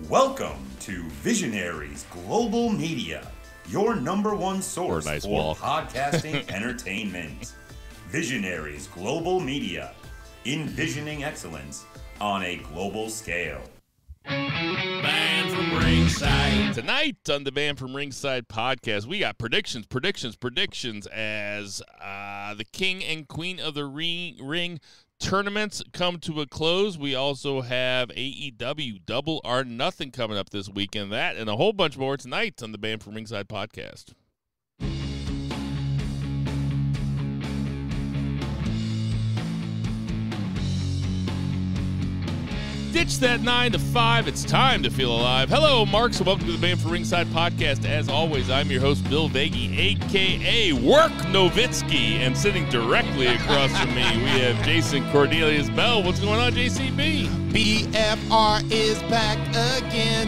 Welcome to Visionaries Global Media, your number one source for podcasting entertainment. Visionaries Global Media, envisioning excellence on a global scale. Man from Ringside. Tonight on the Man from Ringside podcast, we got predictions as the King and Queen of the Ring tournaments come to a close. We also have AEW Double or Nothing coming up this weekend. That and a whole bunch more tonight on the Man from Ringside podcast. Ditch that 9 to 5. It's time to feel alive. Hello, Marks, and welcome to the Man for Ringside podcast. As always, I'm your host, Bill Vagey, a.k.a. Work Nowitzki. And sitting directly across from me, we have Jason Cornelius Bell. What's going on, JCB? BFR is back again,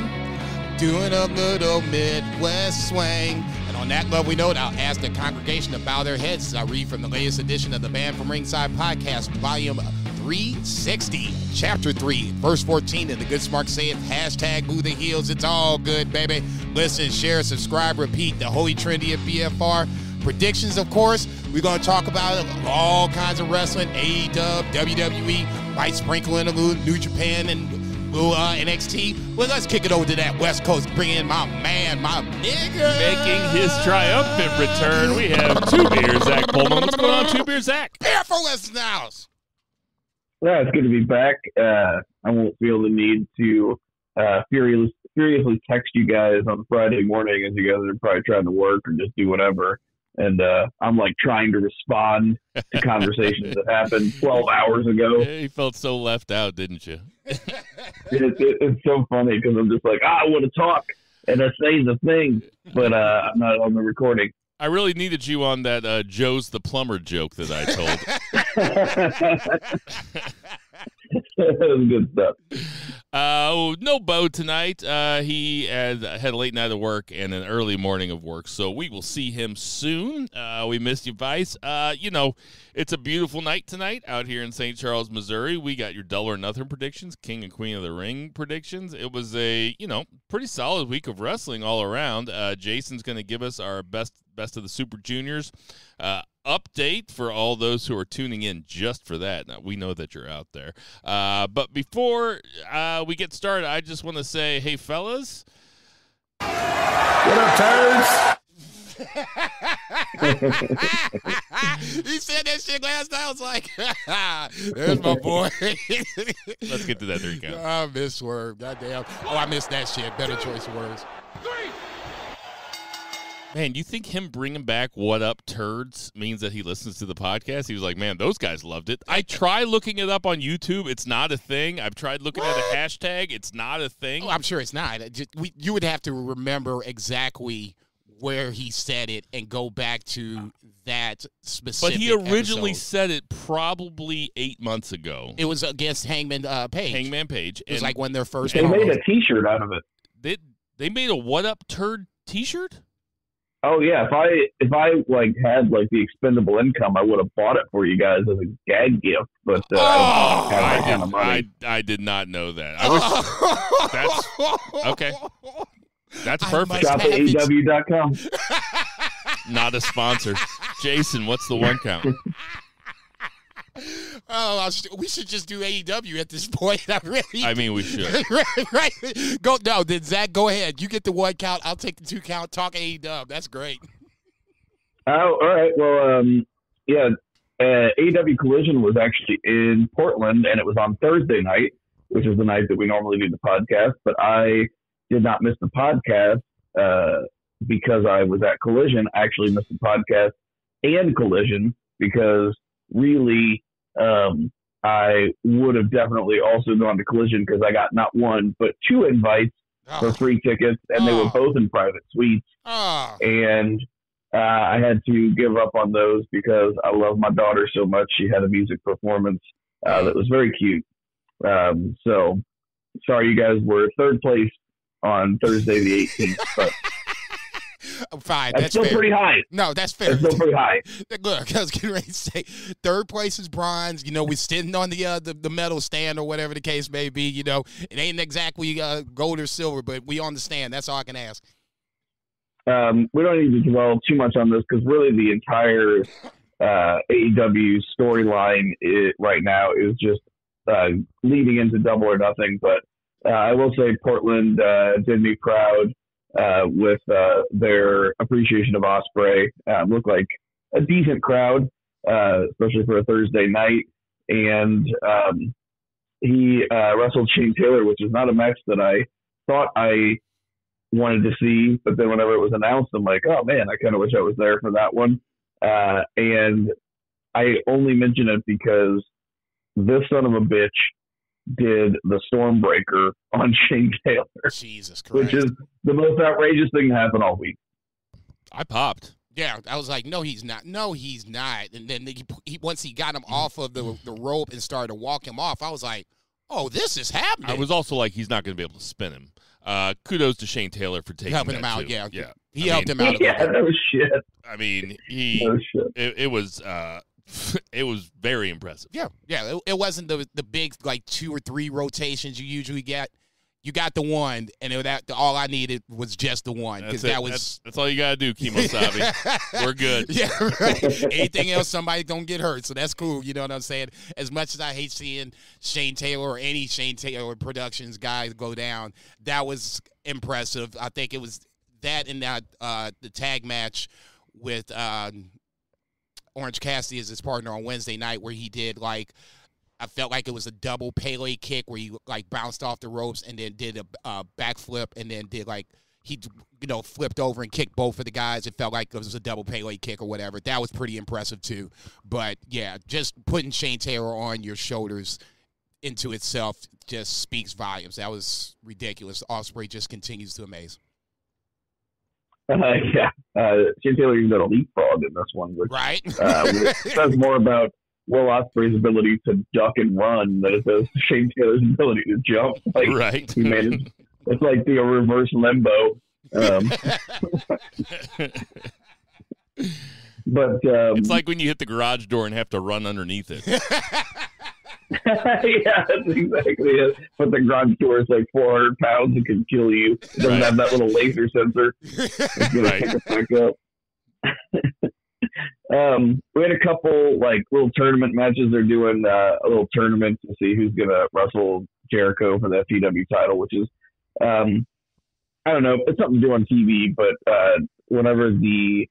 doing a little Midwest swing. And on that lovely note, I'll ask the congregation to bow their heads as I read from the latest edition of the Man from Ringside podcast, volume 360, chapter 3, verse 14, and the good smart sayeth, hashtag boo the heels, it's all good, baby. Listen, share, subscribe, repeat, the holy trinity of BFR. Predictions, of course, we're going to talk about all kinds of wrestling, AEW, WWE, might sprinkle in a little New Japan and little NXT. Well, let's kick it over to that West Coast, bring in my man, my nigga. Making his triumphant return, we have Two Beer Zach Pullman. What's going on, Two Beer Zach? Beer for listeners. Yeah, it's good to be back. I won't feel the need to furiously text you guys on Friday morning as you guys are probably trying to work or just do whatever. And I'm like trying to respond to conversations that happened 12 hours ago. Yeah, you felt so left out, didn't you? It's so funny because I'm just like, I want to talk and I say the thing, but I'm not on the recording. I really needed you on that Joe's the plumber joke that I told. That was good stuff. No Bo tonight. He had a late night of work and an early morning of work, so we will see him soon. We missed you, Vice. It's a beautiful night tonight out here in St. Charles, Missouri. We got your Double or Nothing predictions, King and Queen of the Ring predictions. It was a, pretty solid week of wrestling all around. Jason's going to give us our best of the Super Juniors update for all those who are tuning in just for that. Now, we know that you're out there. But before we get started, I just want to say, hey, fellas. What up, turds? He said that shit last night. I was like, there's my boy. Let's get to that 3 count. I miss Swerve. Goddamn. Oh, I missed that shit. Better choice of words. Man, you think him bringing back What Up Turds means that he listens to the podcast? He was like, man, those guys loved it. I tried looking it up on YouTube. It's not a thing. I've tried looking at a hashtag. It's not a thing. Oh, I'm sure it's not. You would have to remember exactly where he said it and go back to that specific But he originally episode. said it probably 8 months ago. It was against Hangman Page. Hangman Page. It was like when their first They made a T-shirt out of it. They made a What Up Turd T-shirt? Oh yeah, if I like had like the expendable income, I would have bought it for you guys as a gag gift. But I don't have that kind of money. I did not know that. I wish that's okay. That's perfect. Shop at AEW.com. Not a sponsor. Jason, what's the 1 count? Oh, we should just do AEW at this point. I mean, we should. right. Go. No, then Zach, go ahead. You get the 1 count. I'll take the 2 count. Talk AEW. That's great. Oh, all right. Well, yeah. AEW Collision was actually in Portland, and it was on Thursday night, which is the night that we normally do the podcast. But I did not miss the podcast because I was at Collision. I actually missed the podcast and Collision because really, I would have definitely also gone to Collision because I got not 1 but 2 invites for free tickets, and they were both in private suites. And I had to give up on those because I love my daughter so much. She had a music performance that was very cute. So sorry, you guys were 3rd place on Thursday the 18th. But Fine, that's still fair. pretty high. No, that's fair. That's still pretty high. Look, I was getting ready to say, third place is bronze. We're sitting on the medal stand or whatever the case may be. It ain't exactly gold or silver, but we on the stand. That's all I can ask. We don't need to dwell too much on this because really the entire AEW storyline right now is just leading into Double or Nothing. But I will say Portland did me proud with their appreciation of Ospreay. Looked like a decent crowd, especially for a Thursday night. And he wrestled Shane Taylor, which is not a match that I thought I wanted to see. But then whenever it was announced, I'm like, oh, man, I kind of wish I was there for that one. And I only mention it because this son of a bitch did the Stormbreaker on Shane Taylor. Jesus Christ. Which is the most outrageous thing to happen all week. I popped. Yeah, I was like, no, he's not. No, he's not. And then once he got him off of the rope and started to walk him off, I was like, oh, this is happening. I was also like, he's not going to be able to spin him. Kudos to Shane Taylor for helping him out. Too. Yeah. He helped him out. Yeah, no shit. I mean, it was very impressive. Yeah. It wasn't the big 2 or 3 rotations you usually get. You got the one, and all I needed was just the one because that's all you gotta do, Kimosabe. We're good. Yeah, right. Anything else, somebody's gonna get hurt, so that's cool. You know what I'm saying? As much as I hate seeing Shane Taylor or any Shane Taylor Productions guys go down, that was impressive. I think it was that and that the tag match with Orange Cassidy as his partner on Wednesday night, where he did I felt like it was a double Pele kick where he bounced off the ropes and then did a backflip and then did he flipped over and kicked both of the guys. It felt like it was a double Pele kick or whatever. That was pretty impressive too. But yeah, just putting Shane Taylor on your shoulders into itself just speaks volumes. That was ridiculous. Ospreay just continues to amaze. Yeah, Shane Taylor even got a leapfrog in this one, which says more about Will Ospreay's ability to duck and run than it does Shane Taylor's ability to jump. Right. He managed. It's like the reverse limbo. But it's like when you hit the garage door and have to run underneath it. Yeah, that's exactly it. But the garage door is 400 pounds and can kill you. It doesn't have that little laser sensor. It's gonna pick it back up. We had a couple little tournament matches. They're doing a little tournament to see who's gonna wrestle Jericho for the FTW title, which is I don't know, it's something to do on TV, but whenever the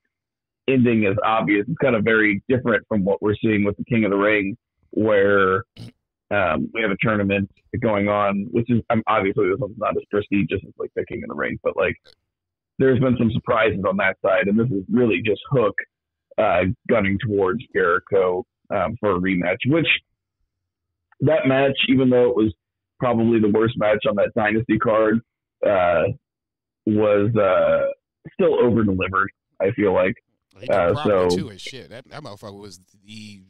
ending is obvious, it's kind of very different from what we're seeing with the King of the Ring, where we have a tournament going on, which is obviously this one's not as prestigious as the King of the Ring, but there's been some surprises on that side, and this is really just Hook gunning towards Jericho for a rematch, which that match, even though it was probably the worst match on that Dynasty card, was still over-delivered, I feel like. Too, as shit. That motherfucker was the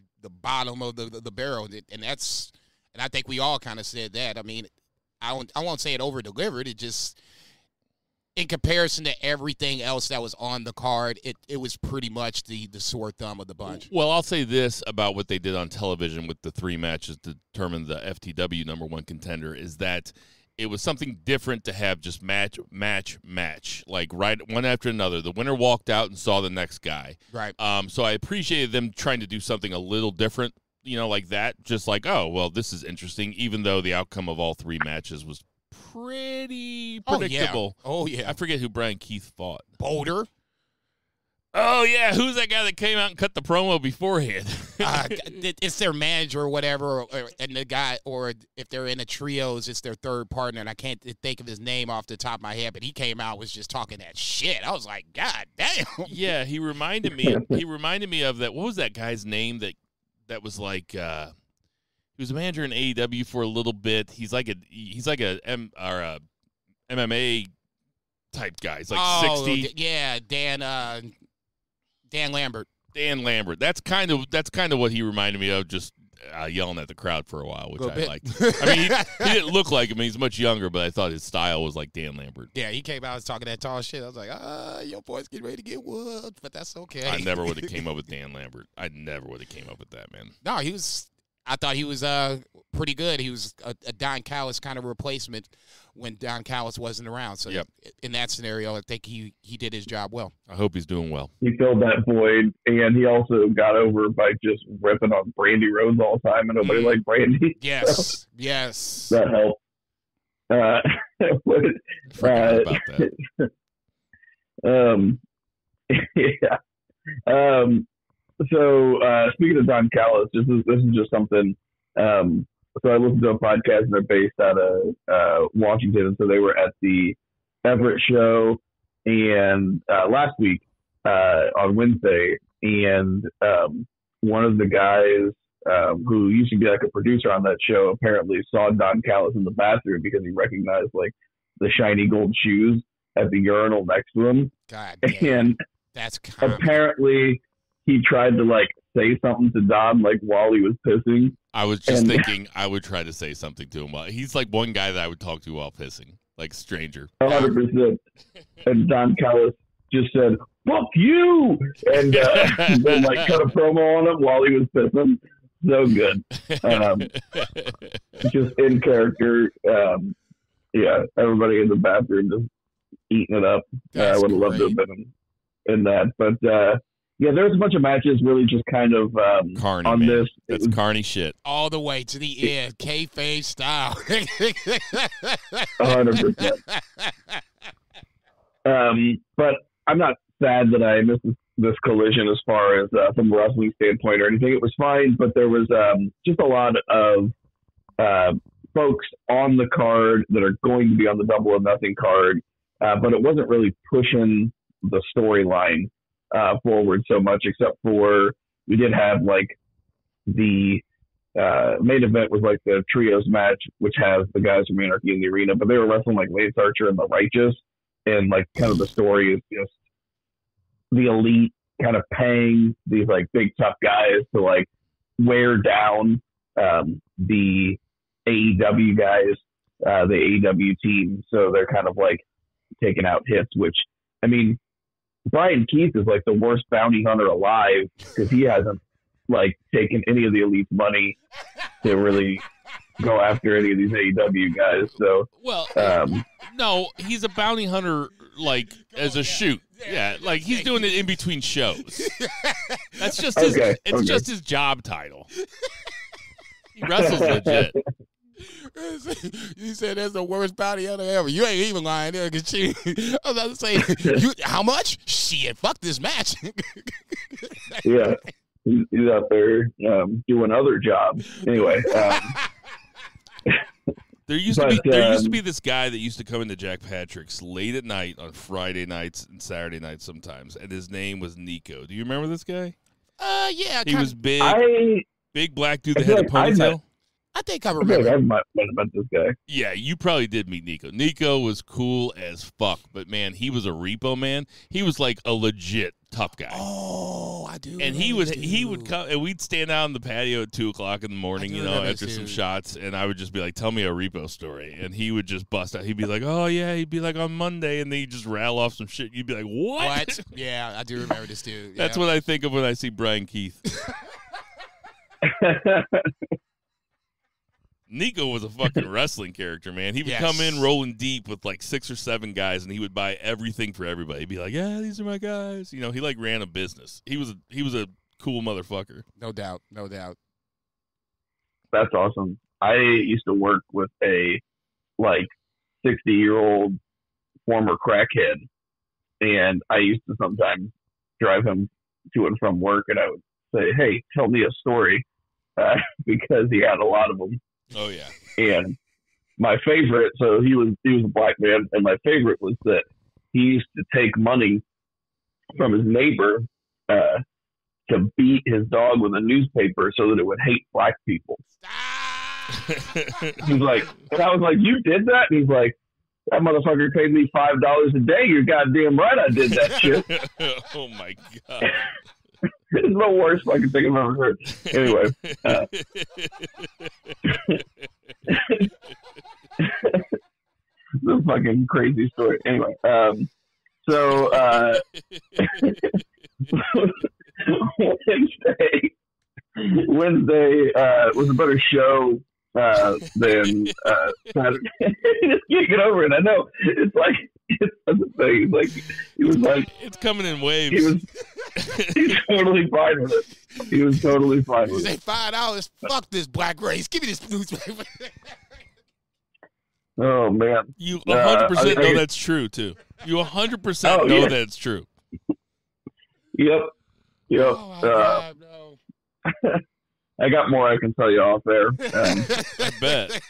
bottom of the barrel, and I think we all kind of said that. I mean, I won't say it over-delivered. It just, in comparison to everything else that was on the card, it was pretty much the sore thumb of the bunch. Well, I'll say this about what they did on television with the 3 matches to determine the FTW #1 contender is that it was something different to have just match, right one after another. The winner walked out and saw the next guy. Right. So I appreciated them trying to do something a little different, like that. Just oh, well, this is interesting, even though the outcome of all 3 matches was pretty predictable. Oh, yeah. I forget who Brian Keith fought. Boulder. Oh, yeah. Who's that guy that came out and cut the promo beforehand? It's their manager or whatever, and the guy, or if they're in a trios, it's their third partner, and I can't think of his name off the top of my head, but he came out was just talking that shit. I was like, God damn. Yeah, he reminded me of that. What was that guy's name that was he was a manager in AEW for a little bit. He's like a MMA type guy. He's 60. Yeah, Dan Lambert. Dan Lambert. That's kind of what he reminded me of. Just yelling at the crowd for a while, which I bit. liked. I mean, he didn't look like him. He's much younger, but I thought his style was like Dan Lambert. Yeah, he came out and talking that tall shit. I was like, your boy's getting ready to get whooped, but that's okay. I never would have came up with Dan Lambert. I never would have came up with that, man. No, I thought he was pretty good. He was a Don Callis kind of replacement when Don Callis wasn't around. So in that scenario, I think he did his job well. I hope he's doing well. He filled that void, and he also got over by just ripping on Brandy Rhodes all the time, and nobody liked Brandy. Yes, so yes. That helped. Forgot about that. Yeah. So speaking of Don Callis, this is just something. So I listened to a podcast, and they're based out of Washington, and so they were at the Everett show and last week on Wednesday, and one of the guys who used to be like a producer on that show apparently saw Don Callis in the bathroom because he recognized like the shiny gold shoes at the urinal next to him. God damn. And that's common. Apparently he tried to like say something to Don like while he was pissing. I was just thinking I would try to say something to him. He's like one guy that I would talk to while pissing, like stranger. 100%. And Don Callis just said, "Fuck you," and then like cut a promo on him while he was pissing. So good. Just in character. Yeah, everybody in the bathroom just eating it up. I would have loved to have been in that. But yeah, there's a bunch of matches really just kind of Carney, on man. this. That's Carney shit. All the way to the end, kayfabe style. 100%. But I'm not sad that I missed this collision as far as from a wrestling standpoint or anything. It was fine, but there was just a lot of folks on the card that are going to be on the Double or Nothing card, but it wasn't really pushing the storyline forward so much, except for we did have like the main event was like the trios match, which has the guys from Anarchy in the arena, but they were wrestling like Lance Archer and the Righteous, and like kind of the story is just the Elite kind of paying these like big tough guys to like wear down the AEW guys, the AEW team. So they're kind of like taking out hits, which, I mean, Brian Keith is like the worst bounty hunter alive because he hasn't like taken any of the Elite's money to really go after any of these AEW guys. So, well, no, he's a bounty hunter like as a shoot. Yeah, like he's doing it in between shows. That's just his. It's just his job title. He wrestles legit. You said that's the worst bounty hunter ever. You ain't even lying there, cause I was about to say, how much? Shit, fuck this match. Yeah, he's out there doing other jobs. Anyway. There used to be this guy that used to come into Jack Patrick's late at night on Friday nights and Saturday nights sometimes, and his name was Nico. Do you remember this guy? Yeah. He was big, big black dude that had a ponytail. I think I remember. I might have met this guy. Yeah, you probably did meet Nico. Nico was cool as fuck, but man, he was a repo man. He was like a legit tough guy. Oh, I do. And he would come, and we'd stand out on the patio at 2:00 in the morning, after some shots, and I would just be like, "Tell me a repo story," and he would just bust out. He'd be like, "Oh yeah," he'd be like on Monday, and then he'd just rattle off some shit. You'd be like, "What?" Yeah, I do remember this dude. That's what I think of when I see Brian Keith. Nico was a fucking wrestling character, man. He would come in rolling deep with like 6 or 7 guys, and he would buy everything for everybody. He'd be like, "Yeah, these are my guys." He like ran a business. He was a cool motherfucker. No doubt. That's awesome. I used to work with a like 60-year-old former crackhead, and I used to sometimes drive him to and from work, and I would say, "Hey, tell me a story," because he had a lot of them. Oh yeah. And my favorite, so he was a black man, and my favorite was that he used to take money from his neighbor to beat his dog with a newspaper so that it would hate black people. He's like, and I was like, "You did that?" And he's like, "That motherfucker paid me $5 a day. You're goddamn right I did that shit." Oh my God. It's the worst fucking thing I've ever heard. Anyway. It's a fucking crazy story. Anyway, so Wednesday was a better show than Saturday. He just can't get over it. I know. It's like it's such a thing. Like he was like, it's coming in waves. He's totally fine with it. He was totally fine with it. Say $5. Fuck this black race. Give me this newspaper. Oh man, you 100% know that's true too. You 100% know that's true. Yep. Oh my God, no. I got more I can tell you off there. I bet.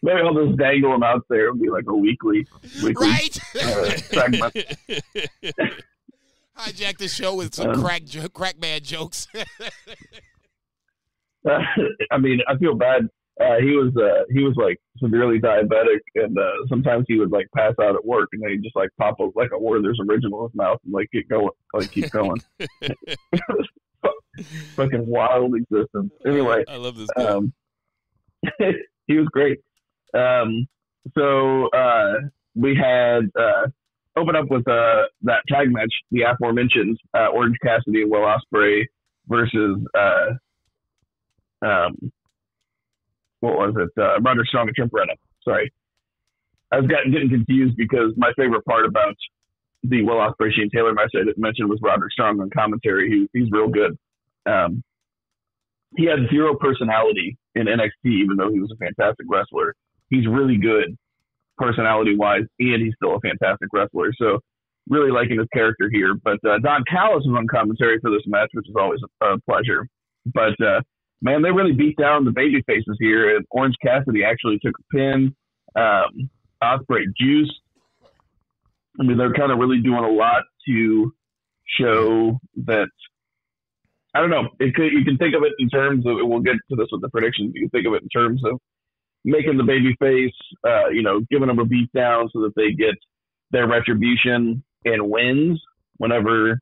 Maybe I'll just dangle them out there. It'll be like a weekly right? segment. Hijack the show with some crack man jokes. I mean, I feel bad. He was like severely diabetic, and sometimes he would like pass out at work, and then he'd just like pop up like a Werther's original in his mouth and like keep going. Fucking wild existence. Anyway, I love this guy. He was great. So we had open up with that tag match, the aforementioned Orange Cassidy and Will Ospreay versus what was it? Roderick Strong and Trent Beretta. Sorry, I was getting confused because my favorite part about the Will Ospreay Shane Taylor match I didn't mention was Roderick Strong on commentary. He's real good. He had zero personality in NXT, even though he was a fantastic wrestler. He's really good personality-wise, and he's still a fantastic wrestler. So really liking his character here. But Don Callis was on commentary for this match, which is always a pleasure. But, man, they really beat down the baby faces here. And Orange Cassidy actually took a pin. Ospreay juiced. I mean, they're kind of really doing a lot to show that, I don't know, you can think of it in terms of, we'll get to this with the predictions, you can think of it in terms of making the baby face, giving them a beat down so that they get their retribution and wins whenever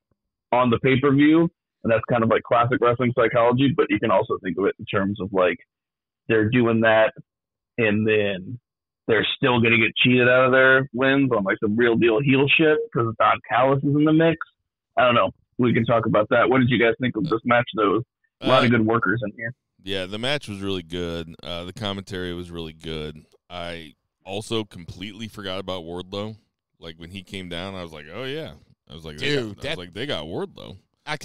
on the pay-per-view. And that's kind of like classic wrestling psychology, but you can also think of it in terms of like they're doing that and then they're still going to get cheated out of their wins on like some real deal heel shit because Don Callis is in the mix. I don't know. We can talk about that. What did you guys think of this match, though? A lot of good workers in here. Yeah, the match was really good. The commentary was really good. I also completely forgot about Wardlow. Like, when he came down, I was like, oh, yeah. I was like, dude, they got Wardlow.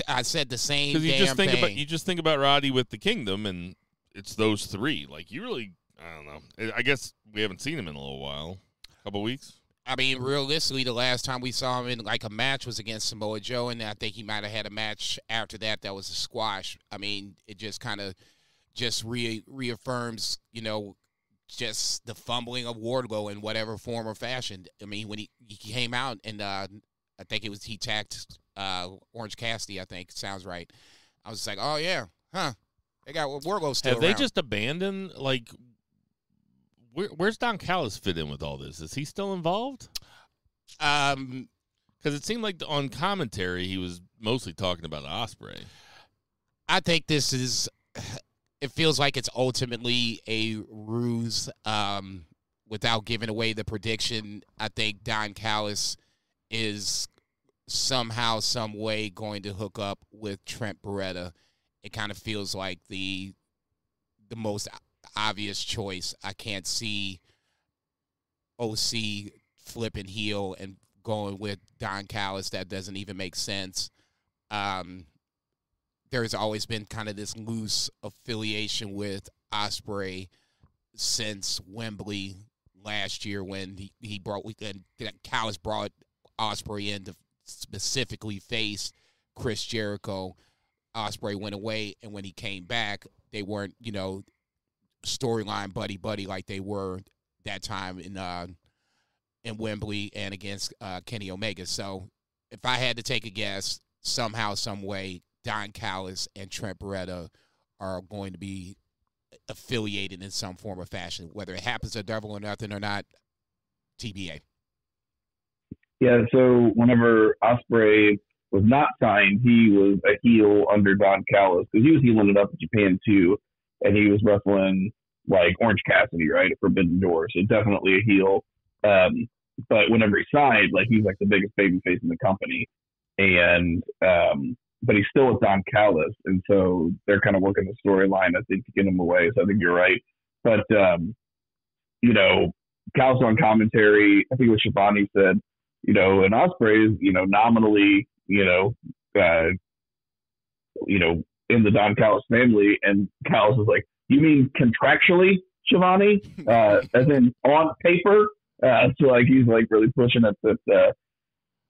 I said the same damn thing. You just think about Roddy with the Kingdom, and it's those three. Like, you really, I don't know. I guess we haven't seen him in a little while. A couple weeks. I mean, realistically, the last time we saw him in like a match was against Samoa Joe, and I think he might have had a match after that was a squash. I mean, it just kind of just reaffirms, just the fumbling of Wardlow in whatever form or fashion. I mean, when he came out and I think it was he tagged Orange Cassidy, I think, sounds right. I was just like, oh, yeah, huh. They got Wardlow still around. Have they just abandoned, like, where's Don Callis fit in with all this? Is he still involved? Because it seemed like on commentary he was mostly talking about Ospreay. I think this is. It feels like it's ultimately a ruse. Without giving away the prediction, I think Don Callis is somehow, some way going to hook up with Trent Beretta. It kind of feels like the most obvious choice. I can't see OC flipping heel and going with Don Callis. That doesn't even make sense. There's always been kind of this loose affiliation with Ospreay since Wembley last year when Callis brought Ospreay in to specifically face Chris Jericho. Ospreay went away, and when he came back, they weren't, storyline buddy like they were that time in Wembley and against Kenny Omega. So if I had to take a guess, somehow, some way, Don Callis and Trent Beretta are going to be affiliated in some form or fashion. Whether it happens at Double or Nothing or not, TBA. Yeah, so whenever Ospreay was not signed, he was a heel under Don Callis because he was heeling it up in Japan too, and he was wrestling like Orange Cassidy, right, at Forbidden Door, so definitely a heel. But whenever he signed, like he's like the biggest babyface in the company, and but he's still with Don Callis, and so they're kind of working the storyline, I think, to get him away. So I think you're right, but you know, Callis on commentary, I think what Shivani said, you know, and Ospreay is, you know, nominally, you know, in the Don Callis family, and Callis is like, you mean contractually, Shivani, as in on paper? So like he's like really pushing it that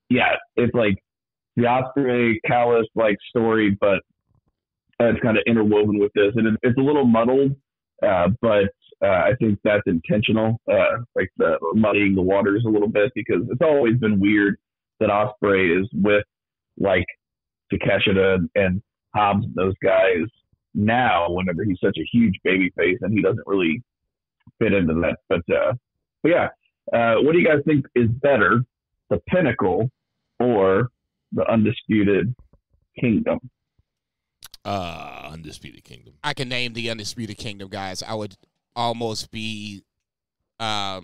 yeah, it's like the Ospreay Callis like story, but it's kind of interwoven with this, and it's a little muddled, but I think that's intentional, like the muddying the waters a little bit, because it's always been weird that Ospreay is with like Takeshita and Hobbs and those guys now, whenever he's such a huge baby face and he doesn't really fit into that. But yeah, what do you guys think is better, the Pinnacle or the Undisputed Kingdom? Undisputed Kingdom. I can name the Undisputed Kingdom, guys. I would almost be hard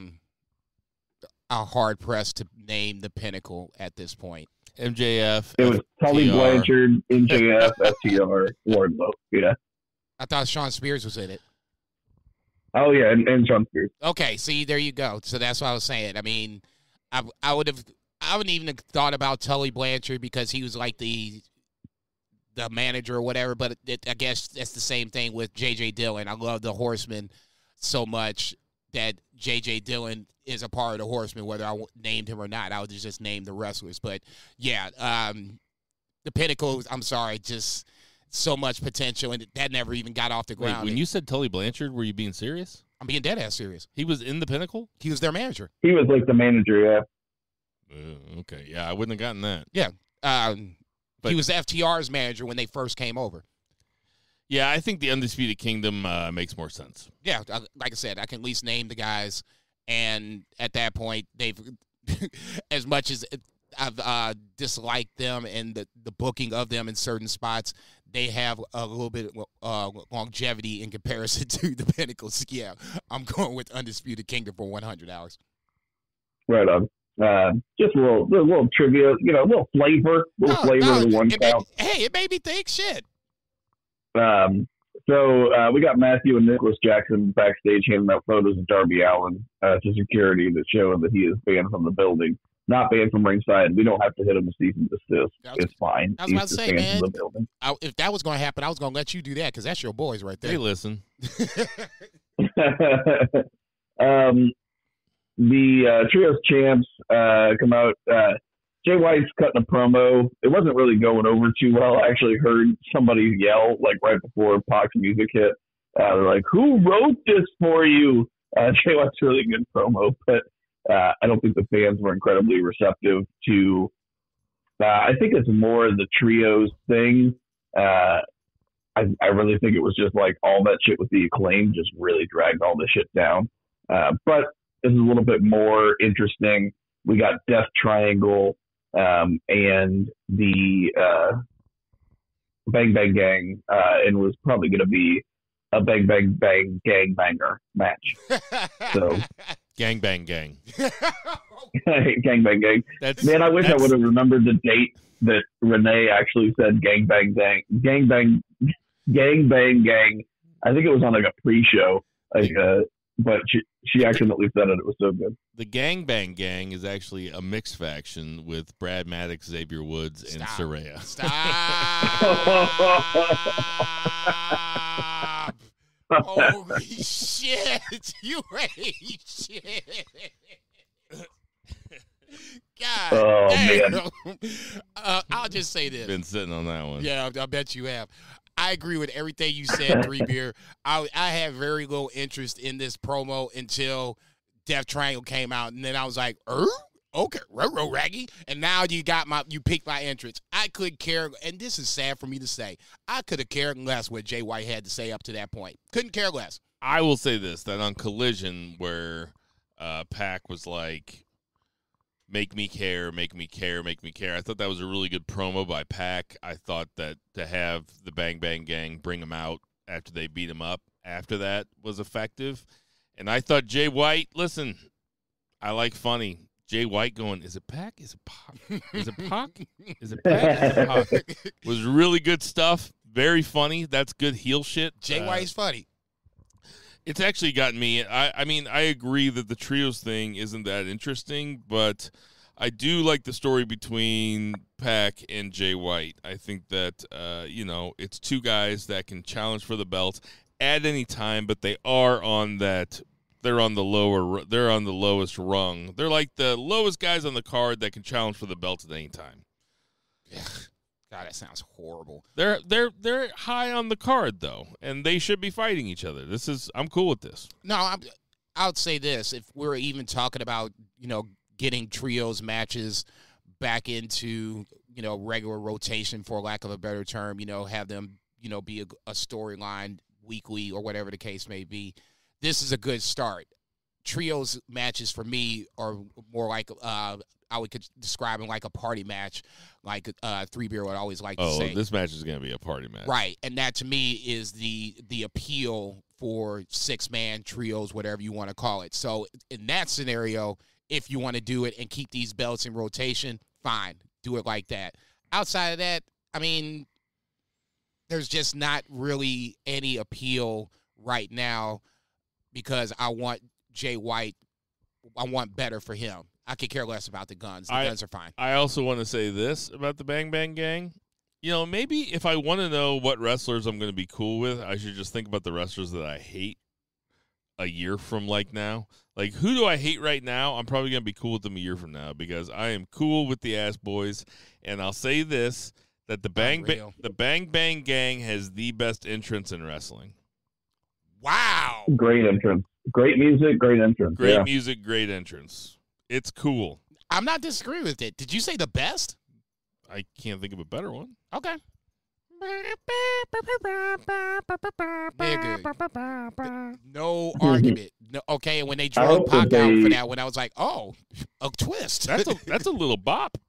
pressed to name the Pinnacle at this point. MJF. It was Tully Blanchard, MJF, FTR, Wardlow. Yeah. I thought Sean Spears was in it. Oh yeah, and Sean Spears. Okay, see, there you go. So that's what I was saying. I mean, I wouldn't even have thought about Tully Blanchard because he was like the manager or whatever, but I guess that's the same thing with J.J. Dillon. I love the Horsemen so much that J.J. Dillon is a part of the Horsemen, whether I named him or not. I would just name the wrestlers. But, yeah, the Pinnacle, I'm sorry, just so much potential, and that never even got off the ground. Wait, when you said Tully Blanchard, were you being serious? I'm being dead-ass serious. He was in the Pinnacle? He was their manager. He was like the manager, yeah. Okay, yeah, I wouldn't have gotten that. Yeah, but he was FTR's manager when they first came over. Yeah, I think the Undisputed Kingdom makes more sense. Yeah, like I said, I can at least name the guys, and at that point, they've, as much as I've disliked them and the booking of them in certain spots, they have a little bit of longevity in comparison to the Pinnacles. Yeah, I'm going with Undisputed Kingdom for 100 hours. Right on. Just a little trivia, you know, a little flavor of the one count. It made me think shit. So we got Matthew and Nicholas Jackson backstage handing out photos of Darby Allen to security that show that he is banned from the building, not banned from ringside. We don't have to hit him a cease and desist. It's fine. I was about to say, man, if that was going to happen, I was going to let you do that because that's your boys right there. Hey, listen. The Trios Champs come out. Jay White's cutting a promo. It wasn't really going over too well. I actually heard somebody yell like right before Pac's music hit. They're like, "Who wrote this for you?" Jay White's really good promo, but I don't think the fans were incredibly receptive to. I think it's more the Trios thing. I really think it was just like all that shit with the Acclaim just really dragged all this shit down. But this is a little bit more interesting. We got Death Triangle and the Bang Bang Gang, and was probably going to be a Bang Bang Bang Gang Banger match. So Gang Bang Gang. Gang Bang Gang. Man, I wish I would have remembered the date that Renee actually said Gang Bang Gang. Gang Bang Gang. I think it was on like a pre-show. Like but she accidentally said it. It was so good. The Gang Bang Gang is actually a mixed faction with Brad Maddox, Xavier Woods, and Saraya. Stop. Holy shit. You ain't shit. God. Oh, damn. man. I'll just say this. Been sitting on that one. Yeah, I bet you have. I agree with everything you said, Three Beer. I had very little interest in this promo until Death Triangle came out, and then I was like, okay, Raggy. And now you piqued my interest. I could care, and this is sad for me to say, I could have cared less what Jay White had to say up to that point. Couldn't care less. I will say this, that on Collision, where Pac was like, make me care, make me care, make me care. I thought that was a really good promo by Pac. I thought that to have the Bang Bang Gang bring him out after they beat him up after that was effective. And I thought Jay White, listen, I like funny. Jay White going, is it Pac? Is it Pac? Is it Pac? Is it Pac? Is it Pac? Was really good stuff. Very funny. That's good heel shit. Jay White's funny. It's actually gotten me. I mean, I agree that the trios thing isn't that interesting, but I do like the story between Pac and Jay White. I think that, it's two guys that can challenge for the belt at any time, but they are on that. They're on the lowest rung. They're like the lowest guys on the card that can challenge for the belt at any time. Yeah. God, that sounds horrible. They're high on the card though, and they should be fighting each other. I'm cool with this. No, I would say this: if we're even talking about getting trios matches back into regular rotation, for lack of a better term, have them be a storyline weekly or whatever the case may be. This is a good start. Trios matches for me are more like I would describe them like a party match, like Three Beer would always like to say. Oh, this match is going to be a party match. Right, and that to me is the appeal for six-man trios, whatever you want to call it. So in that scenario, if you want to do it and keep these belts in rotation, fine, do it like that. Outside of that, I mean, there's just not really any appeal right now because I want Jay White, I want better for him. I could care less about the Guns. The Guns are fine. I also want to say this about the Bang Bang Gang. Maybe if I want to know what wrestlers I'm going to be cool with, I should just think about the wrestlers that I hate a year from now. Like, who do I hate right now? I'm probably going to be cool with them a year from now because I am cool with the Ass Boys. And I'll say this, that the Bang Bang Gang has the best entrance in wrestling. Wow. Great entrance. Great music, great entrance. Great music, great entrance. It's cool. I'm not disagreeing with it. Did you say the best? I can't think of a better one. Okay. No argument. No, okay, and when they drove Pac out for that one, I was like, oh, a twist. That's a little bop.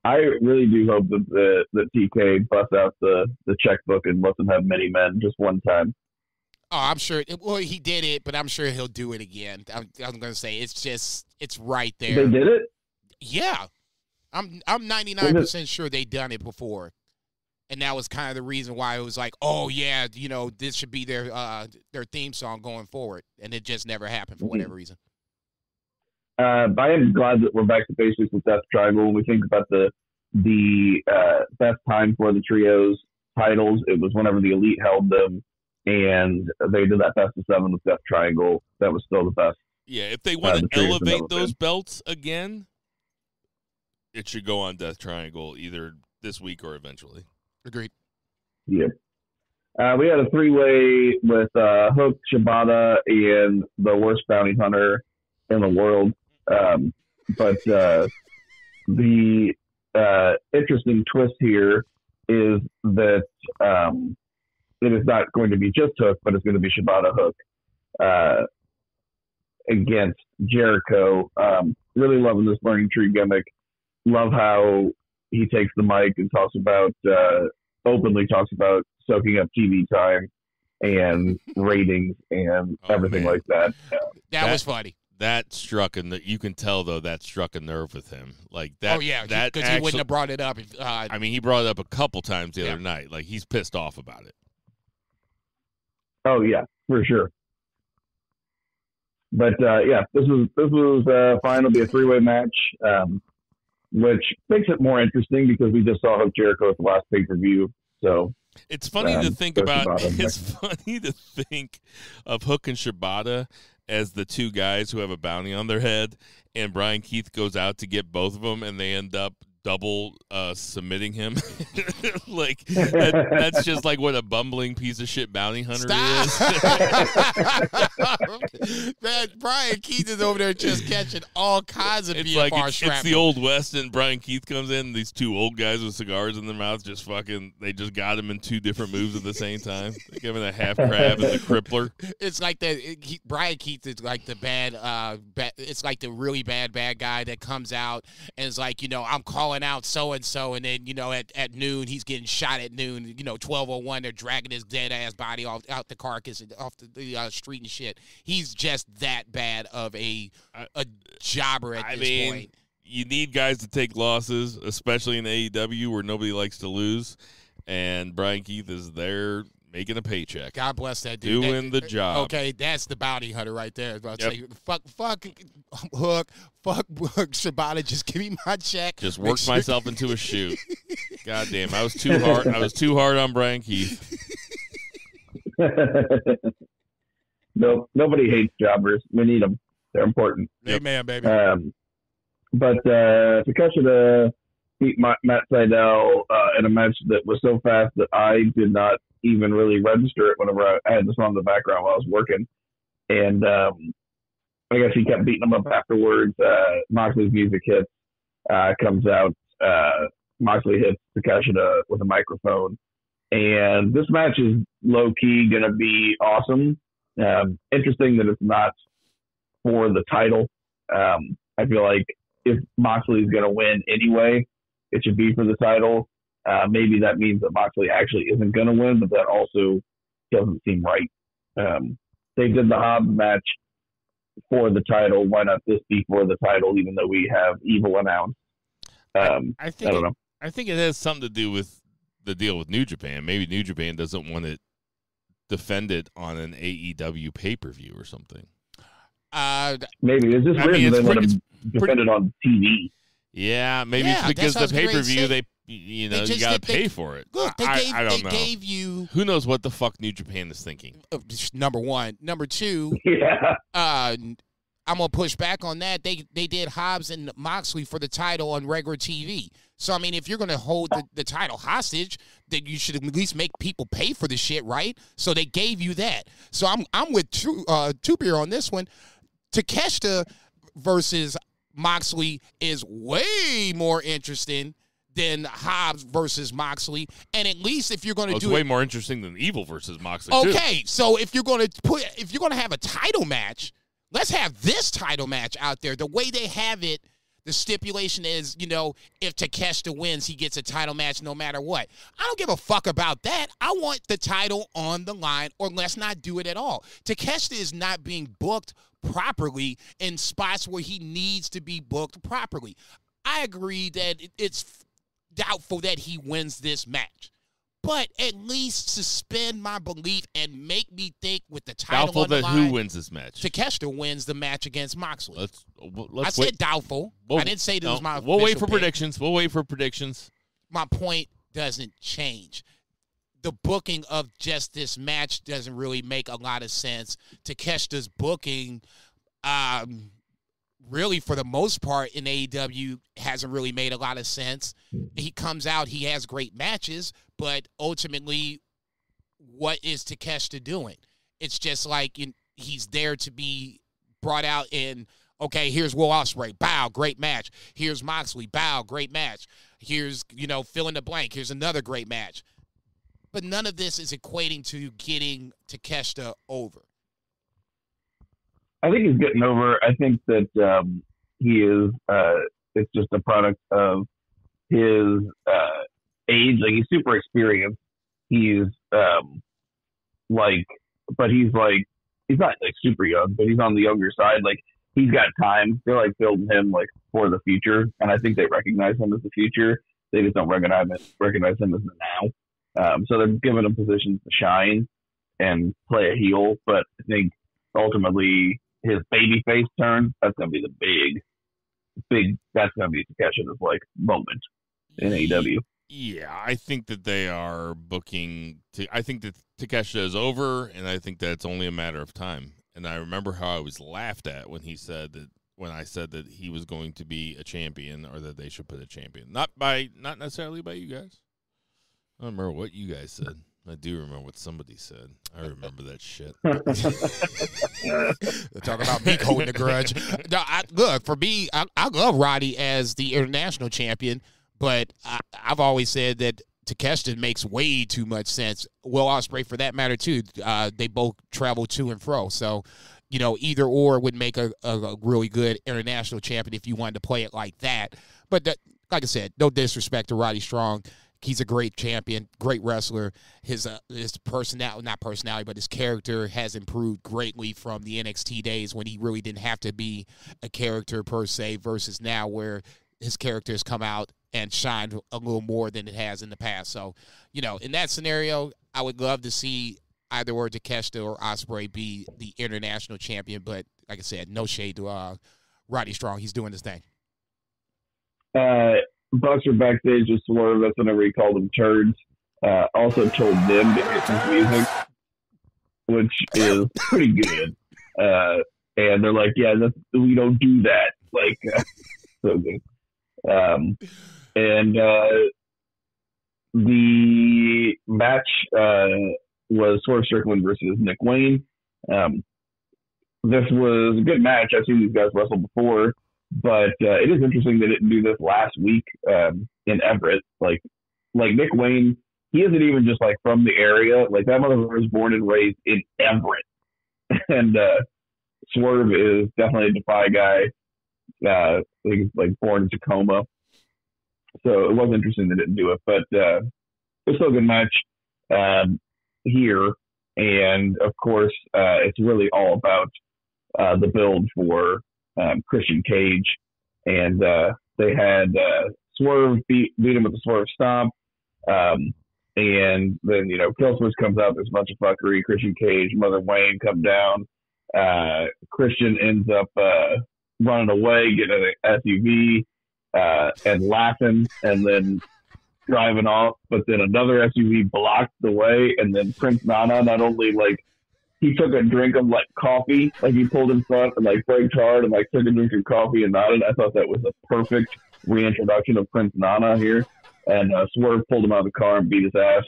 I really do hope that TK busts out the checkbook and lets them have many men just one time. Oh, I'm sure. Well, he did it, but I'm sure he'll do it again. I'm going to say it's right there. They did it? Yeah. I'm 99% sure they done it before. And that was kind of the reason why it was like, oh, yeah, this should be their theme song going forward. And it just never happened for whatever reason. I am glad that we're back to basics with Death Triangle. When we think about the best time for the trios titles, it was whenever the Elite held them. And they did that best of 7 with Death Triangle. That was still the best. Yeah, if they want to elevate those belts again, it should go on Death Triangle either this week or eventually. Agreed. Yeah. We had a 3-way with Hook, Shibata, and the worst bounty hunter in the world. But the interesting twist here is that it is not going to be just Hook, but it's going to be Shibata Hook against Jericho. Really loving this Burning Tree gimmick. Love how he takes the mic and openly talks about soaking up TV time and ratings and everything like that. That was funny. That struck you can tell though that struck a nerve with him. Like that. Oh yeah, because he wouldn't have brought it up. I mean, he brought it up a couple times the other night. Like he's pissed off about it. Oh yeah, for sure. But this was fine. It'll be a 3-way match, which makes it more interesting because we just saw Hook Jericho at the last pay-per-view. So it's funny to think about. It's funny to think of Hook and Shibata as the two guys who have a bounty on their head, and Brian Keith goes out to get both of them, and they end up double submitting him. Like that's just like what a bumbling piece of shit bounty hunter is. Man, Brian Keith is over there just catching all kinds of BFR like shrapnel. It's the Old West, and Brian Keith comes in. These two old guys with cigars in their mouths just fucking. They just got him in two different moves at the same time. They're giving a half crab and the crippler. It's like Brian Keith is like the bad. It's like the really bad guy that comes out and is like, I'm calling out so and so, and then at noon he's getting shot at noon. 12:01 they're dragging his dead ass body out the carcass and off the street and shit. He's just that bad of a jobber at this point. You need guys to take losses, especially in AEW where nobody likes to lose, and Brian Keith is there making a paycheck. God bless that dude. Doing the job. Okay, that's the bounty hunter right there. I was about to say, fuck Hook, fuck Shibata, just give me my check. Just worked myself into a shoot. God damn, I was too hard. I was too hard on Brian Keith. No, nobody hates jobbers. We need them. They're important. Amen, baby. But Takeshita beat Matt Sydal in a match that was so fast that I did not even really register it whenever I had this on in the background while I was working. And I guess he kept beating him up afterwards. Moxley's music hits, comes out. Moxley hits Takeshita with a microphone. And this match is low-key going to be awesome. Interesting that it's not for the title. I feel like if Moxley's going to win anyway, it should be for the title. Maybe that means that Moxley actually isn't going to win, but that also doesn't seem right. They did the Hobbs match for the title. Why not this be for the title, even though we have Evil announced? I don't know. I think it has something to do with the deal with New Japan. Maybe New Japan doesn't want it defended on an AEW pay-per-view or something. Maybe. It's just weird they let him defend it on TV. Yeah, maybe it's because the pay-per-view, you got to pay for it. Look, I don't know. Gave you... Who knows what the fuck New Japan is thinking? Number one. Number two, I'm going to push back on that. They did Hobbs and Moxley for the title on regular TV. So, I mean, if you're going to hold the title hostage, then you should at least make people pay for the shit, right? So they gave you that. So I'm with Two-Beer on this one. Takeshita versus Moxley is way more interesting than Hobbs versus Moxley. And at least if you're going to do it's way more interesting than Evil versus Moxley, too. So if you're going to have a title match, let's have this title match out there. The way they have it, the stipulation is, if Takeshita wins, he gets a title match no matter what. I don't give a fuck about that. I want the title on the line, or let's not do it at all. Takeshita is not being booked properly in spots where he needs to be booked properly. I agree that it's doubtful that he wins this match. But at least suspend my belief and make me think with the title doubtful on the that line. Who wins this match? Takeshita wins the match against Moxley. Let's I said doubtful. I didn't say this was my We'll wait for pick. predictions. We'll wait for predictions. My point doesn't change. The booking of just this match doesn't really make a lot of sense. Takeshita's booking, really for the most part in AEW, hasn't really made a lot of sense. He comes out, he has great matches, but ultimately, what is Takeshita doing? It's just like he's there to be brought out in, okay, here's Will Ospreay, bow, great match. Here's Moxley, bow, great match. Here's, fill in the blank. Here's another great match. But none of this is equating to getting Takeshita over. I think he's getting over. I think that he is. It's just a product of his age. Like, he's super experienced. He's but he's not like super young, but he's on the younger side. Like, he's got time. They're like building him like for the future, and I think they recognize him as the future. They just don't recognize him as the now. So they're giving him positions to shine and play a heel. But I think ultimately his babyface turn, that's going to be the big, that's going to be Takeshita's like moment in AEW. Yeah, I think that they are booking. I think that Takeshita is over, and I think that it's only a matter of time. And I remember how I was laughed at when he said that, when I said that he was going to be a champion, or that they should put a champion. Not necessarily by you guys. I don't remember what you guys said. I do remember what somebody said. I remember that shit. Talk about me holding a grudge. No, look, for me, I love Roddy as the international champion, but I've always said that Takeshita makes way too much sense. Will Ospreay, for that matter, too. They both travel to and fro. So, either or would make a really good international champion if you wanted to play it like that. But like I said, no disrespect to Roddy Strong. He's a great champion, great wrestler. His personality, not personality, but his character has improved greatly from the NXT days when he really didn't have to be a character per se, versus now where his character has come out and shined a little more than it has in the past. So, in that scenario, I would love to see either or Takeshita or Ospreay be the international champion. But like I said, no shade to Roddy Strong. He's doing his thing. Buster backstage with Swerve, that's whenever he called them turds. Also told them to hit his music, which is pretty good. And they're like, yeah, we don't do that. Like, so good. And the match was Swerve Strickland versus Nick Wayne. This was a good match. I've seen these guys wrestle before. But it is interesting they didn't do this last week in Everett. Like Nick Wayne, he isn't even just like from the area. Like that motherfucker was born and raised in Everett, and Swerve is definitely a Defy guy. I think he's like born in Tacoma. So it was interesting they didn't do it, but it was still a good match here. And of course, it's really all about the build for Christian Cage, and they had Swerve beat him with the Swerve Stomp, and then Killswitch comes out. There's a bunch of fuckery. Christian Cage, Mother Wayne come down. Christian ends up running away, getting an SUV, and laughing, and then driving off. But then another SUV blocked the way, and then Prince Nana not only he took a drink of coffee, he pulled in front and braked hard and took a drink of coffee and nodded. I thought that was a perfect reintroduction of Prince Nana here. And Swerve pulled him out of the car and beat his ass.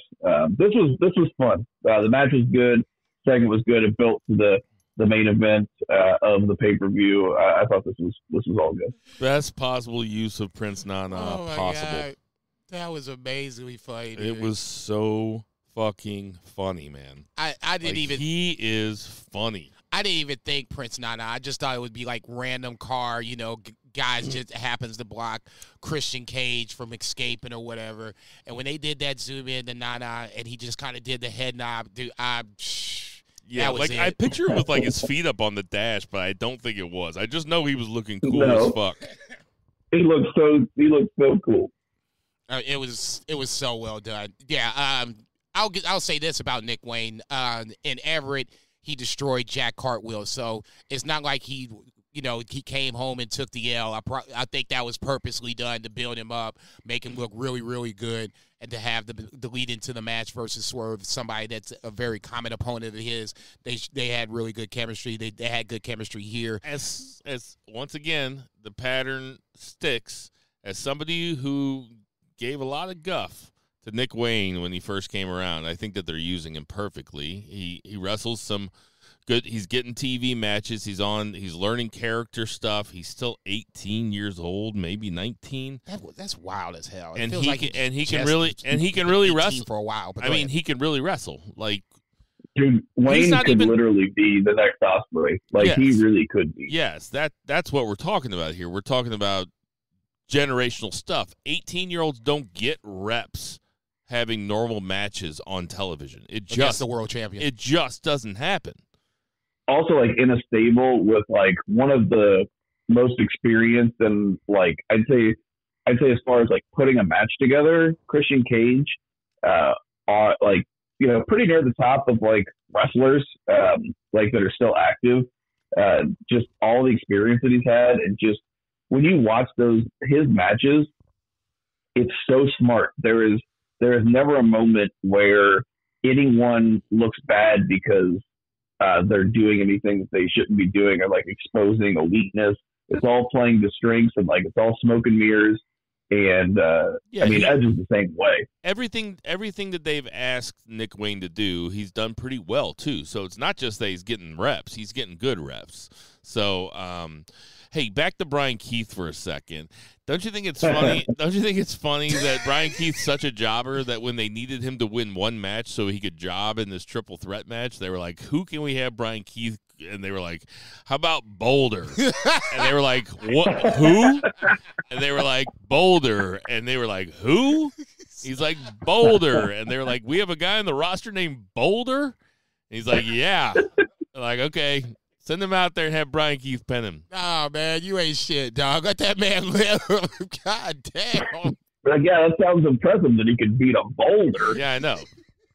This was fun. The match was good. Segment was good. It built to the main event of the pay-per-view. I thought this was all good. Best possible use of Prince Nana possible. God. That was amazingly funny, dude. It was so fucking funny, man. I didn't even. He is funny. I didn't even think Prince Nana. I just thought it would be random car, guys just happens to block Christian Cage from escaping or whatever. And when they did that zoom in to Nana and he just kind of did the head nod, dude, yeah, I picture him with his feet up on the dash, but I don't think it was. I just know he was looking cool as fuck. He looked so cool. It was so well done. Yeah. I'll say this about Nick Wayne. In Everett, he destroyed Jack Cartwheel, so it's not like he came home and took the L. I think that was purposely done to build him up, make him look really, really good, and to have the lead into the match versus Swerve, somebody that's a very common opponent of his. They had really good chemistry. They had good chemistry here. As once again, the pattern sticks. As somebody who gave a lot of guff to Nick Wayne when he first came around, I think that they're using him perfectly. He wrestles some good. He's getting TV matches. He's learning character stuff. He's still 18 years old, maybe 19. That's wild as hell. And he can really wrestle for a while. I mean, he can really wrestle. Dude, Wayne could literally be the next Ospreay. Yes. He really could be. Yes, that's what we're talking about here. We're talking about generational stuff. 18-year-olds don't get reps having normal matches on television. Against the world champion. It just doesn't happen. Also, in a stable with one of the most experienced and I'd say as far as putting a match together, Christian Cage, are pretty near the top of wrestlers that are still active. Just all the experience that he's had, and just when you watch his matches, it's so smart. There is never a moment where anyone looks bad because they're doing anything that they shouldn't be doing, or exposing a weakness. it's all playing to strengths and like it's all smoke and mirrors. And I mean, Edge is the same way. Everything that they've asked Nick Wayne to do, he's done pretty well too. So it's not just that he's getting reps; he's getting good reps. So, hey, back to Brian Keith for a second. Don't you think it's funny? Don't you think it's funny that Brian Keith's such a jobber that when they needed him to win one match so he could job in this triple threat match, they were like, "Who can we have Brian Keith?" And they were like, "How about Boulder?" And they were like, "What? Who?" And they were like, "Boulder." And they were like, "Who?" He's like, "Boulder." And they were like, "We have a guy on the roster named Boulder?" And he's like, "Yeah." They're like, "Okay. Send him out there and have Brian Keith pen him." Oh, man, you ain't shit, dog. Let that man live. God damn. Like, yeah, that sounds impressive that he could beat a Boulder. Yeah, I know.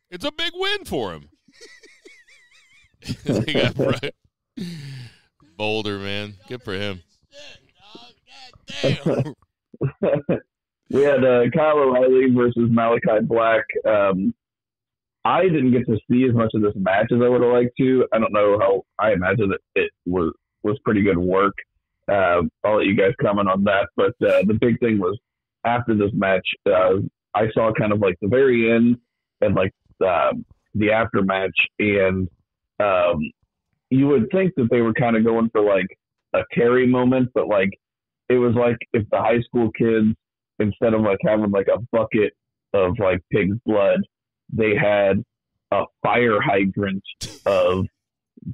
It's a big win for him. They got Boulder, man. Good for him. God damn. We had Kyle O'Reilly versus Malachi Black. I didn't get to see as much of this match as I would have liked to. I don't know how. I imagine that it was pretty good work. I'll let you guys comment on that. But the big thing was after this match, I saw kind of like the very end and like the after match, and you would think that they were kind of going for like a Terry moment, but like it was like if the high school kids, instead of like having like a bucket of like pig's blood, they had a fire hydrant of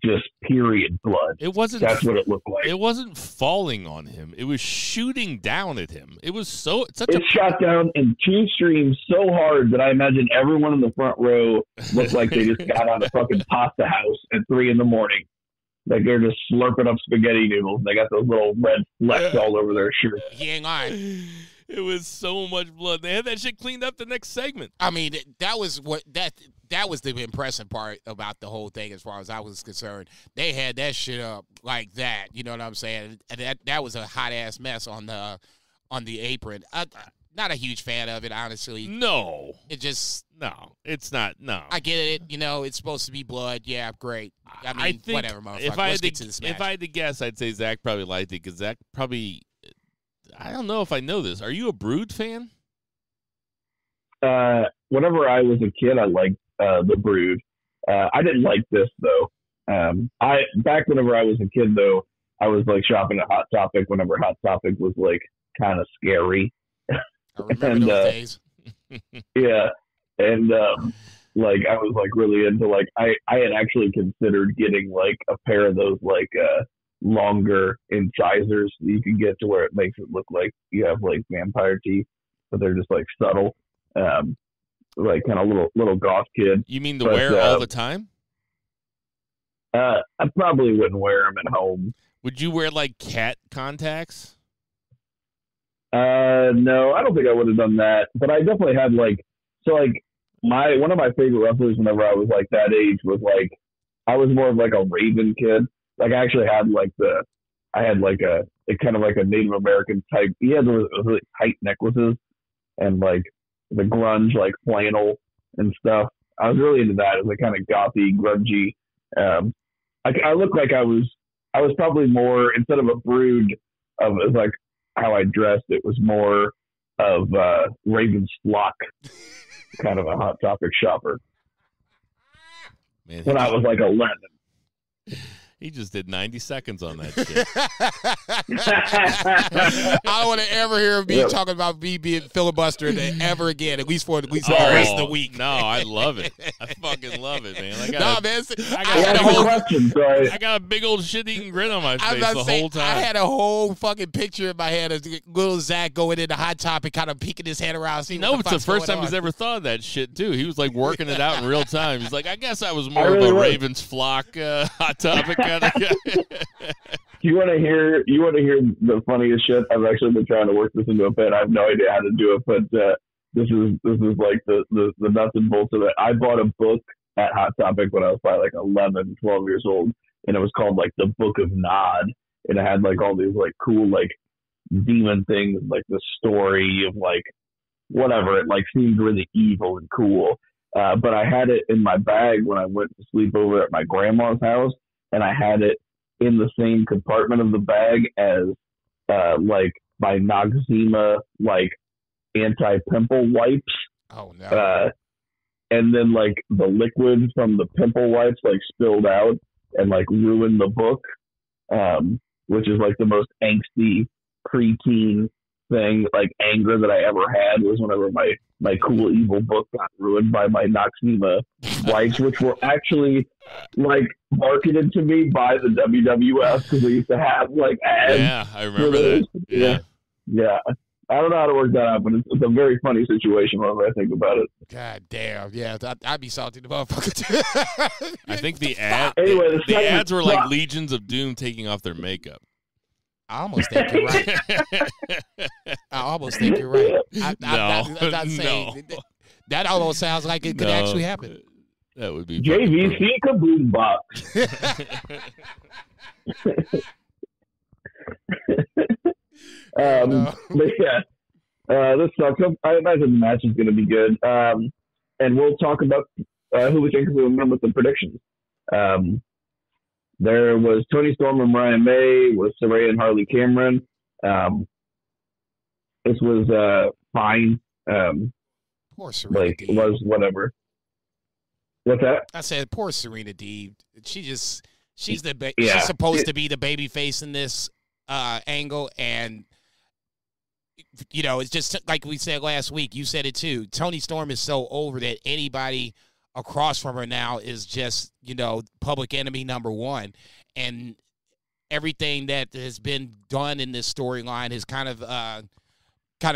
just period blood. It wasn't. That's what it looked like. It wasn't falling on him. It was shooting down at him. It was it shot down in two streams so hard that I imagine everyone in the front row looked like they just got out of fucking pasta house at 3 a.m. Like they're just slurping up spaghetti noodles. They got those little red flecks all over their shirt. He ain't lying. It was so much blood. They had that shit cleaned up the next segment. I mean, that was the impressive part about the whole thing as far as I was concerned. They had that shit up like that. You know what I'm saying? And that was a hot-ass mess on the apron. Not a huge fan of it, honestly. No. It just... No, it's not. No. I get it. You know, it's supposed to be blood. Yeah, great. I mean, I think whatever, motherfucker. If I had to guess, I'd say Zach probably liked it because Zach probably... I don't know if I know this. Are you a Brood fan? Whenever I was a kid, I liked the Brood. I didn't like this though. Back whenever I was a kid though, I was like shopping at Hot Topic whenever Hot Topic was like kind of scary. I remember those days. Yeah, and like I was like really into like I had actually considered getting like a pair of those like longer incisors that you can get to where it makes it look like you have like vampire teeth, but they're just like subtle, like kind of little goth kid. You mean to wear all the time? I probably wouldn't wear them at home. Would you wear like cat contacts? No, I don't think I would have done that, but I definitely had like one of my favorite wrestlers whenever I was like that age was like I was more of like a Raven kid. Like I actually had like a kind of like a Native American type. He had those really tight necklaces and like the grunge like flannel and stuff. I was really into that. It was like kind of gothy, grungy. I looked like I was probably more, instead of a Brood of like how I dressed, it was more of Raven's flock, kind of a Hot Topic shopper. Man, when I was like 11. He just did 90 seconds on that shit. I don't want to ever hear me talking about me being filibustered ever again, at least the rest of the week. No, I love it. I fucking love it, man. I got a big old shit-eating grin on my face the whole time. I had a whole fucking picture in my head of little Zach going into Hot Topic, kind of peeking his head around. No, it's the first time he's ever thought of that shit, too. He was like working it out in real time. He's like, I guess I was more of a Ravens flock Hot Topic kind of guy. You want to hear the funniest shit? I've actually been trying to work this into a bit. I have no idea how to do it, but this is like the nuts and bolts of it. I bought a book at Hot Topic when I was probably like 11, 12 years old, and it was called like the Book of Nod, and it had like all these like cool like demon things, like the story of like whatever. It like seemed really evil and cool, but I had it in my bag when I went to sleep over at my grandma's house. And I had it in the same compartment of the bag as like my Noxzema like anti-pimple wipes. Oh no. And then like the liquid from the pimple wipes like spilled out and like ruined the book, which is like the most angsty preteen thing, like anger that I ever had was whenever my cool evil book got ruined by my Noxzema wipes, which were actually like marketed to me by the WWF because they used to have like ads. Yeah, I remember that. Yeah. I don't know how to work that out, but it's a very funny situation whenever I think about it. God damn. Yeah, I'd be salty the motherfucker too. I think the ads were like Legions of Doom taking off their makeup. I almost think you're right. I'm not saying that almost sounds like it could actually happen. That would be JVC Kaboom Box. But yeah, this sucks. I imagine the match is going to be good. And we'll talk about who we think will win with the predictions. There was Toni Storm and Mariah May with Saraya and Harley Cameron. This was fine. Poor Serena Deeb. It was whatever. What's that? I said, poor Serena Deeb. She's supposed to be the baby face in this angle, and you know, it's just like we said last week. You said it too. Toni Storm is so over that anybody across from her now is just, you know, public enemy number one. And everything that has been done in this storyline has kind of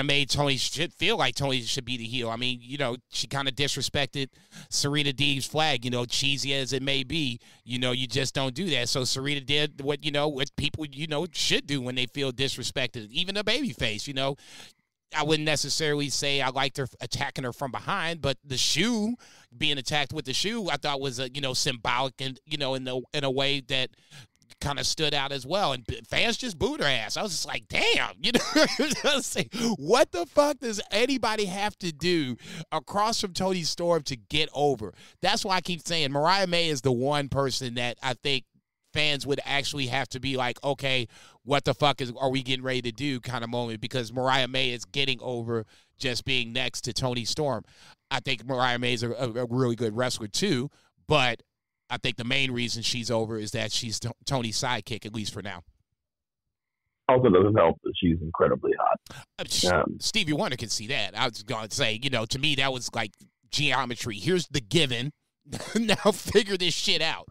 made Toni feel like Toni should be the heel. I mean, you know, she kind of disrespected Serena Deeb's flag, you know, cheesy as it may be. You know, you just don't do that. So Serena did what people, you know, should do when they feel disrespected. Even a babyface, you know. I wouldn't necessarily say I liked her attacking her from behind, but the shoe, being attacked with the shoe, I thought was symbolic and, you know, in a way that kind of stood out as well. And fans just booed her ass. I was just like, damn, you know, what the fuck does anybody have to do across from Toni Storm to get over? That's why I keep saying Mariah May is the one person that I think fans would actually have to be like, okay, what the fuck are we getting ready to do kind of moment, because Mariah May is getting over just being next to Toni Storm. I think Mariah May is a really good wrestler too, but I think the main reason she's over is that she's Tony's sidekick, at least for now. Also doesn't help that she's incredibly hot. Stevie Wonder can see that. I was going to say, you know, to me, that was like geometry. Here's the given. Now figure this shit out.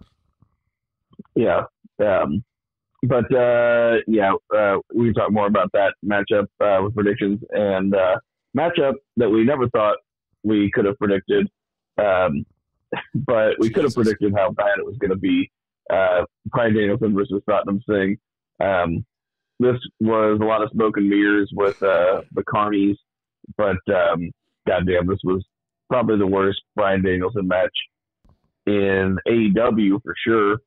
Yeah. We can talk more about that matchup with predictions, and matchup that we never thought we could have predicted. But we could have predicted how bad it was going to be. Bryan Danielson versus Satnam Singh. This was a lot of smoke and mirrors with the Carnies, but goddamn, this was probably the worst Bryan Danielson match in AEW for sure.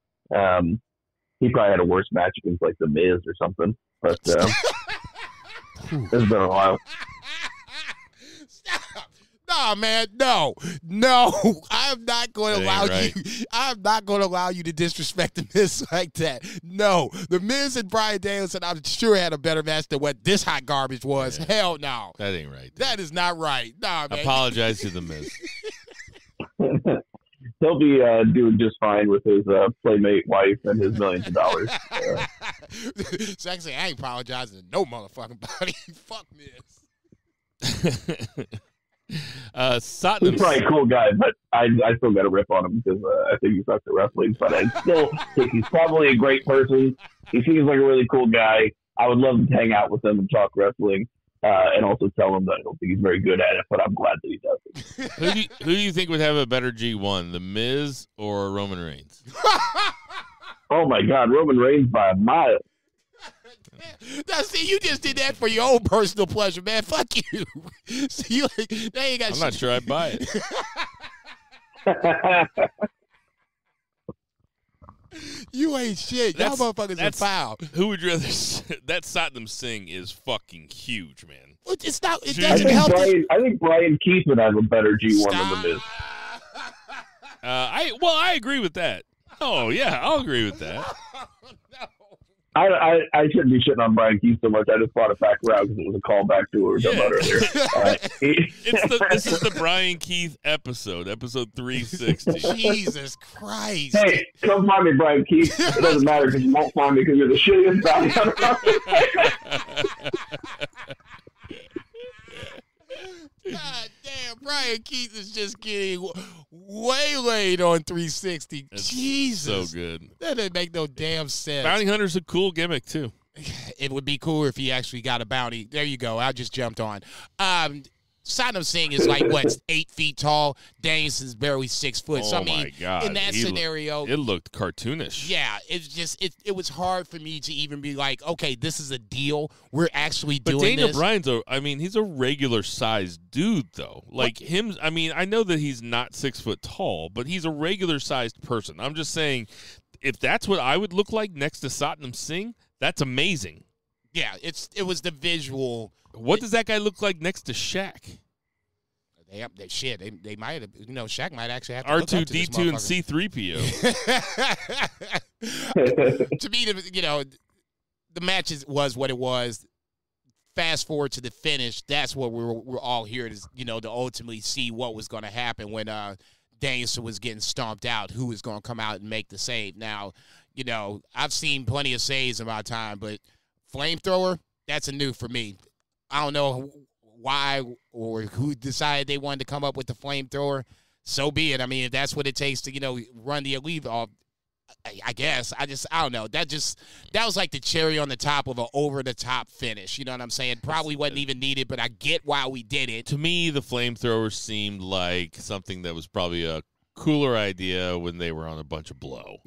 He probably had a worse match against like The Miz or something, but it's been a while. No, man, no. I'm not going to allow you. I'm not going to allow you to disrespect The Miz like that. No, The Miz and Bryan Danielson, I'm sure had a better match than what this hot garbage was. Yeah. Hell no. That ain't right. That is not right. Nah, man. Apologize to The Miz. He'll be doing just fine with his playmate wife and his millions of dollars. So actually, I ain't apologizing to no motherfucking body. Fuck Miz. Satnam, he's probably a cool guy, but I still got to rip on him because I think he sucks at wrestling. But I still think he's probably a great person. He seems like a really cool guy. I would love to hang out with him and talk wrestling, and also tell him that I don't think he's very good at it, but I'm glad that he does it. Who do you think would have a better G1, The Miz or Roman Reigns? Oh my God, Roman Reigns by a mile. Now, see, you just did that for your own personal pleasure, man. Fuck you. See, they ain't got I'm not sure I'd buy it. You ain't shit. Y'all motherfuckers are foul. Who would you rather? That Satnam Singh is fucking huge, man. It's not. It doesn't help. I think Brian Keith would have a better G1 than The Miz. I agree with that. Oh, yeah, I'll agree with that. No. I shouldn't be shitting on Brian Keith so much. I just brought it back around because it was a callback to what we were talking about earlier. This is the Brian Keith episode 360. Jesus Christ. Hey, come find me, Brian Keith. It doesn't matter because you won't find me because you're the shittiest bounty hunter. God damn, Brian Keith is just getting waylaid on 360. It's Jesus. so good. That doesn't make no damn sense. Bounty Hunter's a cool gimmick, too. It would be cool if he actually got a bounty. There you go. I just jumped on. Saddam Singh is like, what, 8 feet tall? Danielson's barely 6 foot. So, I mean, my God. in that scenario. It looked cartoonish. Yeah, it's just, it was hard for me to even be like, okay, this is a deal. We're actually doing this. But Daniel Bryan's, he's a regular sized dude, though. Like him, I know that he's not 6 foot tall, but he's a regular sized person. I'm just saying, if that's what I would look like next to Satnam Singh, that's amazing. Yeah, it was the visual. What does that guy look like next to Shaq? They might have, Shaq might actually have to R2-D2 and C-3PO. To me, the match was what it was. Fast forward to the finish. That's what we're all here to, to ultimately see what was going to happen when Danielson was getting stomped out, who was going to come out and make the save. Now, I've seen plenty of saves in my time, but flamethrower, that's a new for me. I don't know why or who decided they wanted to come up with the flamethrower. So be it. I mean, if that's what it takes to, run the Elite off, I guess. I don't know. That was like the cherry on the top of an over-the-top finish. You know what I'm saying? Probably wasn't even needed, but I get why we did it. To me, the flamethrower seemed like something that was probably a cooler idea when they were on a bunch of blow.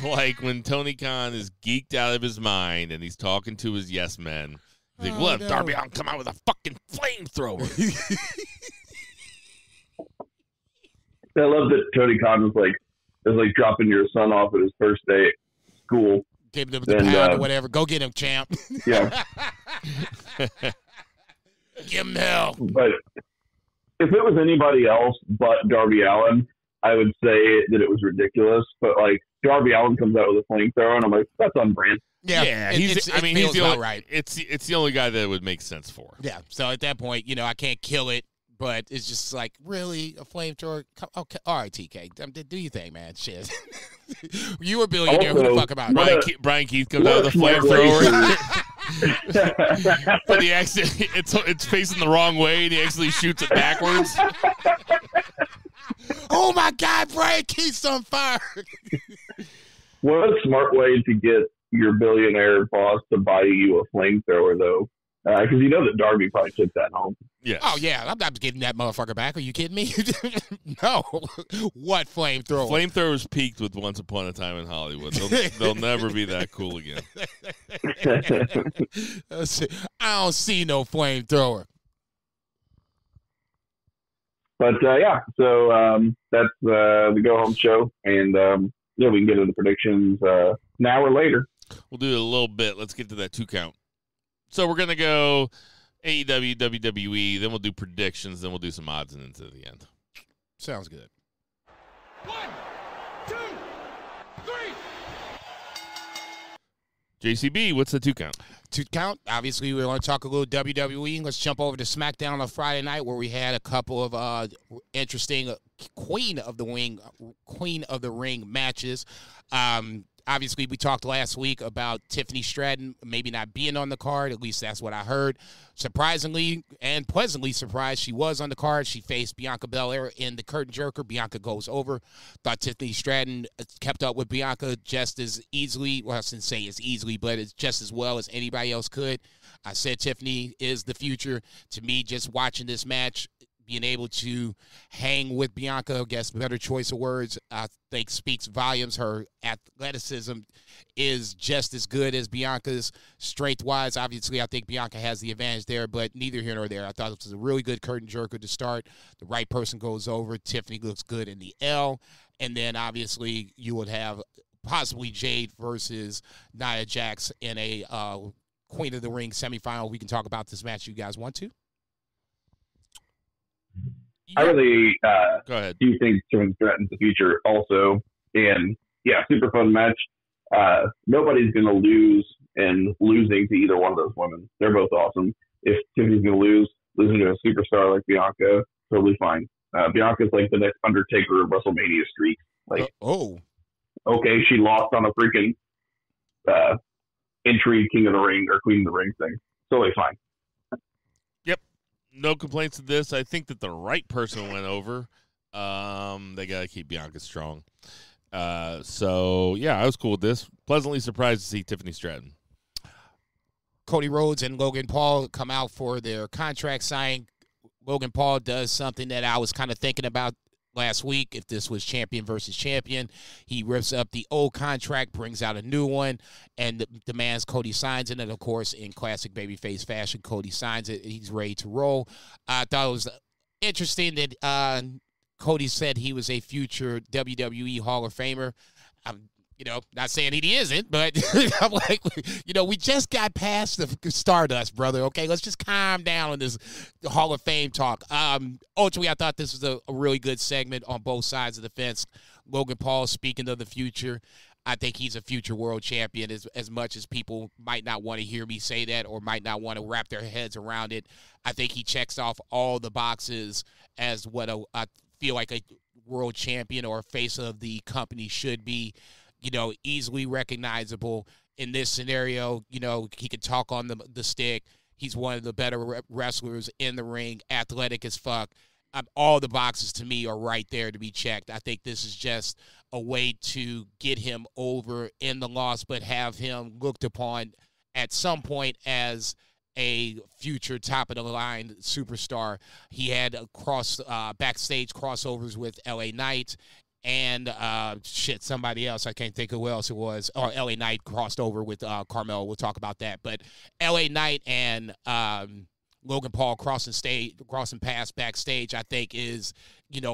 Like when Tony Khan is geeked out of his mind and he's talking to his yes men. He's like, "What? Darby Allin come out with a fucking flamethrower." I love that Tony Khan was like dropping your son off at his first day at school. Give him the pound or whatever. Go get him, champ. Yeah. Give him hell. But if it was anybody else but Darby Allin, I would say that it was ridiculous. But Darby Allin comes out with a flamethrower, and I'm like, that's on brand. Yeah, he's the only, right. It's the only guy that it would make sense for. Yeah, so at that point, I can't kill it, but it's just like, really, a flamethrower? Okay, all right, TK, do your thing, man. Shit, you a billionaire. Who the fuck about it? Brian Keith comes out with a flamethrower, but he actually it's facing the wrong way, and he actually shoots it backwards. Oh my God, Brian Keith's on fire. What a smart way to get your billionaire boss to buy you a flamethrower, though. Because that Darby probably took that home. Yes. Oh, yeah. I'm not getting that motherfucker back. Are you kidding me? No. What flamethrower? Flamethrowers peaked with Once Upon a Time in Hollywood. They'll never be that cool again. I don't see no flamethrower. But, so that's the go-home show. And, we can get into the predictions now or later. We'll do it a little bit. Let's get to that 2 count. So we're going to go AEW, WWE, then we'll do predictions, then we'll do some odds and ends at the end. Sounds good. 1, 2, 3. JCB, what's the 2 count? 2 count. Obviously, we're going to talk a little WWE. Let's jump over to SmackDown on Friday night, where we had a couple of interesting Queen of the Ring matches. Obviously, we talked last week about Tiffany Stratton maybe not being on the card. At least that's what I heard. Surprisingly and pleasantly surprised, she was on the card. She faced Bianca Belair in the curtain jerker. Bianca goes over. Thought Tiffany Stratton kept up with Bianca just as easily. Well, I shouldn't say as easily, but it's just as well as anybody else could. I said Tiffany is the future. To me, just watching this match, being able to hang with Bianca, I guess better choice of words, I think speaks volumes. Her athleticism is just as good as Bianca's. Strength-wise, obviously, I think Bianca has the advantage there, but neither here nor there. I thought it was a really good curtain jerker to start. The right person goes over. Tiffany looks good in the L. And then, obviously, you would have possibly Jade versus Nia Jax in a Queen of the Ring semifinal. We can talk about this match if you guys want to. I really Go ahead. do think Tiffany Stratton's the future also. And, yeah, super fun match. Nobody's going to lose in losing to either one of those women. They're both awesome. If Tiffany's going to losing to a superstar like Bianca, totally fine. Bianca's like the next Undertaker of WrestleMania streak. Like, okay, she lost on a freaking entry King of the Ring or Queen of the Ring thing. Totally fine. Yep. No complaints with this. I think that the right person went over. They got to keep Bianca strong. So, yeah, I was cool with this. Pleasantly surprised to see Tiffany Stratton. Cody Rhodes and Logan Paul come out for their contract signing. Logan Paul does something that I was kind of thinking about last week. If this was champion versus champion, he rips up the old contract, brings out a new one, and demands Cody signs it. And, of course, in classic babyface fashion, Cody signs it. He's ready to roll. I thought it was interesting that Cody said he was a future WWE Hall of Famer. Not saying he isn't, but I'm like, we just got past the Stardust, brother. Okay, let's just calm down on this Hall of Fame talk. Ultimately, I thought this was a really good segment on both sides of the fence. Logan Paul speaking of the future. I think he's a future world champion as much as people might not want to hear me say that or might not want to wrap their heads around it. I think he checks off all the boxes as what I feel like a world champion or a face of the company should be. Easily recognizable in this scenario. He can talk on the stick. He's one of the better wrestlers in the ring, athletic as fuck. All the boxes to me are right there to be checked. I think this is just a way to get him over in the loss, but have him looked upon at some point as a future top-of-the-line superstar. He had backstage crossovers with LA Knight, and somebody else. I can't think of who else it was. Or LA Knight crossed over with Carmelo. We'll talk about that. But LA Knight and Logan Paul crossing paths backstage, I think is,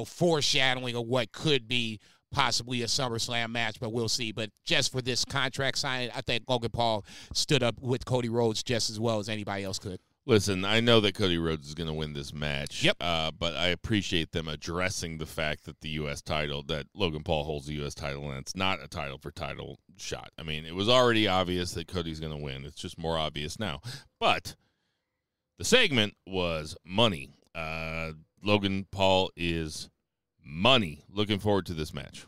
foreshadowing of what could be possibly a SummerSlam match, but we'll see. But just for this contract signing, I think Logan Paul stood up with Cody Rhodes just as well as anybody else could. Listen, I know that Cody Rhodes is going to win this match. Yep. But I appreciate them addressing the fact that the U.S. title, that Logan Paul holds the U.S. title, and it's not a title-for-title shot. I mean, it was already obvious that Cody's going to win. It's just more obvious now. But the segment was money. Logan Paul is money. Looking forward to this match.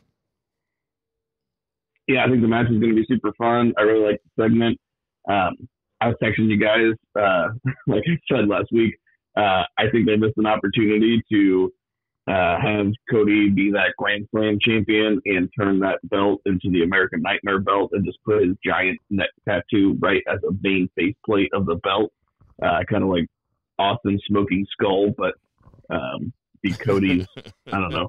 Yeah, I think the match is going to be super fun. I really like the segment. I was texting you guys, like I said last week, I think they missed an opportunity to have Cody be that Grand Slam champion and turn that belt into the American Nightmare belt and just put his giant neck tattoo right as a main faceplate of the belt, kind of like Austin Smoking Skull, but be Cody's, I don't know,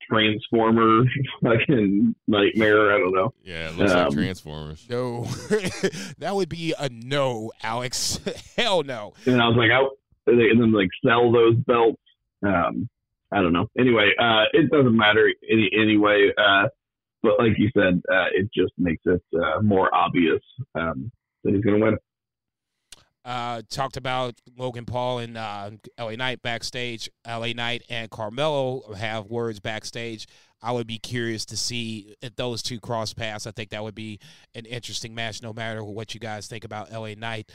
Transformer fucking nightmare. I don't know. Yeah, it looks like Transformers. No, that would be a no, Alex. Hell no. And I was like, and then like sell those belts. I don't know. Anyway, it doesn't matter anyway. But like you said, it just makes it more obvious that he's going to win. Talked about Logan Paul and LA Knight backstage. LA Knight and Carmelo have words backstage. I would be curious to see if those two cross paths. I think that would be an interesting match, no matter what you guys think about LA Knight.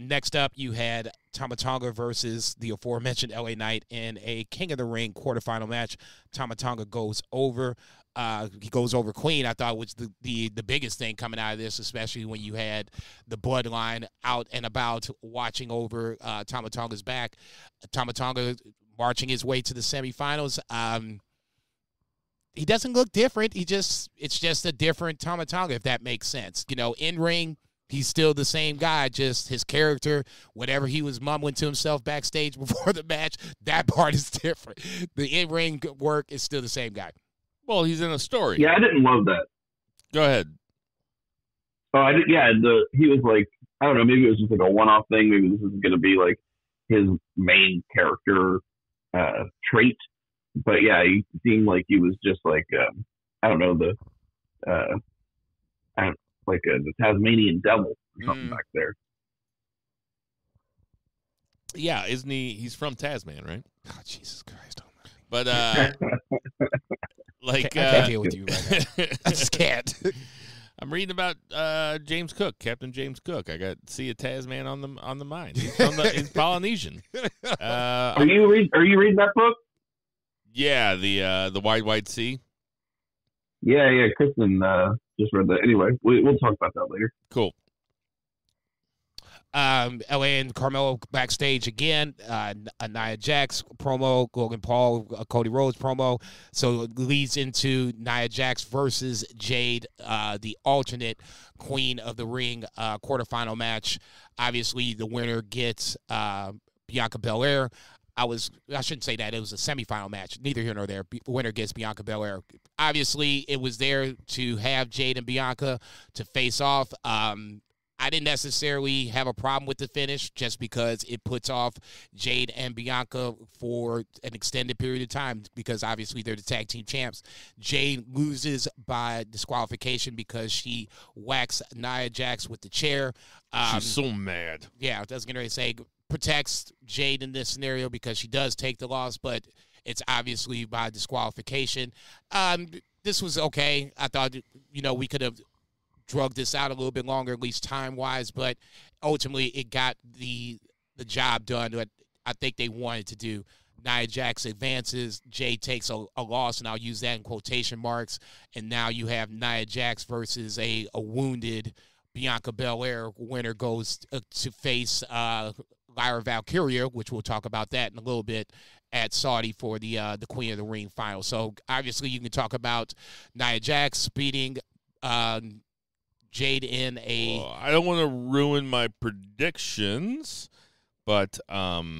Next up, you had Tama Tonga versus the aforementioned LA Knight in a King of the Ring quarterfinal match. Tama Tonga goes over. He goes over Queen. I thought was the biggest thing coming out of this, especially when you had the Bloodline out and about watching over Tama Tonga's back. Tama Tonga marching his way to the semifinals. He doesn't look different. It's just a different Tama Tonga, if that makes sense. In ring, he's still the same guy, just his character, whatever he was mumbling to himself backstage before the match, that part is different. The in-ring work is still the same guy. Well, he's in a story. Yeah, I didn't love that. Go ahead. Oh, I did. Yeah, he was like, I don't know, maybe it was just like a one-off thing. Maybe this is going to be like his main character trait. But yeah, he seemed like he was just like, I don't know, the Tasmanian devil or something back there. Yeah, isn't he? He's from Tasman, right? Oh, Jesus Christ. But like I can't deal with you right now. I just can't. I'm reading about James Cook, Captain James Cook. I got see a Tasman on the mind. He's Polynesian. Are you reading that book? Yeah, the Wide Sea. Yeah. Kristen just read that. Anyway, we'll talk about that later. Cool. LA and Carmelo backstage again. Nia Jax promo, Logan Paul, Cody Rhodes promo. So it leads into Nia Jax versus Jade, the alternate Queen of the Ring quarterfinal match. Obviously, the winner gets Bianca Belair. I shouldn't say that. It was a semifinal match. Neither here nor there. The winner gets Bianca Belair. Obviously, it was there to have Jade and Bianca to face off. I didn't necessarily have a problem with the finish just because it puts off Jade and Bianca for an extended period of time because obviously they're the tag team champs. Jade loses by disqualification because she whacks Nia Jax with the chair. She's so mad. Yeah, I was going to say protects Jade in this scenario because she does take the loss, but it's obviously by disqualification. This was okay. I thought, we could have drug this out a little bit longer, at least time-wise, but ultimately it got the job done that I think they wanted to do. Nia Jax advances, Jade takes a loss, and I'll use that in quotation marks, and now you have Nia Jax versus a wounded Bianca Belair. Winner goes to face Lyra Valkyria, which we'll talk about that in a little bit, at Saudi for the Queen of the Ring final. So obviously you can talk about Nia Jax beating Jade in a... Well, I don't want to ruin my predictions, but, I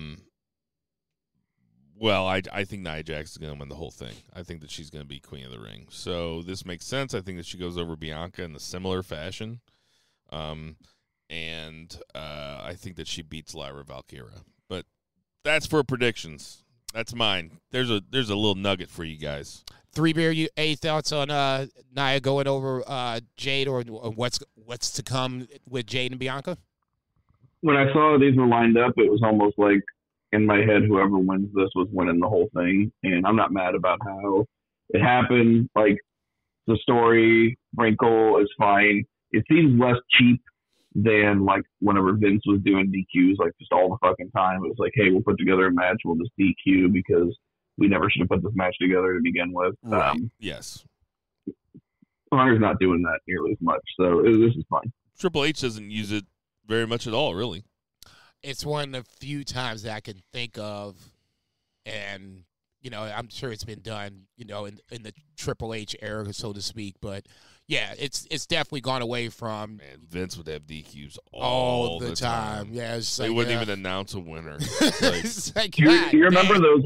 think Nia Jax is going to win the whole thing. I think that she's going to be Queen of the Ring. So this makes sense. I think that she goes over Bianca in a similar fashion. And I think that she beats Lyra Valkyria. But that's for predictions. That's mine. There's a little nugget for you guys. Three Beer, any thoughts on Nia going over Jade or what's to come with Jade and Bianca? When I saw these were lined up, it was almost like in my head, whoever wins this was winning the whole thing. And I'm not mad about how it happened. Like, the story wrinkle is fine. It seems less cheap than like whenever Vince was doing DQs, like just all the fucking time. It was like, hey, we'll put together a match, we'll just DQ because we never should have put this match together to begin with. Right. Yes. Hunter's not doing that nearly as much, so this is fine. Triple H doesn't use it very much at all, really. It's one of the few times that I can think of, and, I'm sure it's been done, in the Triple H era, so to speak, but yeah, it's definitely gone away from. Man, Vince would have DQs all the time. Yeah, they wouldn't even announce a winner. Do you remember those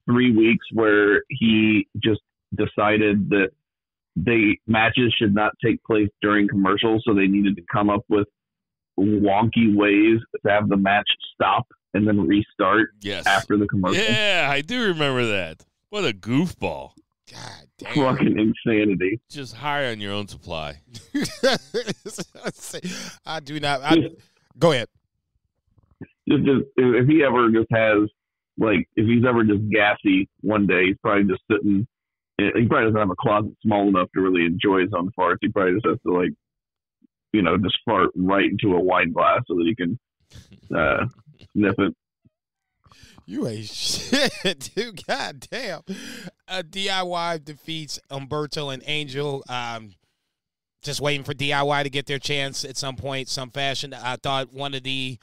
3 weeks where he just decided that the matches should not take place during commercials, so they needed to come up with wonky ways to have the match stop and then restart after the commercial? Yeah, I do remember that. What a goofball. God damn. Fucking insanity. Just hire on your own supply. I do not. Go ahead. Just if he ever just has, if he's ever just gassy one day, he's probably just sitting. He probably doesn't have a closet small enough to really enjoy his own farts. He probably just has to, just fart right into a wine glass so that he can sniff it. You ain't shit, dude. God damn. DIY defeats Umberto and Angel. Just waiting for DIY to get their chance at some point, some fashion. I thought one of the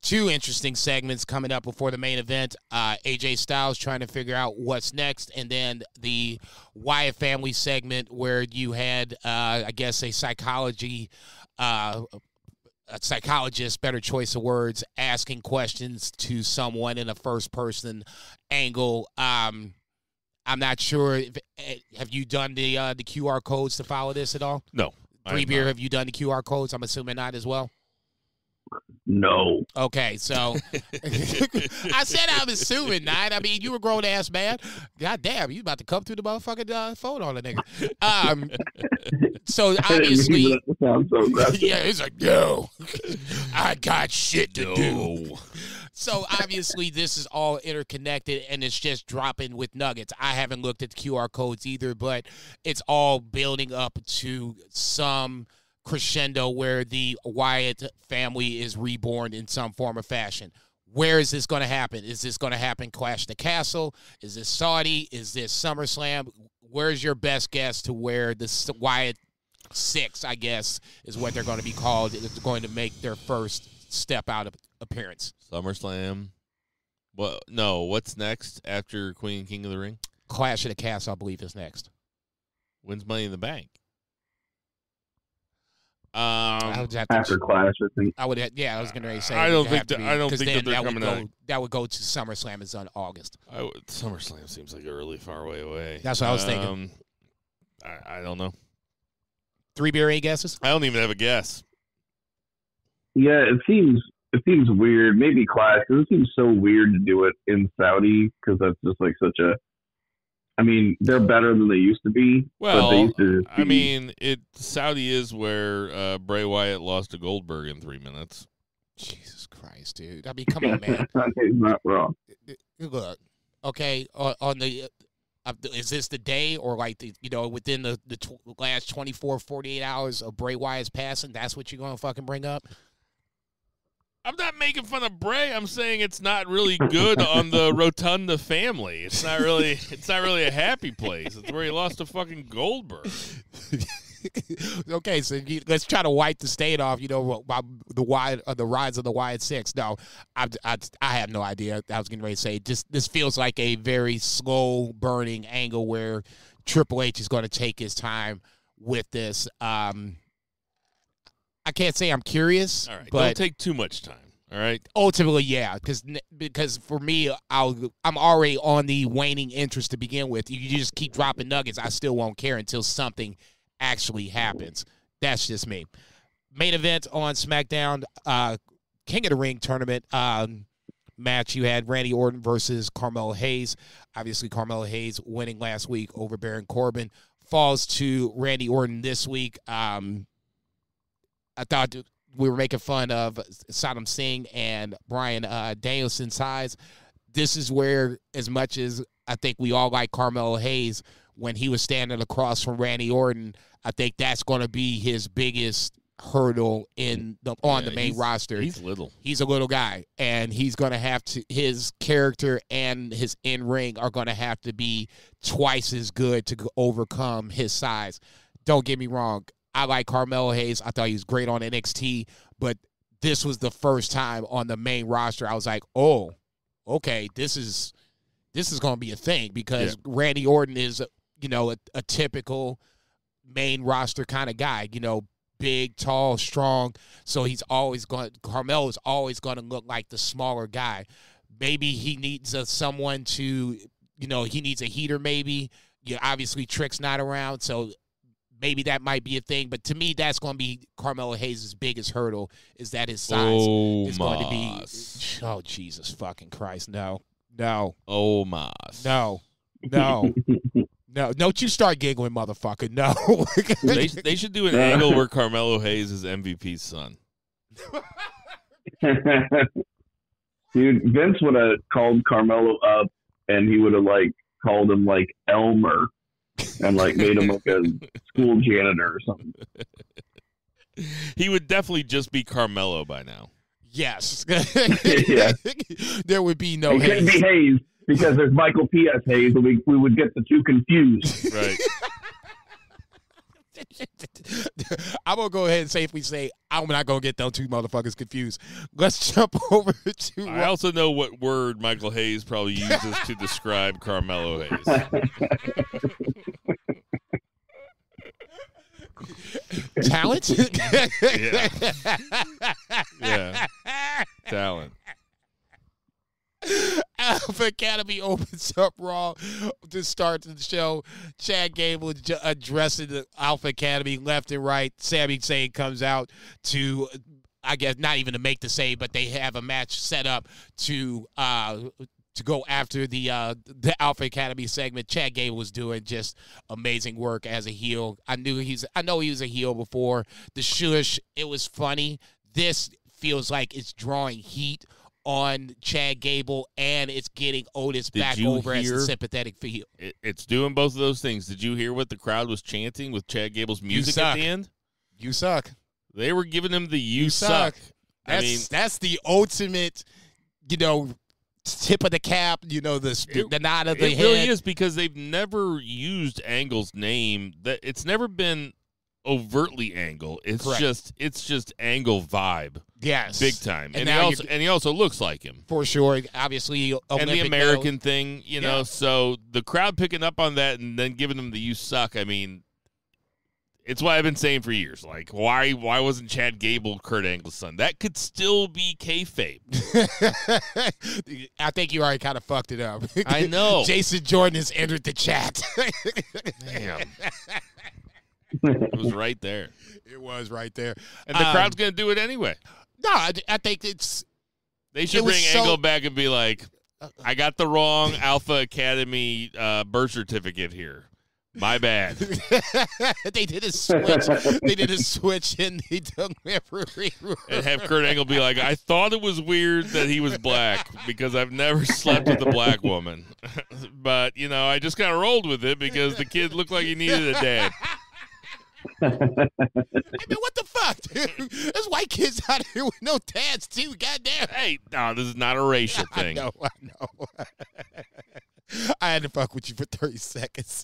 two interesting segments coming up before the main event, AJ Styles trying to figure out what's next, and then the Wyatt family segment where you had, I guess, a psychologist, better choice of words, asking questions to someone in a first-person angle. I'm not sure. Have you done the QR codes to follow this at all? No. Three Beer, have you done the QR codes? I'm assuming not as well. No. Okay, so I said I'm assuming not. I mean, you a grown ass man. God damn, you about to come through the motherfucking phone on a nigga. So obviously, that sounds so aggressive. yeah, it's like, no, I got shit to do. So obviously this is all interconnected and it's just dropping with nuggets. I haven't looked at the QR codes either, but it's all building up to some crescendo where the Wyatt family is reborn in some form or fashion. Where is this going to happen? Is this going to happen Clash of the Castle? Is this Saudi? Is this SummerSlam? Where's your best guess to where the Wyatt 6, I guess, is what they're going to be called, is going to make their first step out of appearance? SummerSlam. Well, no, what's next after Queen and King of the Ring? Clash of the Castle, I believe, is next. When's Money in the Bank? After Clash, I think. I would. Yeah, I was going to say. I don't think that they're coming out. That would go to SummerSlam is on August. SummerSlam seems like a really far way away. That's what I was thinking. I don't know. 3 beer A guesses? I don't even have a guess. Yeah, it seems weird. Maybe Clash, because it seems so weird to do it in Saudi, because that's just like such a. I mean, they're better than they used to be. Well, but they used to I mean, Saudi is where Bray Wyatt lost to Goldberg in 3 minutes. Jesus Christ, dude! I mean, come on, man. He's not wrong. Look, okay, on the. Is this the day or like within the last 24, 48 hours of Bray Wyatt's passing? That's what you're going to fucking bring up? I'm not making fun of Bray. I'm saying it's not really good on the Rotunda family. It's not really a happy place. It's where he lost to fucking Goldberg. Okay, so let's try to wipe the state off. The rise of the Wyatt 6. No, I have no idea. I was getting ready to say this feels like a very slow burning angle where Triple H is going to take his time with this. I can't say I'm curious, all right, but don't take too much time. All right. Ultimately, yeah, because for me, I'm already on the waning interest to begin with. You just keep dropping nuggets, I still won't care until something actually happens. That's just me. Main event on SmackDown, King of the Ring tournament match. You had Randy Orton versus Carmelo Hayes. Obviously, Carmelo Hayes winning last week over Baron Corbin. Falls to Randy Orton this week. I thought we were making fun of Saddam Singh and Brian Danielson's size. This is where, as much as I think we all like Carmelo Hayes, when he was standing across from Randy Orton, I think that's going to be his biggest hurdle on the main roster. He's little. He's a little guy, and he's going to have to, his character and his in-ring are going to have to be twice as good to overcome his size. Don't get me wrong. I like Carmelo Hayes. I thought he was great on NXT, but this was the first time on the main roster I was like, oh, okay, this is going to be a thing, because Randy Orton is, a typical main roster kind of guy, big, tall, strong. So Carmelo is always going to look like the smaller guy. Maybe he needs someone to, he needs a heater maybe. Obviously Trick's not around, so maybe that might be a thing, but to me, that's going to be Carmelo Hayes' biggest hurdle, is that his size is going to be. Oh, Jesus fucking Christ. No. Omos. No. Don't you start giggling, motherfucker. No. They should do an angle where Carmelo Hayes is MVP's son. Dude, Vince would have called Carmelo up, and he would have, called him, Elmer. And made him like a school janitor or something. He would definitely just be Carmelo by now. Yes. Yeah. There would be no Hayes. It couldn't be Hayes because there's Michael P.S. Hayes, and we would get the two confused. Right. I'm going to go ahead and safely say I'm not going to get those two motherfuckers confused. Let's jump over to... I also know what word Michael Hayes probably uses to describe Carmelo Hayes. Talent? Yeah. Talent. Alpha Academy opens up Raw to start the show. Chad Gable addressing the Alpha Academy left and right. Sami Zayn comes out to, I guess, not even to make the save, but they have a match set up to go after the Alpha Academy segment. Chad Gable was doing just amazing work as a heel. I know he was a heel before. The shush, it was funny. This feels like it's drawing heat on Chad Gable, and it's getting Otis back over as the sympathetic feel. It's doing both of those things. Did you hear what the crowd was chanting with Chad Gable's music at the end? You suck. They were giving him the you suck. That's the ultimate, tip of the cap, the nod of the head. It really is, because they've never used Angle's name. It's never been overtly Angle. It's Correct. just Angle vibe. Yes. Big time. And he also looks like him. For sure. Obviously, and the American medal. thing, so the crowd picking up on that and then giving them the you suck, I mean, it's what I've been saying for years. Like, why wasn't Chad Gable Kurt Angle's son? That could still be kayfabe. I think you already kind of fucked it up. I know. Jason Jordan has entered the chat. Damn. It was right there. It was right there. And the crowd's going to do it anyway. No, I think They should bring Angle back and be like, I got the wrong Alpha Academy birth certificate here. My bad. They did a switch in the referee room. And have Kurt Angle be like, I thought it was weird that he was black because I've never slept with a black woman. But, I just kind of rolled with it because the kid looked like he needed a dad. I mean, what the fuck, dude? There's white kids out here with no dads, too. Goddamn. Hey, no, this is not a racial thing. I know. I had to fuck with you for 30 seconds.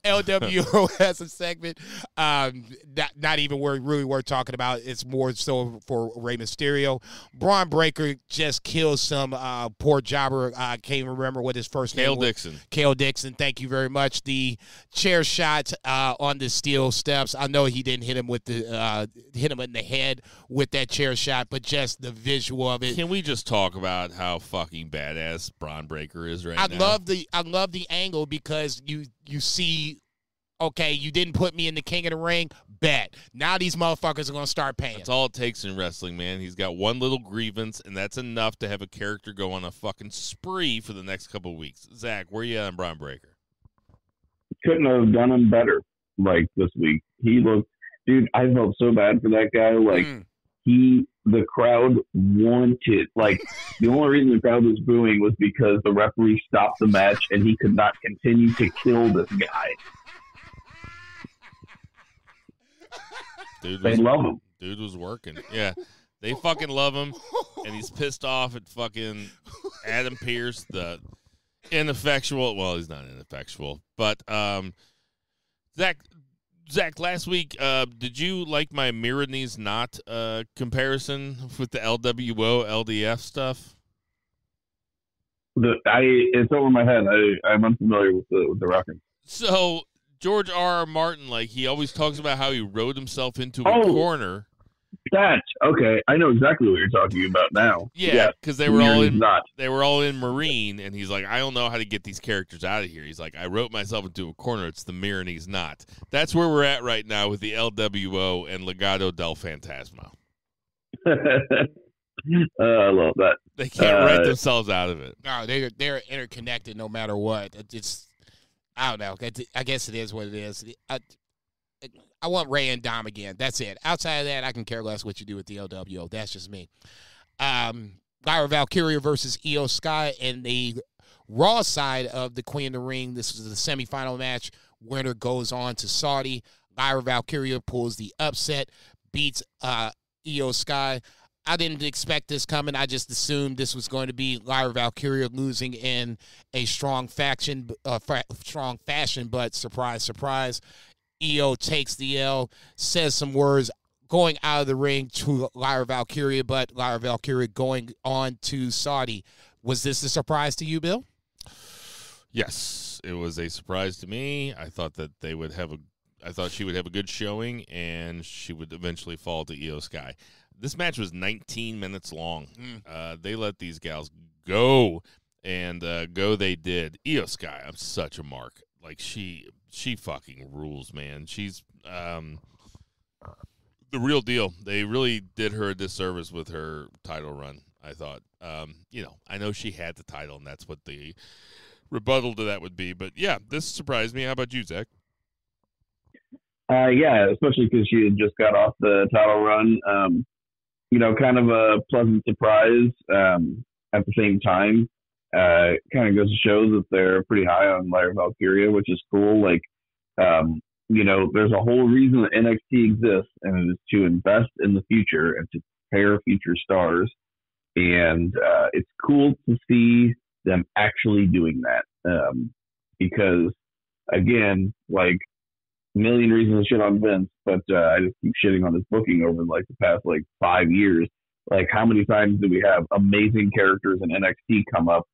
LWO has a segment, not even really worth talking about. It's more so for Rey Mysterio. Braun Breaker just killed some poor jobber. I can't even remember what his first name was. Cale Dixon. Thank you very much. The chair shot on the steel steps. I know he didn't hit him hit him in the head with that chair shot, but just the visual of it. Can we just talk about how fucking badass Braun Breaker is right now? I love the angle because you see, okay, you didn't put me in the King of the Ring, bet. Now these motherfuckers are going to start paying. That's all it takes in wrestling, man. He's got one little grievance, and that's enough to have a character go on a fucking spree for the next couple of weeks. Zach, where you at on Braun Breaker? Couldn't have done him better, this week. He looked, dude, I felt so bad for that guy. The crowd wanted, the only reason the crowd was booing was because the referee stopped the match and he could not continue to kill this guy. They love him. Dude was working. Yeah, they fucking love him, and he's pissed off at fucking Adam Pearce, the ineffectual. Well, he's not ineffectual, but Zach, last week, did you like my Mirror Knees Not comparison with the LWO, LDF stuff? It's over my head. I'm unfamiliar with the reference. So, George R.R. Martin, he always talks about how he rode himself into a corner. Okay. I know exactly what you're talking about now. Yeah, because they were all in Marine, and he's like, I don't know how to get these characters out of here. He's like, I wrote myself into a corner. It's the Mirror Knees Not. That's where we're at right now with the LWO and Legado del Fantasma. I love that. They can't write themselves out of it. No, they're interconnected no matter what. I don't know. I guess it is what it is. I want Ray and Dom again. That's it. Outside of that, I can care less what you do with the LWO. That's just me. Lyra Valkyria versus Io Sky and the Raw side of the Queen of the Ring. This was the semifinal match. Winner goes on to Saudi. Lyra Valkyria pulls the upset, beats Io Sky. I didn't expect this coming. I just assumed this was going to be Lyra Valkyria losing in a strong fashion, but surprise, surprise. Io takes the L, says some words, going out of the ring to Lyra Valkyria, but Lyra Valkyria going on to Saudi. Was this a surprise to you, Bill? Yes, it was a surprise to me. I thought that I thought she would have a good showing, and she would eventually fall to Io Sky. This match was 19 minutes long. They let these gals go, and go they did. Io Sky, I'm such a mark. She fucking rules, man. She's the real deal. They really did her a disservice with her title run, I thought. I know she had the title, and that's what the rebuttal to that would be. But, yeah, this surprised me. How about you, Zach? Yeah, especially because she had just got off the title run. kind of a pleasant surprise at the same time. Kind of goes to show that they're pretty high on Lyra Valkyria, which is cool. Like, there's a whole reason that NXT exists, and it is to invest in the future and to prepare future stars. And it's cool to see them actually doing that. Because, again, like, a million reasons to shit on Vince, but I just keep shitting on his booking over, like, the past, 5 years. Like, how many times do we have amazing characters in NXT come up,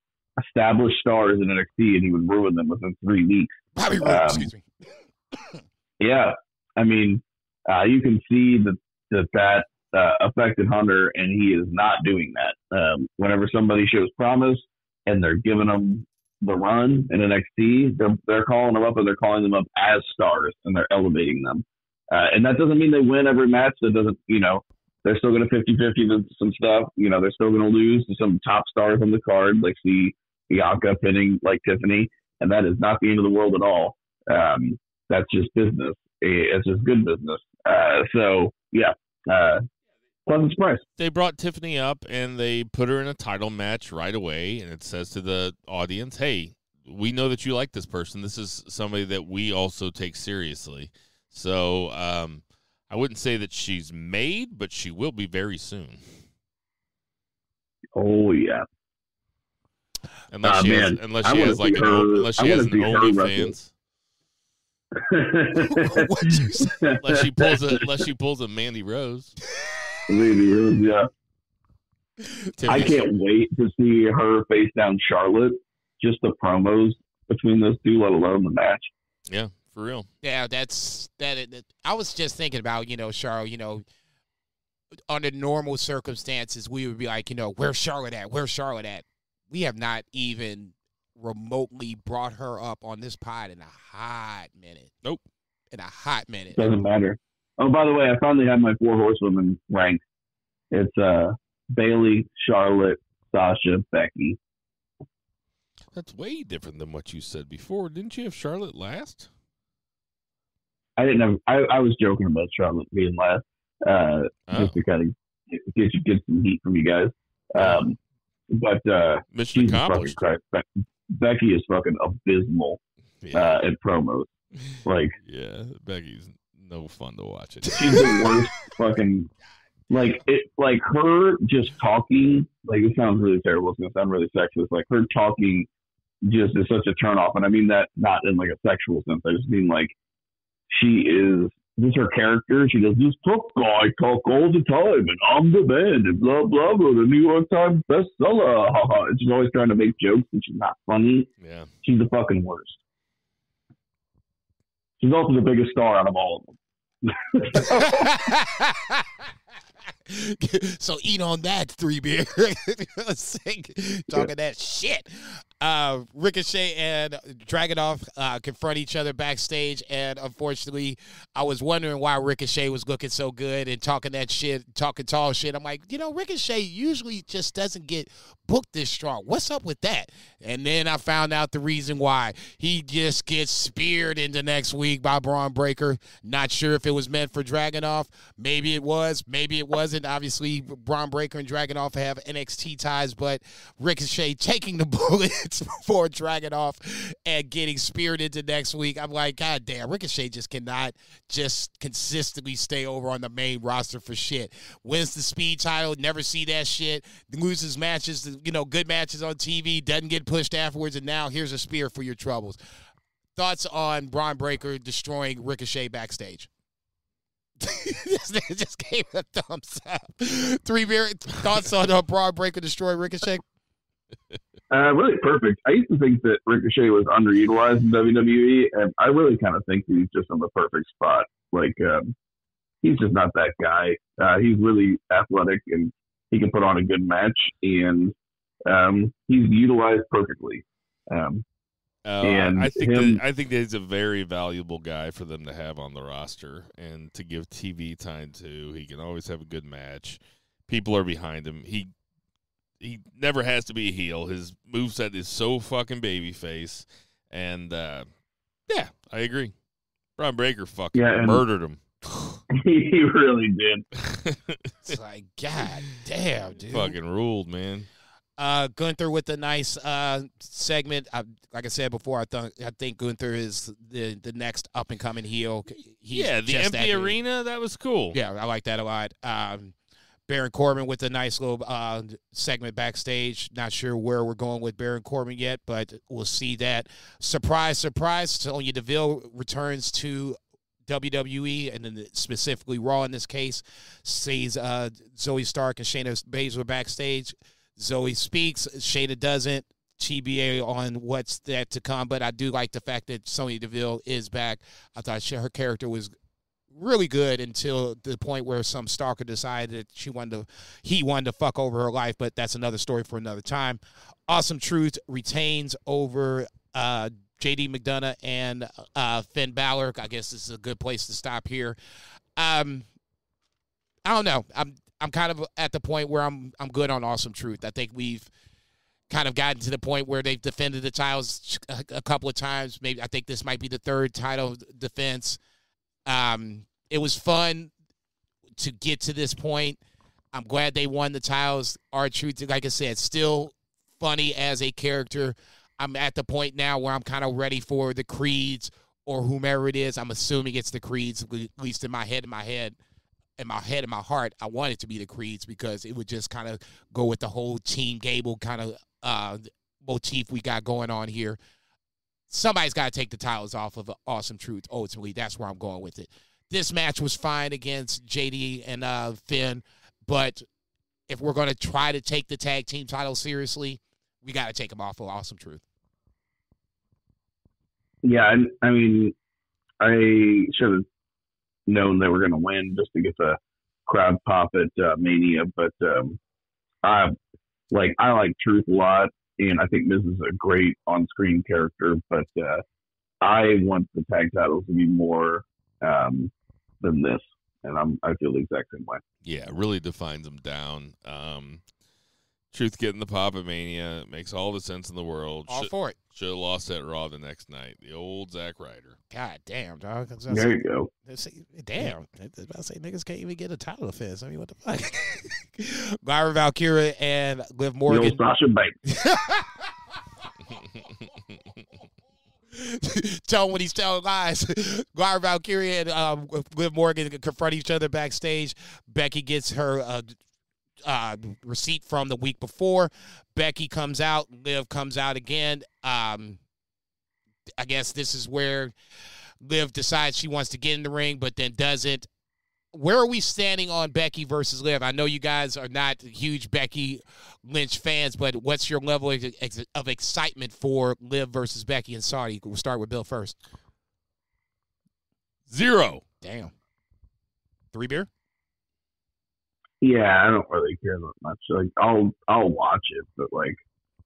established stars in NXT, and he would ruin them within 3 weeks? Bobby Roode, excuse me. Yeah. I mean, you can see that affected Hunter, and he is not doing that. Whenever somebody shows promise and they're giving them the run in NXT, they're calling them up, and they're calling them up as stars, and they're elevating them. And that doesn't mean they win every match. That doesn't, they're still going to 50-50 to some stuff. They're still going to lose to some top stars on the card, like see Bianca pinning like Tiffany, and that is not the end of the world at all. That's just business. It's just good business. Pleasant surprise. They brought Tiffany up and they put her in a title match right away, and it says to the audience, hey, we know that you like this person. This is somebody that we also take seriously. So I wouldn't say that she's made, but she will be very soon. Oh, yeah. Unless she has an OnlyFans. Unless she pulls a Mandy Rose. Mandy Rose, yeah. I can't wait to see her face down Charlotte. Just the promos between those two, let alone the match. Yeah, for real. Yeah, that's that. I was just thinking about, Charlotte. Under normal circumstances, we would be like, where's Charlotte at? Where's Charlotte at? We have not even remotely brought her up on this pod in a hot minute. Nope. In a hot minute. Doesn't matter. Oh, by the way, I finally have my 4 horsewomen ranked. It's Bayley, Charlotte, Sasha, Becky. That's way different than what you said before. Didn't you have Charlotte last? I didn't have. I was joking about Charlotte being last, just to kind of get some heat from you guys. But mission accomplished. Becky is fucking abysmal at promos. Like, yeah, Becky's no fun to watch. She's the worst fucking. Like her just talking. Like, it sounds really terrible. It's gonna sound really sexist. Like, her talking just is such a turn off, and I mean that not in like a sexual sense. I just mean like she is. This is her character. She does this tough guy talk all the time, and I'm the man, and blah blah blah, the New York Times bestseller. And she's always trying to make jokes, and she's not funny. Yeah, she's the fucking worst. She's also the biggest star out of all of them. So eat on that, 3 beer. Talking that shit. Ricochet and Dragunov confront each other backstage, and unfortunately, I was wondering why Ricochet was looking so good and talking that shit, talking tall shit. I'm like, Ricochet usually just doesn't get booked this strong. What's up with that? And then I found out the reason why. He just gets speared into next week by Braun Breaker. Not sure if it was meant for Dragunov. Maybe it was. Maybe it wasn't. Obviously, Braun Breaker and Dragunov have NXT ties, but Ricochet taking the bullets for Dragunov and getting speared into next week. I'm like, God damn, Ricochet just cannot just consistently stay over on the main roster for shit. Wins the speed title, never see that shit. Loses matches, good matches on TV, doesn't get pushed afterwards, and now here's a spear for your troubles. Thoughts on Braun Breaker destroying Ricochet backstage? Just gave a thumbs up. 3 beer thoughts on Braun Breaker destroying Ricochet? Really perfect. I used to think that Ricochet was underutilized in WWE, and I really kind of think he's just in the perfect spot. Like, he's just not that guy. He's really athletic, and he can put on a good match, and he's utilized perfectly. I think that he's a very valuable guy for them to have on the roster and to give TV time to. He can always have a good match. People are behind him. He never has to be a heel. His moveset is so fucking babyface. And, yeah, I agree. Braun Breaker fucking murdered him. He really did. It's like, God damn, dude. Fucking ruled, man. Gunther with a nice segment. Like I said before, I think Gunther is the next up and coming heel. He's the empty arena, that was cool. Yeah, I like that a lot. Baron Corbin with a nice little segment backstage. Not sure where we're going with Baron Corbin yet, but we'll see that. Surprise, surprise, Sonya Deville returns to WWE, and then specifically Raw in this case. Sees Zoe Stark and Shayna Baszler backstage. Zoe speaks, Shayna doesn't. TBA on what's that to come, but I do like the fact that Sonya Deville is back. I thought her character was really good until the point where some stalker decided that he wanted to fuck over her life, but that's another story for another time. Awesome Truth retains over JD McDonough and Finn Balor. I guess this is a good place to stop here. I don't know. I'm kind of at the point where I'm good on Awesome Truth. I think we've kind of gotten to the point where they've defended the titles a couple of times. Maybe I think this might be the third title defense. It was fun to get to this point. I'm glad they won the titles. R-Truth, like I said, still funny as a character. I'm at the point now where I'm kind of ready for the Creeds or whomever it is. I'm assuming it's the Creeds, at least in my head, in my heart. I want it to be the Creeds because it would just kind of go with the whole Team Gable kind of motif we got going on here. Somebody's got to take the titles off of Awesome Truth. Ultimately, that's where I'm going with it. This match was fine against JD and Finn, but if we're going to try to take the tag team title seriously, we got to take them off of Awesome Truth. Yeah, I mean, I should have known they were going to win just to get the crowd pop at Mania, but I like Truth a lot, and I think this is a great on-screen character, but I want the tag titles to be more than this, and I feel the exact same way. Yeah, it really defines them down. Truth getting the pop at Mania makes all the sense in the world. All for it. Should have lost at Raw the next night. The old Zack Ryder. God damn, dog. There you go. Damn. I was about to say niggas can't even get a title defense. I mean, what the fuck? Lyra Valkyria and Liv Morgan. The old Sasha Banks. Tell him when he's telling lies. Lyra Valkyria and Liv Morgan confront each other backstage. Becky gets her receipt from the week before. Becky comes out. Liv comes out again. I guess this is where Liv decides she wants to get in the ring, but then doesn't. Where are we standing on Becky versus Liv? I know you guys are not huge Becky Lynch fans, but what's your level of excitement for Liv versus Becky and Saudi? We'll start with Bill first. 0. Damn. 3 beer? Yeah, I don't really care that much. Like, I'll watch it, but like,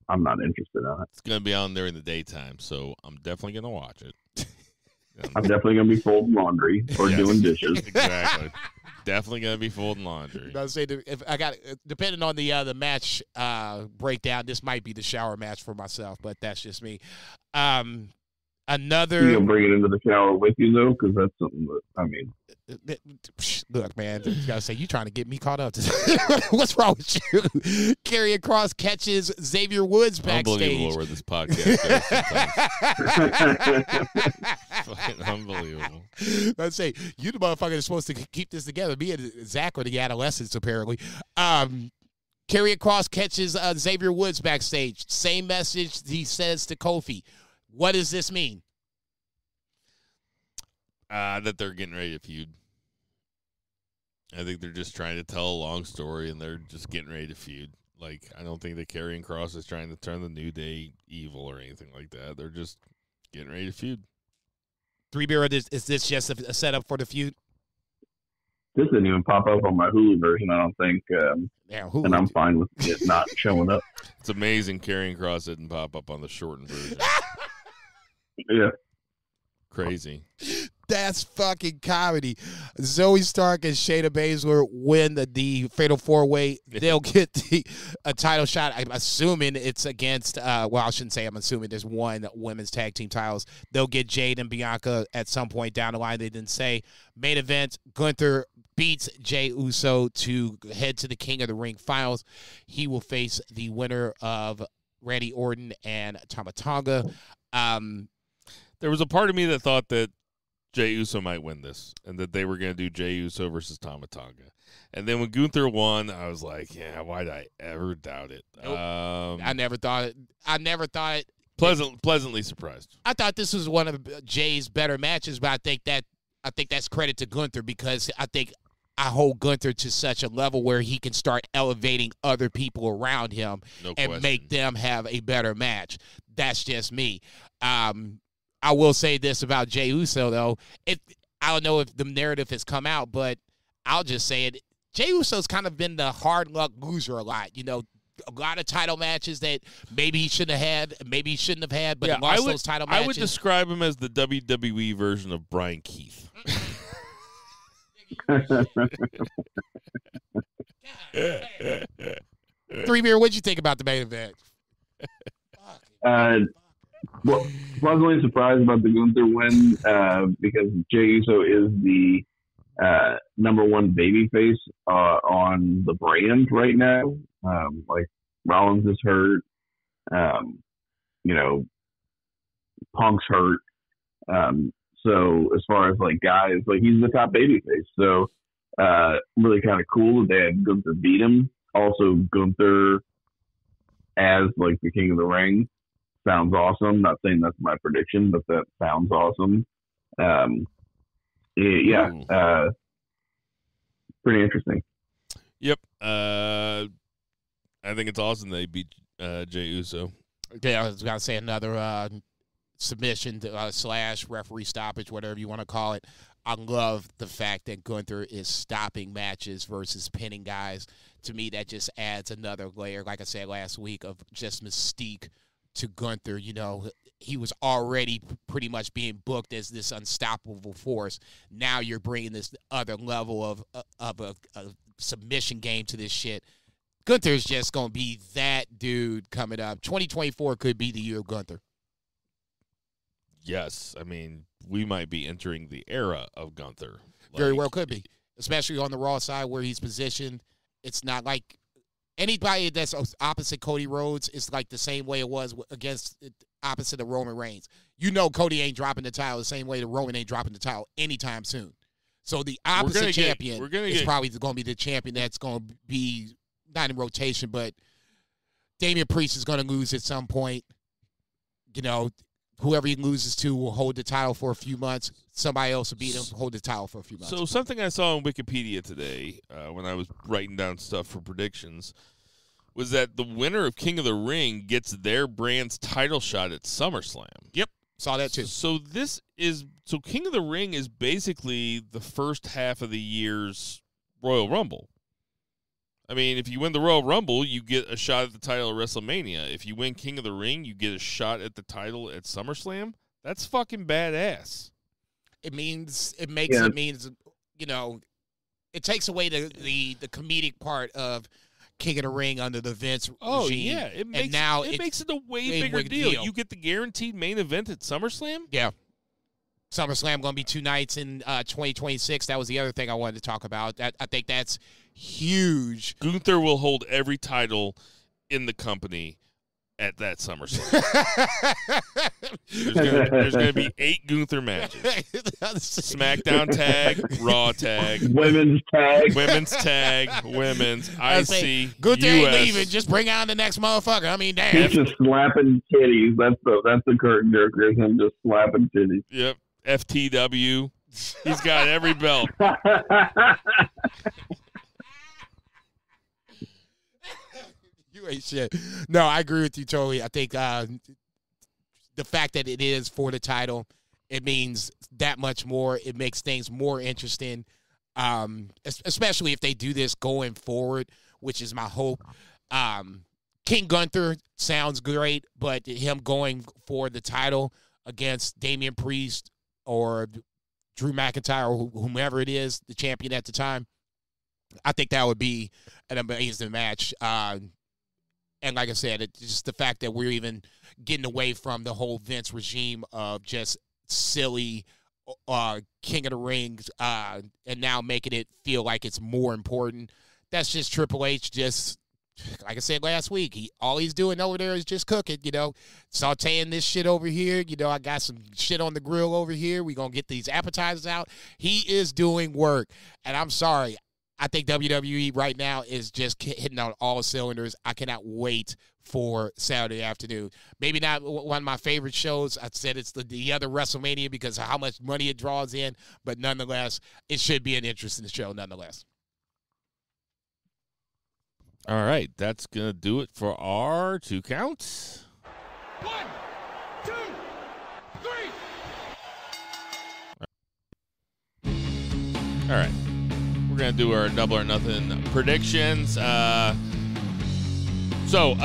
I'm not interested in it. It's gonna be on there in the daytime, so I'm definitely gonna watch it. I'm definitely gonna be folding laundry or doing dishes. Exactly. Definitely gonna be folding laundry. I was saying, if I got, depending on the match breakdown, this might be the shower match for myself, but that's just me. Another. You'll bring it into the shower with you though, because that's something that I mean. Look, man, you gotta say you trying to get me caught up. What's wrong with you? Karrion Kross catches Xavier Woods backstage. Unbelievable where this podcast goes. Fucking unbelievable. Let's say you the motherfucker that's supposed to keep this together. Me and Zach are the adolescents apparently. Karrion Kross catches Xavier Woods backstage. Same message he says to Kofi. What does this mean? That they're getting ready to feud. I think they're just trying to tell a long story, and they're just getting ready to feud. Like, I don't think that Karrion Kross is trying to turn the New Day evil or anything like that. They're just getting ready to feud. 3 beer, is this just a setup for the feud? This didn't even pop up on my Hulu version, I don't think. And I'm fine with it not showing up. It's amazing Karrion Kross didn't pop up on the shortened version. Yeah. Crazy. That's fucking comedy. Zoe Stark and Shayna Baszler win the Fatal 4-Way. They'll get a title shot. I'm assuming it's against, well, I shouldn't say I'm assuming there's one women's tag team titles. They'll get Jade and Bianca at some point down the line. They didn't say. Main event, Gunther beats Jey Uso to head to the King of the Ring finals. He will face the winner of Randy Orton and Tama Tonga. There was a part of me that thought that Jey Uso might win this, and that they were going to do Jey Uso versus Tama Tonga. And then when Gunther won, I was like, yeah, why'd I ever doubt it? Nope. I never thought it. Pleasantly surprised. I thought this was one of Jay's better matches, but I think that's credit to Gunther, because I think I hold Gunther to such a level where he can start elevating other people around him make them have a better match. That's just me. I will say this about Jey Uso, though. I don't know if the narrative has come out, but I'll just say it. Jey Uso's kind of been the hard luck loser a lot. You know, a lot of title matches that maybe he shouldn't have had, but he lost those title matches. I would describe him as the WWE version of Brian Keith. Three Beer, what'd you think about the main event? Well, pleasantly surprised about the Gunther win because Jey Uso is the number one babyface on the brand right now. Like Rollins is hurt, you know, Punk's hurt. So as far as like guys, like he's the top babyface. So really kind of cool that they had Gunther beat him. Also, Gunther as like the King of the Ring sounds awesome. Not saying that's my prediction, but that sounds awesome. Pretty interesting. Yep. I think it's awesome they beat Jey Uso. Yeah, I was going to say another submission / referee stoppage, whatever you want to call it. I love the fact that Gunther is stopping matches versus pinning guys. To me, that just adds another layer, like I said last week, of just mystique to Gunther. You know, he was already pretty much being booked as this unstoppable force. Now you're bringing this other level of a submission game to this shit. Gunther's just going to be that dude coming up. 2024 could be the year of Gunther. Yes. I mean, we might be entering the era of Gunther. Very well could be, especially on the Raw side where he's positioned. It's not like anybody that's opposite Cody Rhodes is like the same way it was opposite of Roman Reigns. You know Cody ain't dropping the title the same way that Roman ain't dropping the title anytime soon. So the opposite champion is probably going to be the champion that's going to be not in rotation, but Damian Priest is going to lose at some point. You know, whoever he loses to will hold the title for a few months. Somebody else will beat him, hold the title for a few months. So something I saw on Wikipedia today when I was writing down stuff for predictions was that the winner of King of the Ring gets their brand's title shot at SummerSlam. Yep, saw that too. So King of the Ring is basically the first half of the year's Royal Rumble. I mean, if you win the Royal Rumble, you get a shot at the title at WrestleMania. If you win King of the Ring, you get a shot at the title at SummerSlam. That's fucking badass. It means, you know, it takes away the comedic part of King of the Ring under the Vince regime. Oh, yeah. It makes it a way bigger deal. You get the guaranteed main event at SummerSlam? Yeah. SummerSlam going to be 2 nights in 2026. That was the other thing I wanted to talk about. I think that's huge. Gunther will hold every title in the company at that SummerSlam. There's going to be 8 Gunther matches. SmackDown tag, Raw tag, Women's tag, Women's, IC, Gunther US. Ain't leaving. Just bring out the next motherfucker. I mean, damn. He's just slapping titties. That's the curtain jerker. Him just slapping titties. Yep. FTW. He's got every belt. You ain't shit. No, I agree with you totally. I think the fact that it is for the title, it means that much more. It makes things more interesting, especially if they do this going forward, which is my hope. King Gunther sounds great, but him going for the title against Damian Priest or Drew McIntyre or whomever it is, the champion at the time. I think that would be an amazing match. And like I said, it's just the fact that we're even getting away from the whole Vince regime of just silly King of the Rings and now making it feel like it's more important. That's just Triple H just, like I said last week, all he's doing over there is just cooking, sauteing this shit over here. I got some shit on the grill over here. We're going to get these appetizers out. He is doing work. And I'm sorry. I think WWE right now is just hitting on all cylinders. I cannot wait for Saturday afternoon. Maybe not one of my favorite shows. I said it's the other WrestleMania because of how much money it draws in. But nonetheless, it should be an interesting show nonetheless. All right, that's going to do it for our 2 counts. 1, 2, 3. All right, we're going to do our Double or Nothing predictions. I'm going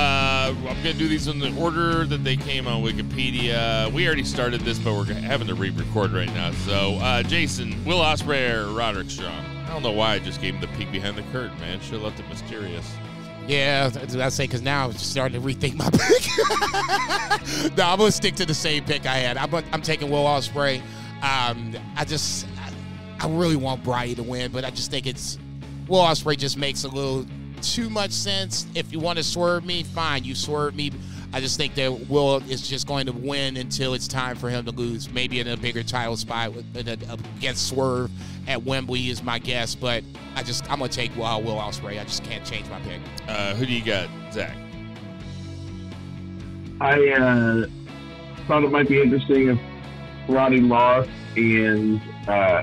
to do these in the order that they came on Wikipedia. We already started this, but we're having to re-record right now. So, Jason, Will Ospreay or Roderick Strong? I don't know why I just gave him the peek behind the curtain, man. Should have left it mysterious. Yeah, that's what I say, because now I'm starting to rethink my pick. No, I'm going to stick to the same pick I had. I'm taking Will Ospreay. I really want Bryan to win, but I just think Will Ospreay just makes a little too much sense. If you want to swerve me, fine, you swerve me. I just think that Will is just going to win until it's time for him to lose. Maybe in a bigger title spot against Swerve at Wembley is my guess, but I'm going to take Will Ospreay. I just can't change my pick. Who do you got, Zach? I thought it might be interesting if Roddy lost and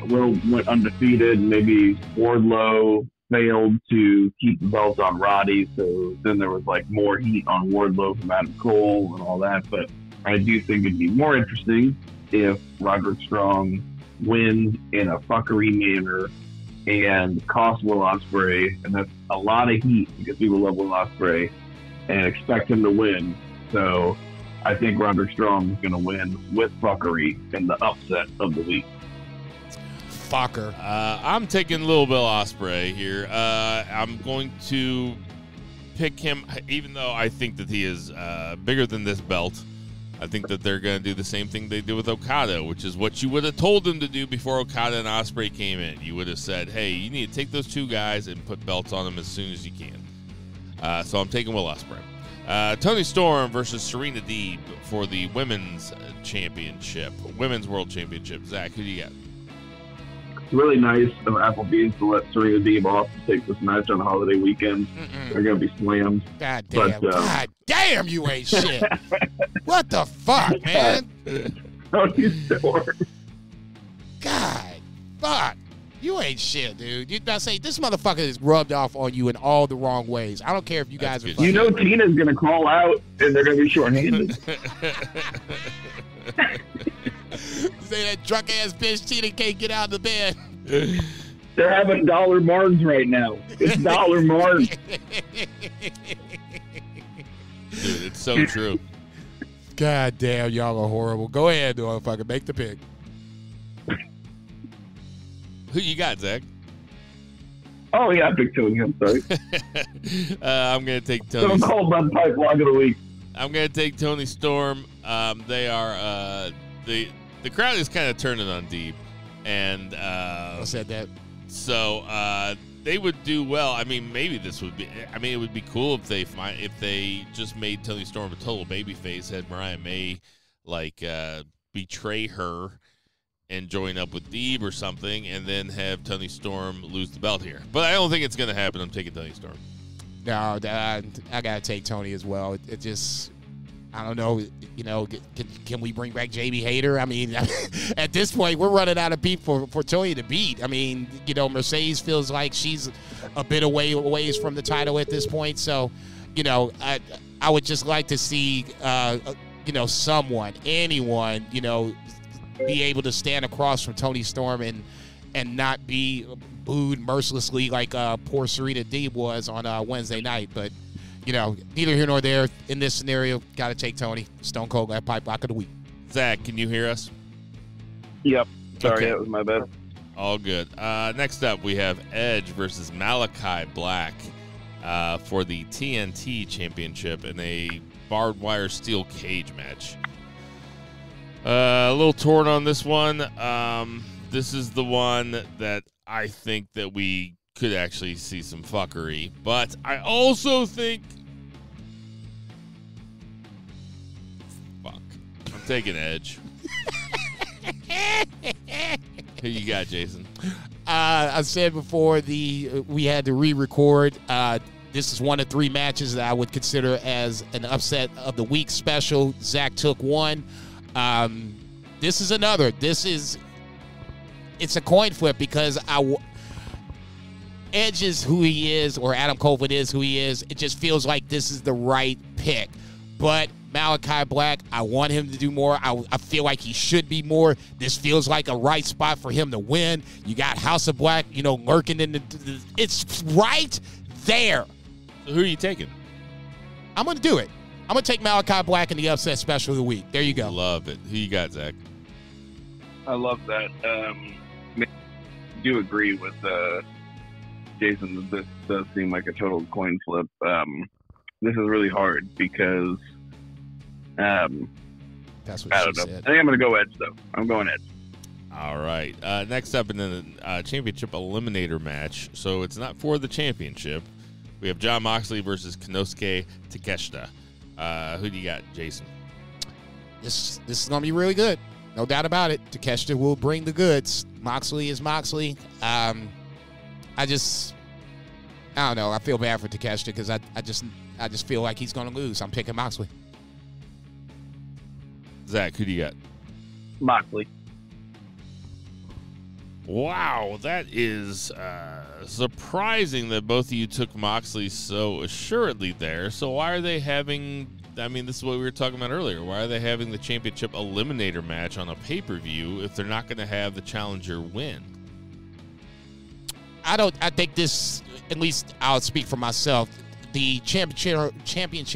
Will went undefeated. Maybe Wardlow failed to keep the belt on Roddy, so then there was more heat on Wardlow from Adam Cole and all that. But I do think it'd be more interesting if Roderick Strong wins in a fuckery manner and costs Will Ospreay, and that's a lot of heat because people love Will Ospreay and expect him to win. So I think Roderick Strong is going to win with fuckery in the upset of the week. Fucker. I'm taking Little Bill Ospreay here. I'm going to pick him, even though I think that he is bigger than this belt. I think that they're going to do the same thing they did with Okada, which is what you would have told them to do before Okada and Ospreay came in. You would have said, hey, you need to take those 2 guys and put belts on them as soon as you can. So I'm taking Will Ospreay. Toni Storm versus Serena Deeb for the Women's Championship, Women's World Championship. Zach, who do you got? Really nice of Applebee's to let Serena Deeb off to take this match on holiday weekend. They're going to be slammed. God damn. God damn, you ain't shit. What the fuck, man? Toni Storm. God, fuck. You ain't shit, dude. You about to say this motherfucker is rubbed off on you in all the wrong ways. I don't care if you guys are fucking. You know Tina's going to call out and they're going to be shorthanded. Say that drunk ass bitch Tina can't get out of the bed. They're having dollar margs right now. It's dollar margs. Dude, it's so true. God damn, y'all are horrible. Go ahead, motherfucker. Make the pick. Who you got, Zach? Oh, yeah, I picked Tony. I'm sorry. I'm going to take Tony. Don't call Bud Pipe Log of the Week. I'm going to take Toni Storm. They are the crowd is kind of turning on Deeb, and I said that. So they would do well. I mean, maybe this would be. I mean, it would be cool if they just made Toni Storm a total babyface, had Mariah May betray her and join up with Deeb or something, and then have Toni Storm lose the belt here. But I don't think it's going to happen. I'm taking Toni Storm. No, I got to take Toni as well. It just, I don't know, can we bring back JB Hayter? I mean, at this point, we're running out of people for Toni to beat. I mean, Mercedes feels like she's a bit ways from the title at this point. So, I would just like to see, anyone, be able to stand across from Toni Storm and not be booed mercilessly like poor Serena Deeb was on Wednesday night. But, neither here nor there. In this scenario, got to take Toni. Stone Cold, that pipe lock of the week. Zach, can you hear us? Yep. Sorry, Okay. that was my bad. All good. Next up, we have Edge versus Malachi Black for the TNT Championship in a barbed wire steel cage match. A little torn on this one. This is the one that I think that we could actually see some fuckery, but I also think... Fuck. I'm taking Edge. Who you got, Jason? I said before we had to re-record. This is one of 3 matches that I would consider as an upset of the week special. Zach took one. This is another. It's a coin flip because Edge is who he is, or Adam Copeland is who he is. It just feels like this is the right pick. But Malachi Black, I want him to do more. I feel like he should be more. This feels like a right spot for him to win. You got House of Black, lurking in it's right there. So who are you taking? I'm going to do it. I'm going to take Malachi Black in the upset special of the week. There you go. Love it. Who you got, Zach? I love that. I do agree with Jason that this does seem like a total coin flip. This is really hard because That's what I she don't know. said. I think I'm going to go Edge, though. I'm going Edge. All right. Next up in the championship eliminator match. So it's not for the championship. We have Jon Moxley versus Konosuke Takeshita. Who do you got, Jason? This is going to be really good. No doubt about it. Takeshita will bring the goods. Moxley is Moxley. I don't know. I feel bad for Takeshita because I just feel like he's going to lose. I'm picking Moxley. Zach, who do you got? Moxley. Wow, that is surprising that both of you took Moxley so assuredly there. So why are they having, this is what we were talking about earlier. Why are they having the championship eliminator match on a pay-per-view if they're not going to have the challenger win? I think this, at least I'll speak for myself, the championship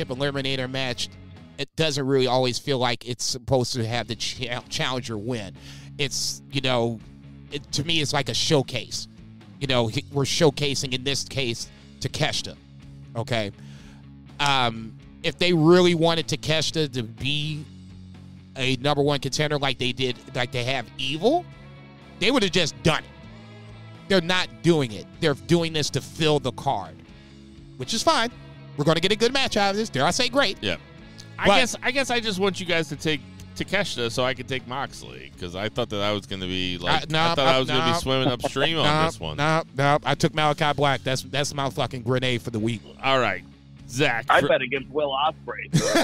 eliminator match, it doesn't really always feel like it's supposed to have the challenger win. It's, to me, it's like a showcase. We're showcasing, in this case, Takeshita. Okay? If they really wanted Takeshita to be a number 1 contender like they have Evil, they would have just done it. They're not doing it. They're doing this to fill the card, which is fine. We're going to get a good match out of this. Dare I say great? Yeah. I guess I just want you guys to take Takeshita so I could take Moxley because I thought that I was going to be going to be swimming upstream on this one. No. I took Malachi Black. That's my fucking grenade for the week. All right, Zach. I bet against Will Ospreay. So.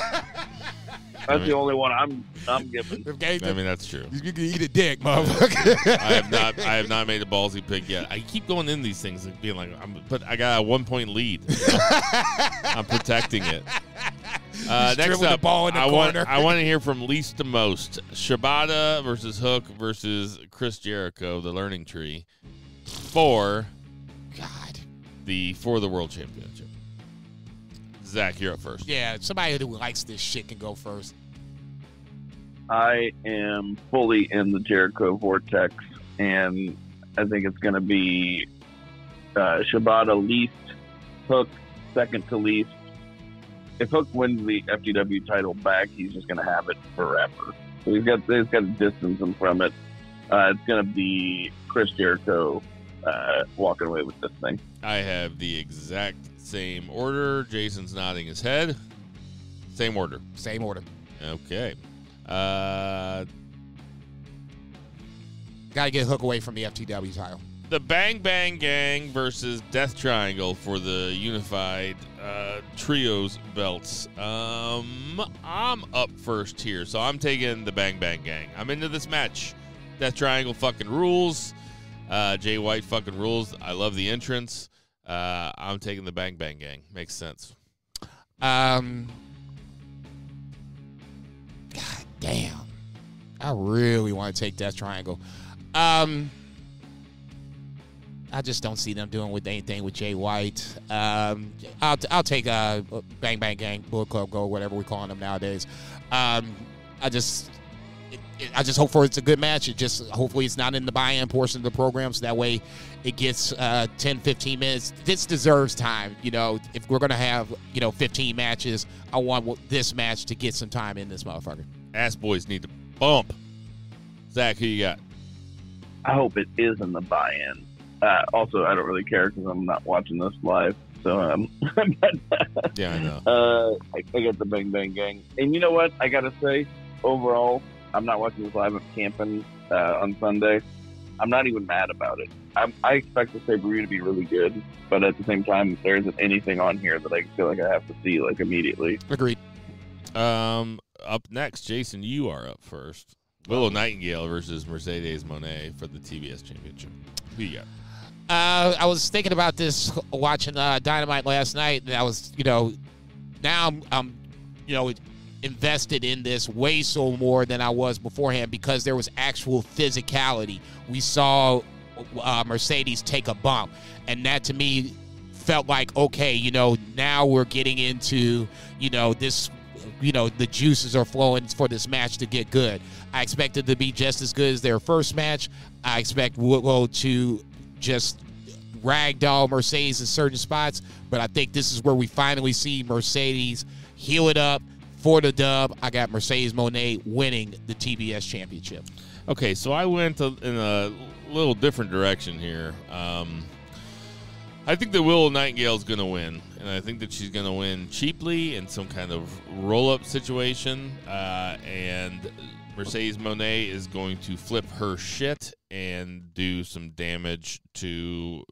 That's the only one I'm giving. That's true. You can eat a dick, motherfucker. I have not made a ballsy pick yet. I keep going in these things and being like, but I got a 1-point lead. I'm protecting it. Next up, I want to hear from least to most. Shibata versus Hook versus Chris Jericho, the Learning Tree, for the World Championship. Zach, you're up first. Yeah, somebody who likes this shit can go first. I am fully in the Jericho vortex, and I think it's going to be Shibata least, Hook second to least. If Hook wins the FTW title back, he's just going to have it forever. So he's got a distance in from it. It's going to be Chris Jericho walking away with this thing. I have the exact same order. Jason's nodding his head. Same order. Same order. Okay. Got to get Hook away from the FTW title. The Bang Bang Gang versus Death Triangle for the Unified Trios belts. I'm up first here, so I'm taking the Bang Bang Gang. I'm into this match. Death Triangle fucking rules. Jay White fucking rules. I love the entrance. I'm taking the Bang Bang Gang. Makes sense. God damn. I really want to take Death Triangle. I just don't see them doing anything with Jay White. I'll take Bang Bang Gang, Bullet Club Gold, whatever we're calling them nowadays. I just hope for it's a good match. Hopefully it's not in the buy-in portion of the program, so that way it gets 10, 15 minutes. This deserves time. If we're going to have, 15 matches, I want this match to get some time in this motherfucker. Ass boys need to bump. Zach, who you got? I hope it is in the buy-in. Also, I don't really care because I'm not watching this live. So, yeah, I know. I got the Bang Bang Gang. And you know what? I got to say, overall, I'm not watching this live. I'm camping on Sunday. I'm not even mad about it. I expect the Sabre to be really good, but at the same time, there isn't anything on here that I feel like I have to see immediately. Agreed. Up next, Jason, you are up first. Willow Nightingale versus Mercedes Moné for the TBS Championship. Who you got? I was thinking about this watching Dynamite last night, and I was, now I'm invested in this way so more than I was beforehand because there was actual physicality. We saw Mercedes take a bump, and that to me felt like, okay, now we're getting into, this, the juices are flowing for this match to get good. I expect it to be just as good as their first match. I expect Willow to just ragdoll Mercedes in certain spots, but I think this is where we finally see Mercedes heal it up for the dub. I got Mercedes Moné winning the TBS Championship. Okay, so I went in a little different direction here. I think that Willow Nightingale is going to win, and I think that she's going to win cheaply in some kind of roll-up situation, and Mercedes Moné is going to flip her shit and do some damage to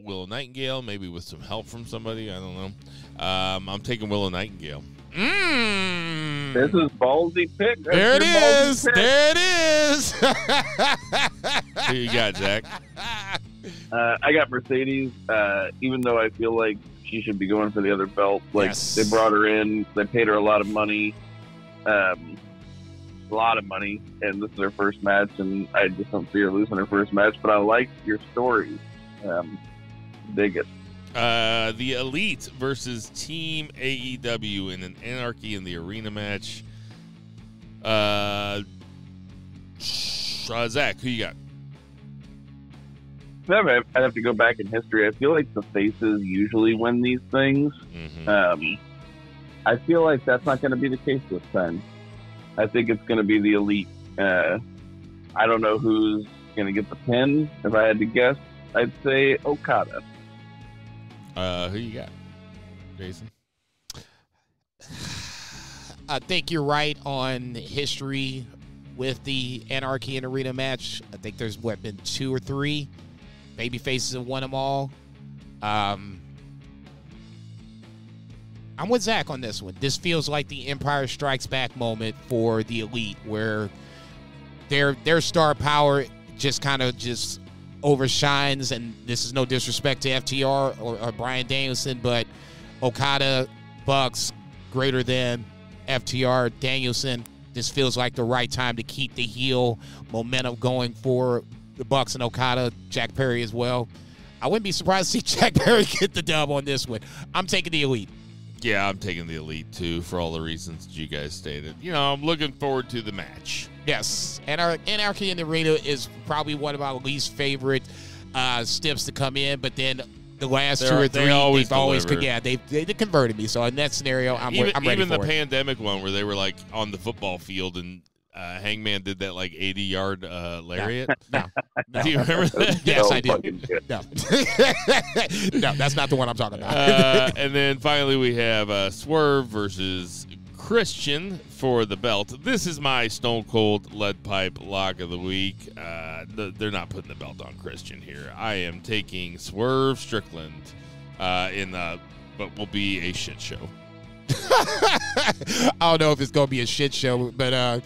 Willow Nightingale, maybe with some help from somebody. I don't know. I'm taking Willow Nightingale. This is ballsy pick. There it is. There it is. Who you got, Zach? I got Mercedes, even though I feel like she should be going for the other belt. Yes. They brought her in. They paid her a lot of money. And this is her first match, and I just don't see her losing her first match, but I like your story. Dig it. The Elite versus Team AEW in an Anarchy in the Arena match. Zach, who you got? I'd have to go back in history. I feel like the faces usually win these things. Mm-hmm. I feel like that's not going to be the case this time. I think it's going to be the Elite. I don't know who's going to get the pin. If I had to guess, I'd say Okada. Who you got, Jason? I think you're right on history with the Anarchy in Arena match. I think there's, been 2 or 3 baby faces have won them all. I'm with Zach on this one. This feels like the Empire Strikes Back moment for the Elite, where their star power just kind of just overshines, and this is no disrespect to FTR or Bryan Danielson, but Okada, Bucks, greater than FTR, Danielson. This feels like the right time to keep the heel momentum going for the Bucks and Okada, Jack Perry as well. I wouldn't be surprised to see Jack Perry get the dub on this one. I'm taking the Elite. Yeah, I'm taking the Elite, too, for all the reasons that you guys stated. I'm looking forward to the match. Yes, and our Anarchy in the Arena is probably one of our least favorite steps to come in, but then the last 2 or 3, they've always they converted me. So in that scenario, I'm ready for it. Even the pandemic one where they were like on the football field and Hangman did that like 80-yard lariat. No. Do you remember that? Yes, I do. No, that's not the one I'm talking about. And then finally we have Swerve versus Christian for the belt. This is my Stone Cold Lead Pipe lock of the week. They're not putting the belt on Christian here. I am taking Swerve Strickland but will be a shit show. I don't know if it's going to be a shit show, but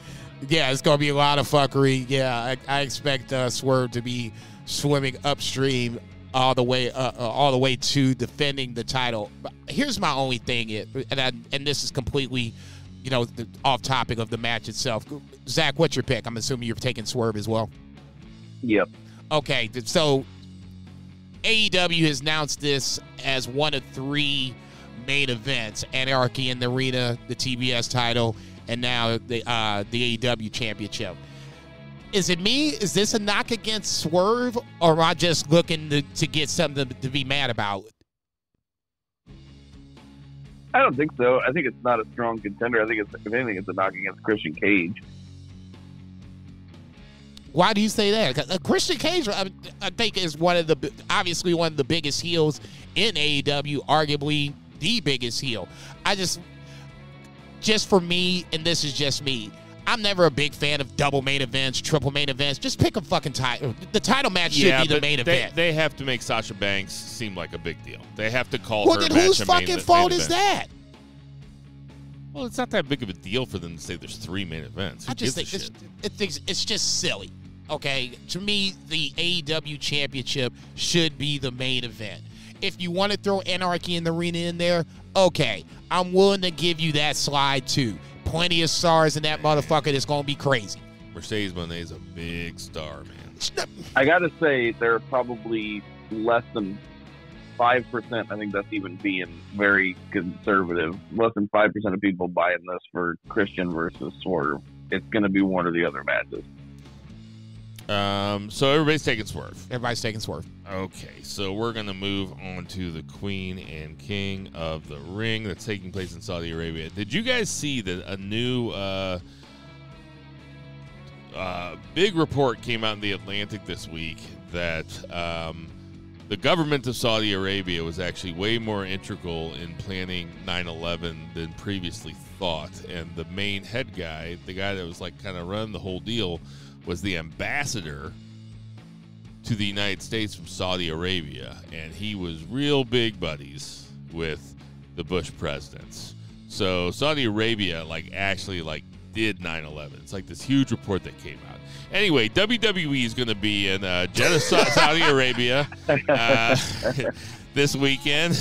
yeah, it's going to be a lot of fuckery. Yeah, I expect Swerve to be swimming upstream all the way to defending the title. But here's my only thing, and this is completely, off topic of the match itself. Zach, what's your pick? I'm assuming you're taking Swerve as well. Yep. Okay, so AEW has announced this as one of 3 main events: Anarchy in the Arena, the TBS title, and now the AEW championship. Is it me? Is this a knock against Swerve, or am I just looking to get something to be mad about? I don't think so. I think it's not a strong contender. I think if anything, it's a knock against Christian Cage. Why do you say that? Christian Cage, I think, is obviously one of the biggest heels in AEW, arguably the biggest heel. Just for me, and this is just me, I'm never a big fan of double main events, triple main events. Just pick a fucking title. The title match should be the main event. They have to make Sasha Banks seem like a big deal. They have to call her then match whose a fucking fault is that? Well, it's not that big of a deal for them to say there's 3 main events. I just think it's just silly. Okay, to me, the AEW championship should be the main event. If you want to throw Anarchy in the Arena in there, okay, I'm willing to give you that slide too. Plenty of stars in that motherfucker that's going to be crazy. Mercedes Moné's a big star, man. I got to say, there are probably less than 5%. I think that's even being very conservative. Less than 5% of people buying this for Christian versus Swerve. It's going to be one or the other matches. So everybody's taking Swerve. Everybody's taking Swerve. Okay, so we're going to move on to the Queen and King of the Ring that's taking place in Saudi Arabia. Did you guys see that a new big report came out in the Atlantic this week that the government of Saudi Arabia was actually way more integral in planning 9/11 than previously thought, and the main head guy, the guy that was like kind of running the whole deal, was the ambassador to the United States from Saudi Arabia, and he was real big buddies with the Bush presidents. So Saudi Arabia actually did 9/11. It's like this huge report that came out. Anyway, WWE is going to be in Jeddah, Saudi Arabia this weekend,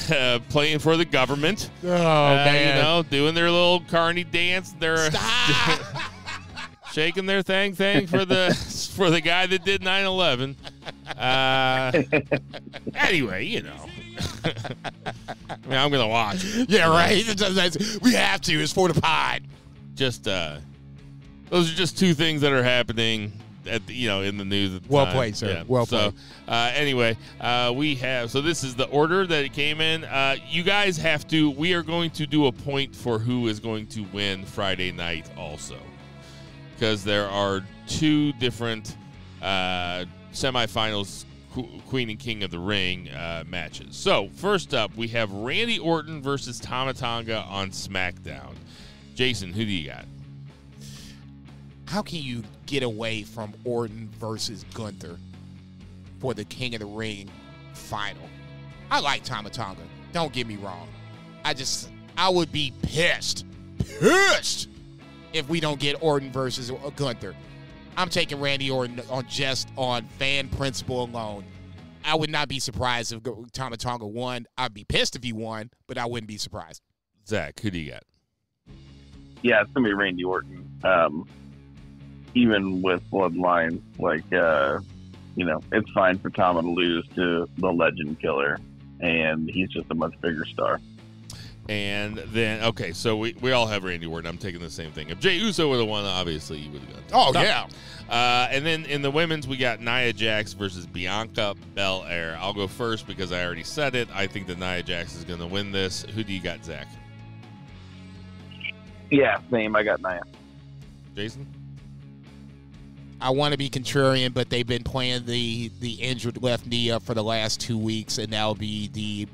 playing for the government. Oh, man. You know, doing their little carny dance. They're shaking their thing for the guy that did 9/11. Anyway, you know. I mean, I'm gonna watch it. Yeah, right. We have to. It's for the pod. Just those are just 2 things that are happening at in the news at the well time. played, sir. Yeah. Well played. Anyway, we have. So this is the order that it came in. You guys have to. We are going to do a point for who is going to win Friday night also, because there are 2 different semifinals, Queen and King of the Ring matches. So first up, we have Randy Orton versus Tama Tonga on SmackDown. Jason, who do you got? How can you get away from Orton versus Gunther for the King of the Ring final? I like Tama Tonga. Don't get me wrong. I would be pissed if we don't get Orton versus Gunther. I'm taking Randy Orton on fan principle alone. I would not be surprised if Tama Tonga won. I'd be pissed if he won, but I wouldn't be surprised. Zach, who do you got? Yeah, it's going to be Randy Orton. Even with bloodline, it's fine for Tama to lose to the Legend Killer, and he's just a much bigger star. And then, okay, so we all have Randy Orton. I'm taking the same thing. If Jey Uso would have won, obviously he would have gone. Oh, yeah. And then in the women's, we got Nia Jax versus Bianca Belair. I'll go first because I already said it. I think that Nia Jax is going to win this. Who do you got, Zach? Yeah, same. I got Nia. Jason? I want to be contrarian, but they've been playing the injured left knee up for the last 2 weeks, and that'll be the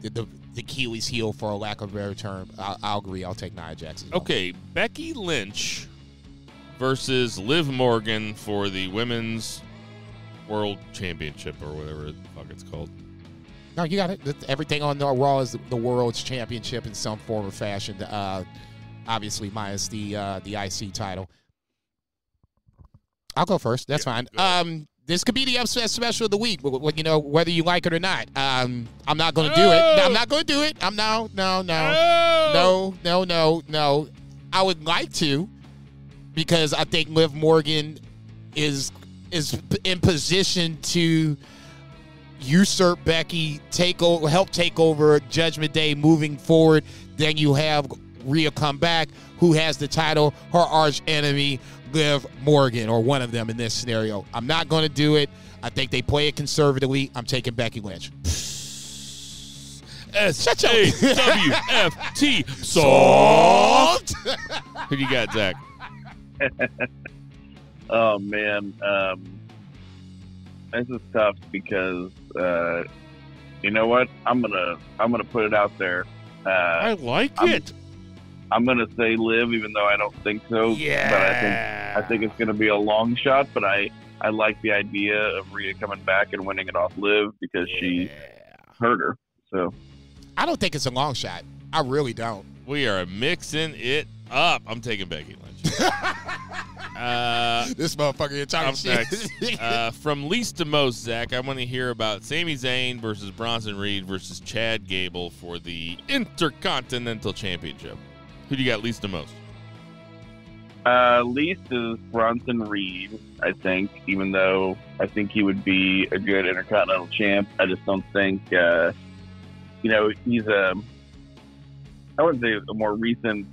Achilles heel, for a lack of a better term. I'll agree. I'll take Nia Jax. Okay, Becky Lynch versus Liv Morgan for the Women's World Championship, or whatever the fuck it's called. No, you got it. Everything on the Raw is the World's Championship in some form or fashion. Obviously, minus the IC title. I'll go first. That's fine. This could be the upset special of the week, whether you like it or not. I'm not going to do it. I'm not going to do it. No. I would like to, because I think Liv Morgan is in position to usurp Becky, help take over Judgment Day moving forward. Then you have Rhea come back. Who has the title? Her arch enemy, Liv Morgan, or one of them in this scenario. I'm not going to do it. I think they play it conservatively. I'm taking Becky Lynch. S-A-W-F-T. Soft. Who do you got, Zach? Oh, man. This is tough because, you know what? I'm gonna put it out there. I like it. I'm gonna say Liv, even though I don't think so. Yeah. But I think it's gonna be a long shot. But I like the idea of Rhea coming back and winning it off Liv because she hurt her. So I don't think it's a long shot. I really don't. We are mixing it up. I'm taking Becky Lynch. This motherfucker here talking shit. Next. From least to most, Zach, I want to hear about Sami Zayn versus Bronson Reed versus Chad Gable for the Intercontinental Championship. Who do you got least to most? Least is Bronson Reed, I think, even though I think he would be a good Intercontinental champ. I just don't think, he's I wouldn't say a more recent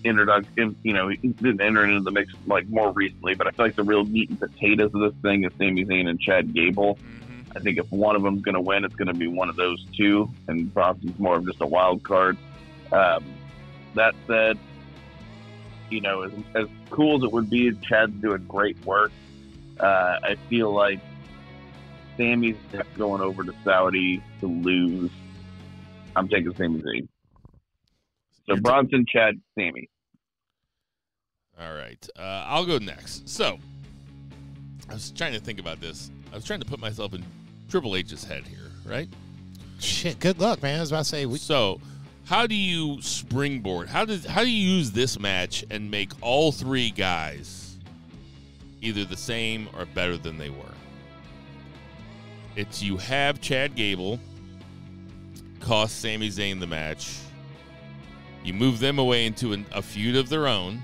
introduction. He didn't enter into the mix like more recently, but I feel like the real meat and potatoes of this thing is Sami Zayn and Chad Gable. Mm-hmm. I think if one of them's going to win, it's going to be one of those two, and Bronson's more of just a wild card. That said, as cool as it would be, Chad's doing great work. I feel like Sami's going over to Saudi to lose. I'm taking Sami Zayn. So Bronson, Chad, Sami. All right. I'll go next. So I was trying to think about this. I was trying to put myself in Triple H's head here, right? Shit, good luck, man. I was about to say. So how do you springboard? How do you use this match and make all three guys either the same or better than they were? It's you have Chad Gable cost Sami Zayn the match. You move them away into a feud of their own,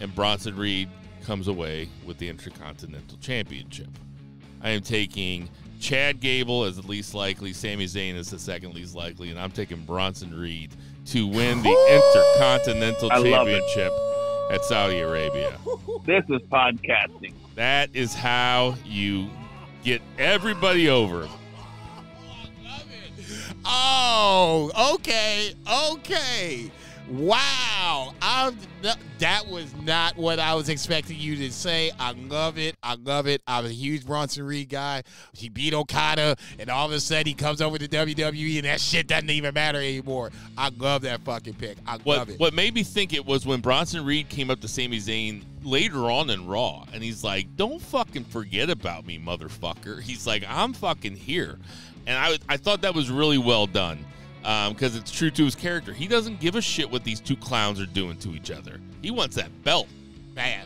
and Bronson Reed comes away with the Intercontinental Championship. I am taking Chad Gable as the least likely, Sami Zayn as the second least likely, and I'm taking Bronson Reed to win the Intercontinental Championship at Saudi Arabia. This is podcasting. That is how you get everybody over. Oh, okay. Wow. That was not what I was expecting you to say. I love it. I'm a huge Bronson Reed guy. He beat Okada, and all of a sudden he comes over to WWE, and that shit doesn't even matter anymore. I love that fucking pick. I love it. What made me think it was when Bronson Reed came up to Sami Zayn later on in Raw, and he's like, don't fucking forget about me, motherfucker. He's like, I'm fucking here. And I thought that was really well done because it's true to his character. He doesn't give a shit what these two clowns are doing to each other. He wants that belt. Man,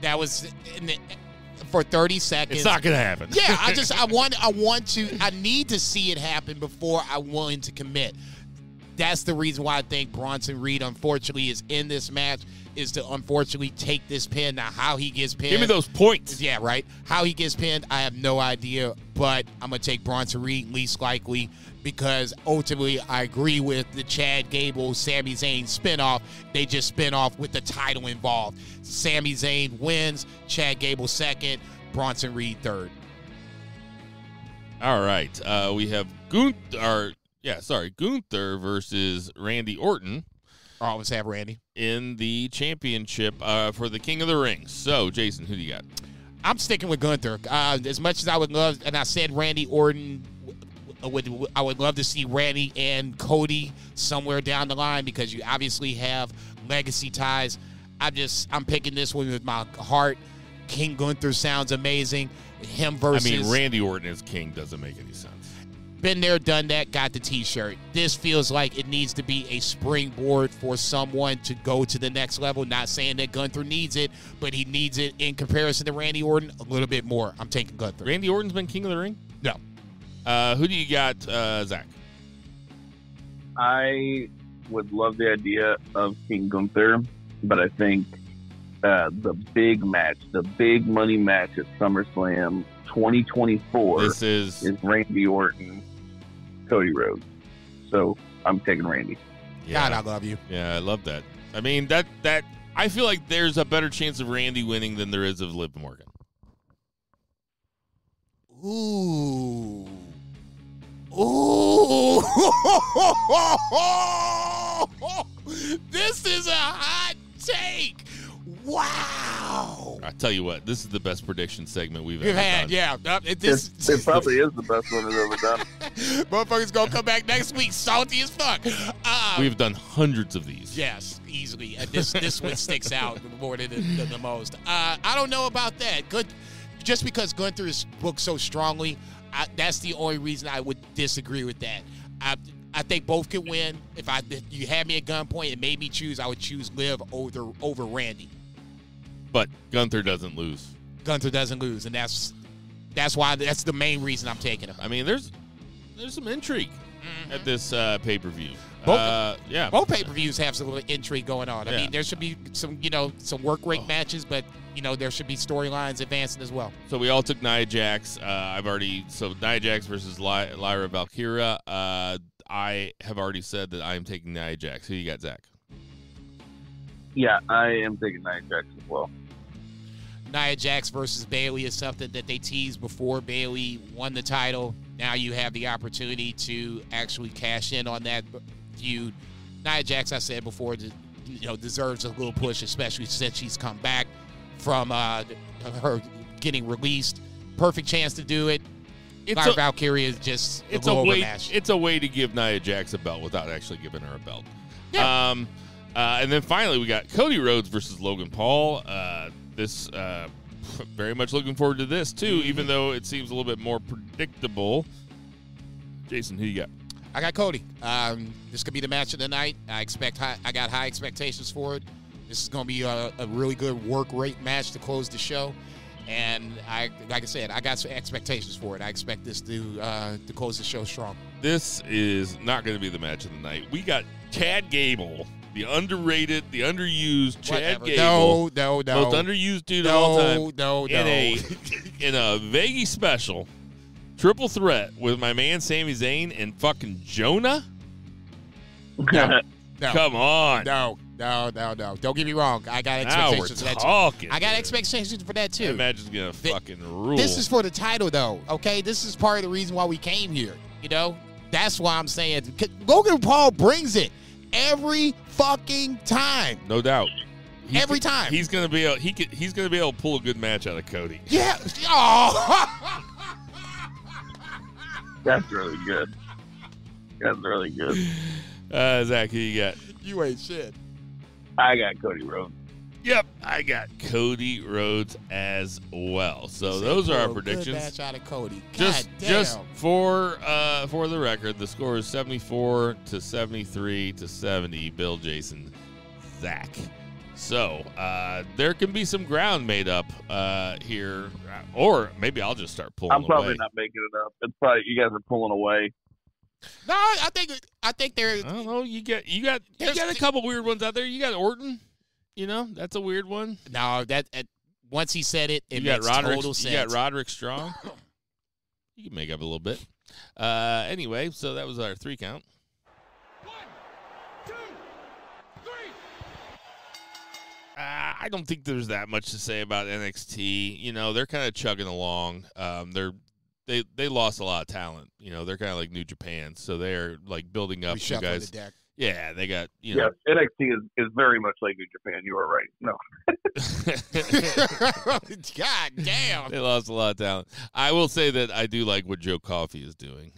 that was for 30 seconds. It's not going to happen. Yeah, I need to see it happen before I'm willing to commit. That's the reason why I think Bronson Reed, unfortunately, is in this match, is to unfortunately take this pin. Now, how he gets pinned. Give me those points. Yeah, right. How he gets pinned, I have no idea, but I'm going to take Bronson Reed least likely because ultimately I agree with the Chad Gable, Sami Zayn spinoff. They just spin off with the title involved. Sami Zayn wins, Chad Gable second, Bronson Reed third. All right. We have Gunther versus Randy Orton. I always have Randy. In the championship for the King of the Ring. So, Jason, who do you got? I'm sticking with Gunther. As much as I would love, and I said Randy Orton, I would love to see Randy and Cody somewhere down the line because you obviously have legacy ties. I'm picking this one with my heart. King Gunther sounds amazing. Him versus... Randy Orton as King doesn't make any sense. Been there, done that, got the T-shirt. This feels like it needs to be a springboard for someone to go to the next level. Not saying that Gunther needs it, but he needs it in comparison to Randy Orton a little bit more. I'm taking Gunther. Randy Orton's been King of the Ring? No. Who do you got, Zach? I would love the idea of King Gunther, but I think the big match, the big money match at SummerSlam 2024 is Randy Orton, Cody Rhodes. So I'm taking Randy. Yeah. God, I love you. Yeah, I love that. I mean, that I feel like there's a better chance of Randy winning than there is of Liv Morgan. Ooh. Ooh. This is a hot take. Wow. I tell you what, this is the best prediction segment we've You've ever had, done. yeah. It probably is the best one we've ever done. Motherfuckers gonna come back next week salty as fuck. We've done hundreds of these. Yes, easily. This one sticks out more than the most. I don't know about that. Good, just because Gunther is booked so strongly, that's the only reason I would disagree with that. I think both could win. If you had me at gunpoint and made me choose, I would choose Liv over Randy. But Gunther doesn't lose. Gunther doesn't lose, and that's why that's the main reason I'm taking him. I mean, there's some intrigue at this pay-per-view. Both pay-per-views have some little intrigue going on. I Yeah. mean, there should be some work rate matches, but there should be storylines advancing as well. So we all took Nia Jax. Nia Jax versus Lyra Valkyria. I have already said that I am taking Nia Jax. Who you got, Zach? Yeah, I am taking Nia Jax as well. Nia Jax versus Bayley is something that they teased before Bayley won the title. Now you have the opportunity to actually cash in on that feud. Nia Jax, I said before, deserves a little push, especially since she's come back from her getting released. Perfect chance to do it. Lyra Valkyria is just it's a way to give Nia Jax a belt without actually giving her a belt. Yeah. And then finally we got Cody Rhodes versus Logan Paul. Very much looking forward to this too, even though it seems a little bit more predictable. Jason, who you got? I got Cody. This could be the match of the night. I got high expectations for it. This is going to be a really good work rate match to close the show. And like I said, I got some expectations for it. I expect this to close the show strong. This is not going to be the match of the night. We got Chad Gable, the underrated, the underused Chad Gable. No. Most underused dude of all time. No. In a Vegas special triple threat with my man Sami Zayn and fucking Jonah. No. Come on. No. Don't get me wrong. I got expectations for that too. I got expectations for that too. That match is gonna fucking rule. This is for the title though, okay? This is part of the reason why we came here. That's why I'm saying Logan Paul brings it every fucking time. No doubt. Every time. He's gonna be able. He's gonna be able to pull a good match out of Cody. Yeah. Oh. That's really good. Zach, who you got? You ain't shit. I got Cody Rhodes. Yep, I got Cody Rhodes as well. So those are our predictions. Good match out of Cody. Just for the record, the score is 74 to 73 to 70. Bill, Jason, Zach. So there can be some ground made up here, or maybe I'll just start pulling. I'm probably not making it up. It's probably you guys are pulling away. No, I think they're. I don't know. You got a couple weird ones out there. You got Orton. That's a weird one. No, once he said it, it makes total sense. You got Roderick Strong. You can make up a little bit. Anyway, so that was our 3 count. 1, 2, 3. I don't think there's that much to say about NXT. They're kind of chugging along. They lost a lot of talent. They're kind of like New Japan, so they're like building up some guys. The deck. Yeah, they got Yeah, NXT is very much like New Japan. You are right. No. God damn. They lost a lot of talent. I will say that I do like what Joe Coffey is doing.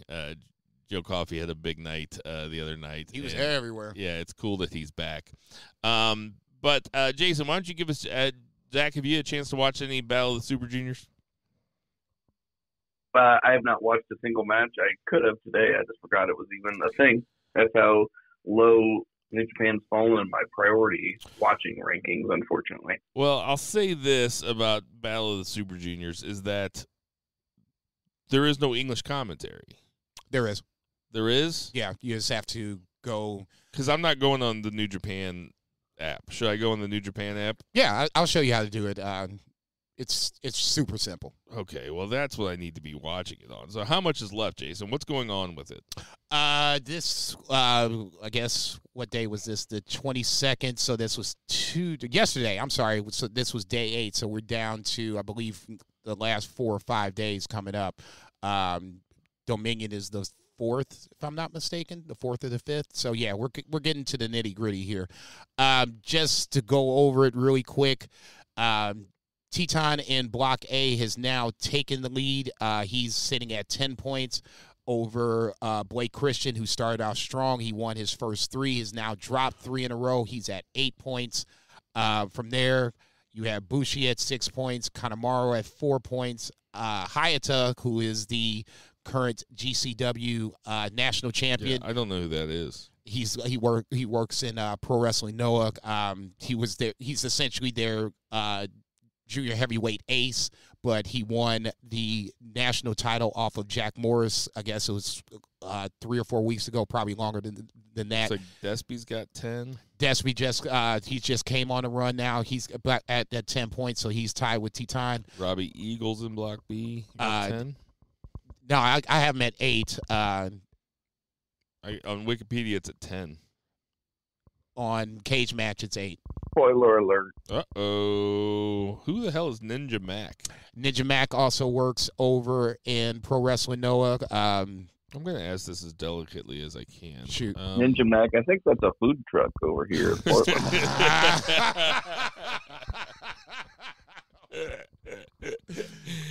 Joe Coffey had a big night the other night. He was everywhere. Yeah, it's cool that he's back. But Jason, why don't you give us Zach? Have you had a chance to watch any Battle of the Super Juniors? I have not watched a single match. I could have today. I just forgot it was even a thing. That's how low New Japan's fallen in my priority watching rankings, unfortunately. Well, I'll say this about Battle of the Super Juniors is that there is no English commentary. There is. There is? Yeah, you just have to go. Because I'm not going on the New Japan app. Should I go on the New Japan app? Yeah, I'll show you how to do it. It's super simple. Okay, well, that's what I need to be watching it on. So how much is left, Jason? What's going on with it? I guess, what day was this? The 22nd. So this was yesterday. I'm sorry. So this was day 8. So we're down to, I believe, the last 4 or 5 days coming up. Dominion is the 4th, if I'm not mistaken, the 4th or the 5th. So yeah, we're getting to the nitty gritty here. Just to go over it really quick. Teton in Block A has now taken the lead. He's sitting at 10 points over Blake Christian, who started off strong. He won his first 3. Has now dropped 3 in a row. He's at 8 points. From there, you have Bushi at 6 points. Kanemaru at 4 points. Hayata, who is the current GCW national champion. Yeah, I don't know who that is. He works in Pro Wrestling Noah. He's essentially their junior heavyweight ace, but he won the national title off of Jack Morris. I guess it was 3 or 4 weeks ago, probably longer than that. So Despy's got 10. Despy he just came on the run now. He's at 10 points, so he's tied with Teton. Robbie Eagles in Block B, 10. No, I have him at 8. On Wikipedia, it's at 10. On Cage Match, it's 8. Spoiler alert. Uh-oh. Who the hell is Ninja Mac? Ninja Mac also works over in Pro Wrestling Noah. I'm going to ask this as delicately as I can. Shoot. Ninja Mac, I think that's a food truck over here in Portland.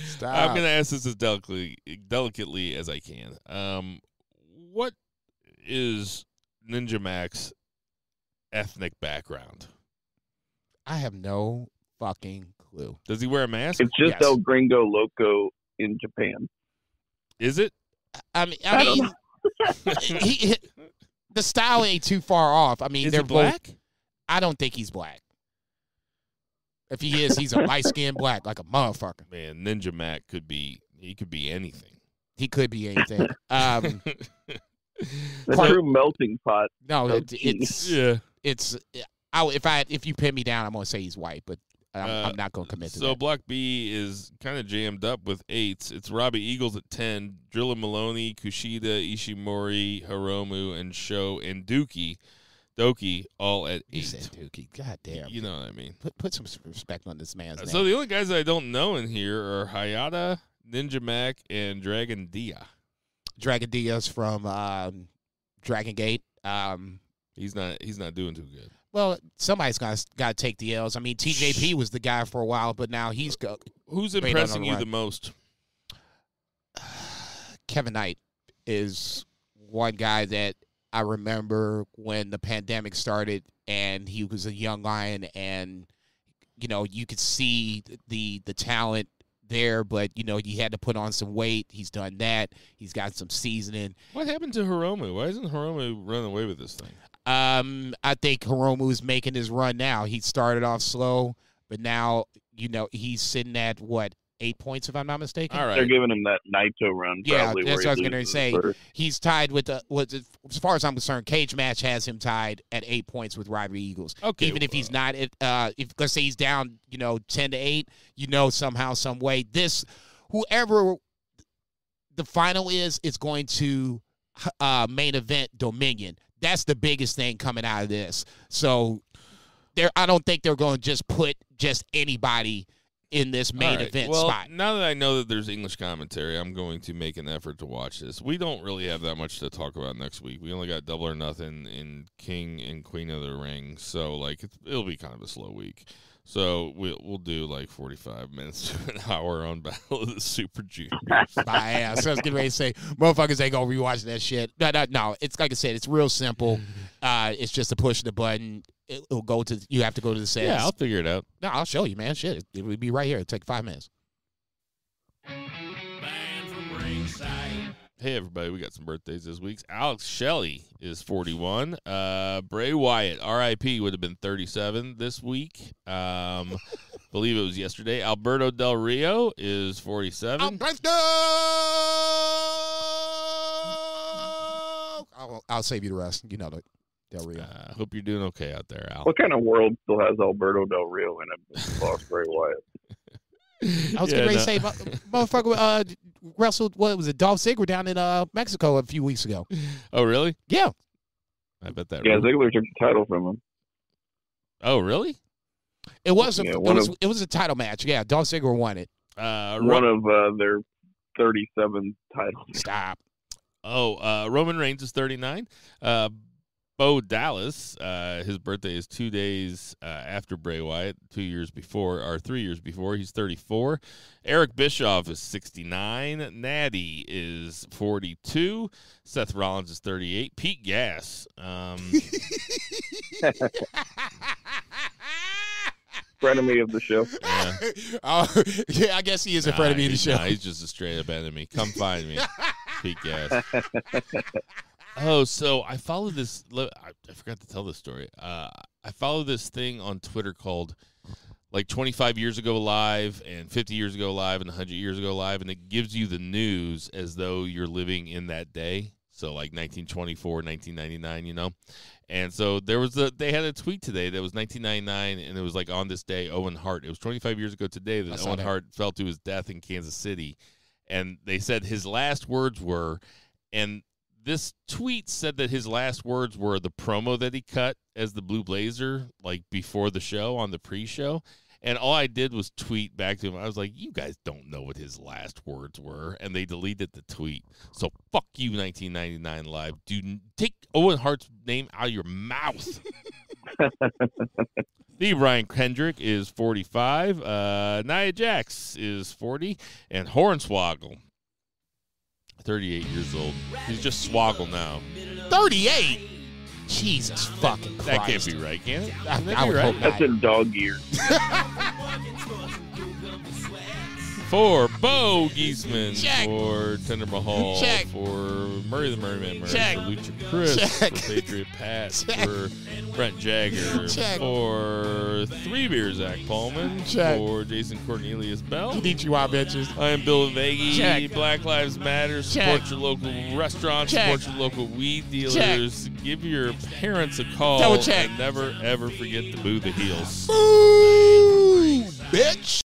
Stop. I'm going to ask this as delicately as I can. What is Ninja Mac's ethnic background? I have no fucking clue. Does he wear a mask? It's just Yes. El Gringo Loco in Japan. Is it? I mean, the style ain't too far off. I mean, Is they're he black? both. I don't think he's black. If he is, he's a light-skinned black, like a motherfucker. Man, Ninja Mac could be anything. He could be anything. The true melting pot. No, of it's Yeah. if you pin me down, I'm gonna say he's white, but I'm not gonna commit to So that. Block B is kind of jammed up with 8s. It's Robbie Eagles at 10, Drilla Maloney, Kushida, Ishimori, Hiromu, and Sho and Doki all at 8. You said Dookie. God damn. You know what I mean. Put some respect on this man's name. So the only guys I don't know in here are Hayata, Ninja Mac, and Dragon Dia. Dragon Diaz from Dragon Gate. He's not doing too good. Well, somebody's got to take the L's. I mean, TJP was the guy for a while, but now he's go. Who's Straight impressing on the you run. the most? Kevin Knight is one guy that I remember when the pandemic started, and he was a young lion, and you could see the talent there, but you had to put on some weight. He's done that. He's got some seasoning. What happened to Hiromu? Why isn't Hiromu running away with this thing? I think Hiromu's making his run now. He started off slow, but now he's sitting at 8 points, if I'm not mistaken. All right. They're giving him that Naito run. Yeah, Probably, that's where what I was he going to loses say. first. He's tied with as far as I'm concerned, Cage Match has him tied at 8 points with Robbie Eagles. Okay, Even if he's not, if let's say he's down, 10-8, somehow, some way, whoever the final is, it's going to main event Dominion. That's the biggest thing coming out of this. So I don't think they're going to just put just anybody in this main event spot. Now that I know that there's English commentary, I'm going to make an effort to watch this. We don't really have that much to talk about next week. We only got Double or Nothing in King and Queen of the Ring, so it'll be kind of a slow week. So we'll do 45 minutes to an hour on Battle of the Super Juniors. So I was getting ready to say, motherfuckers ain't gonna rewatch that shit. No. It's like I said, it's real simple. It's just a push the button. It'll go to. You have to go to the settings. Yeah, I'll figure it out. No, I'll show you, man. Shit, it would be right here. It'll take 5 minutes. Man from Ringside. Hey, everybody, we got some birthdays this week. Alex Shelley is 41. Bray Wyatt, R.I.P., would have been 37 this week. Believe it was yesterday. Alberto Del Rio is 47. I'll save you the rest. You know that. Del Rio. Hope you're doing okay out there, Al. What kind of world still has Alberto Del Rio in it? Boss Bray Wyatt. I was getting ready to say, motherfucker wrestled, what was it, Dolph Ziggler down in Mexico a few weeks ago. Oh, really? Yeah. I bet that. Yeah, Ziggler took the title from him. Oh, really? It was it was a title match. Yeah, Dolph Ziggler won it. One of their 37 titles. Stop. Oh, Roman Reigns is 39. Bo Dallas, his birthday is 2 days after Bray Wyatt, 3 years before. He's 34. Eric Bischoff is 69. Natty is 42. Seth Rollins is 38. Pete Gas. Frenemy of the show. Yeah, I guess he is a frenemy of the show. Nah, he's just a straight up enemy. Come find me, Pete Gas. Oh, so I follow this. I forgot to tell this story. I follow this thing on Twitter called like 25 years ago live and 50 years ago live and 100 years ago live, and it gives you the news as though you're living in that day. So like 1924, 1999, you know. And so they had a tweet today that was 1999, and it was like on this day, Owen Hart. It was 25 years ago today that Owen Hart fell to his death in Kansas City, and they said his last words were, and this tweet said that his last words were the promo that he cut as the Blue Blazer, like before the show on the pre-show. And all I did was tweet back to him. I was like, you guys don't know what his last words were. And they deleted the tweet. So fuck you, 1999 Live. Dude, take Owen Hart's name out of your mouth. The Brian Kendrick is 45. Nia Jax is 40. And Hornswoggle, 38 years old. He's just Swoggle now. 38? Jesus fucking Christ. That can't be right, can it? I would hope not. That's in dog years. For Bo Giesman, Check. for Tender Mahal, Check. for Murray the Merryman Murray, Check. for Lucha Chris, Check. for Patriot Pat, Check. for Brent Jagger, Check. for 3 Beer Zach Pullman, Check. for Jason Cornelius Bell. Konnichiwa, bitches. I am Bill Vagey. Check. Black Lives Matter. Support Check. your local restaurants. Check. Support your local weed dealers. Give your parents a call. Double check. And never, ever forget to boo the heels. Boo, bitch.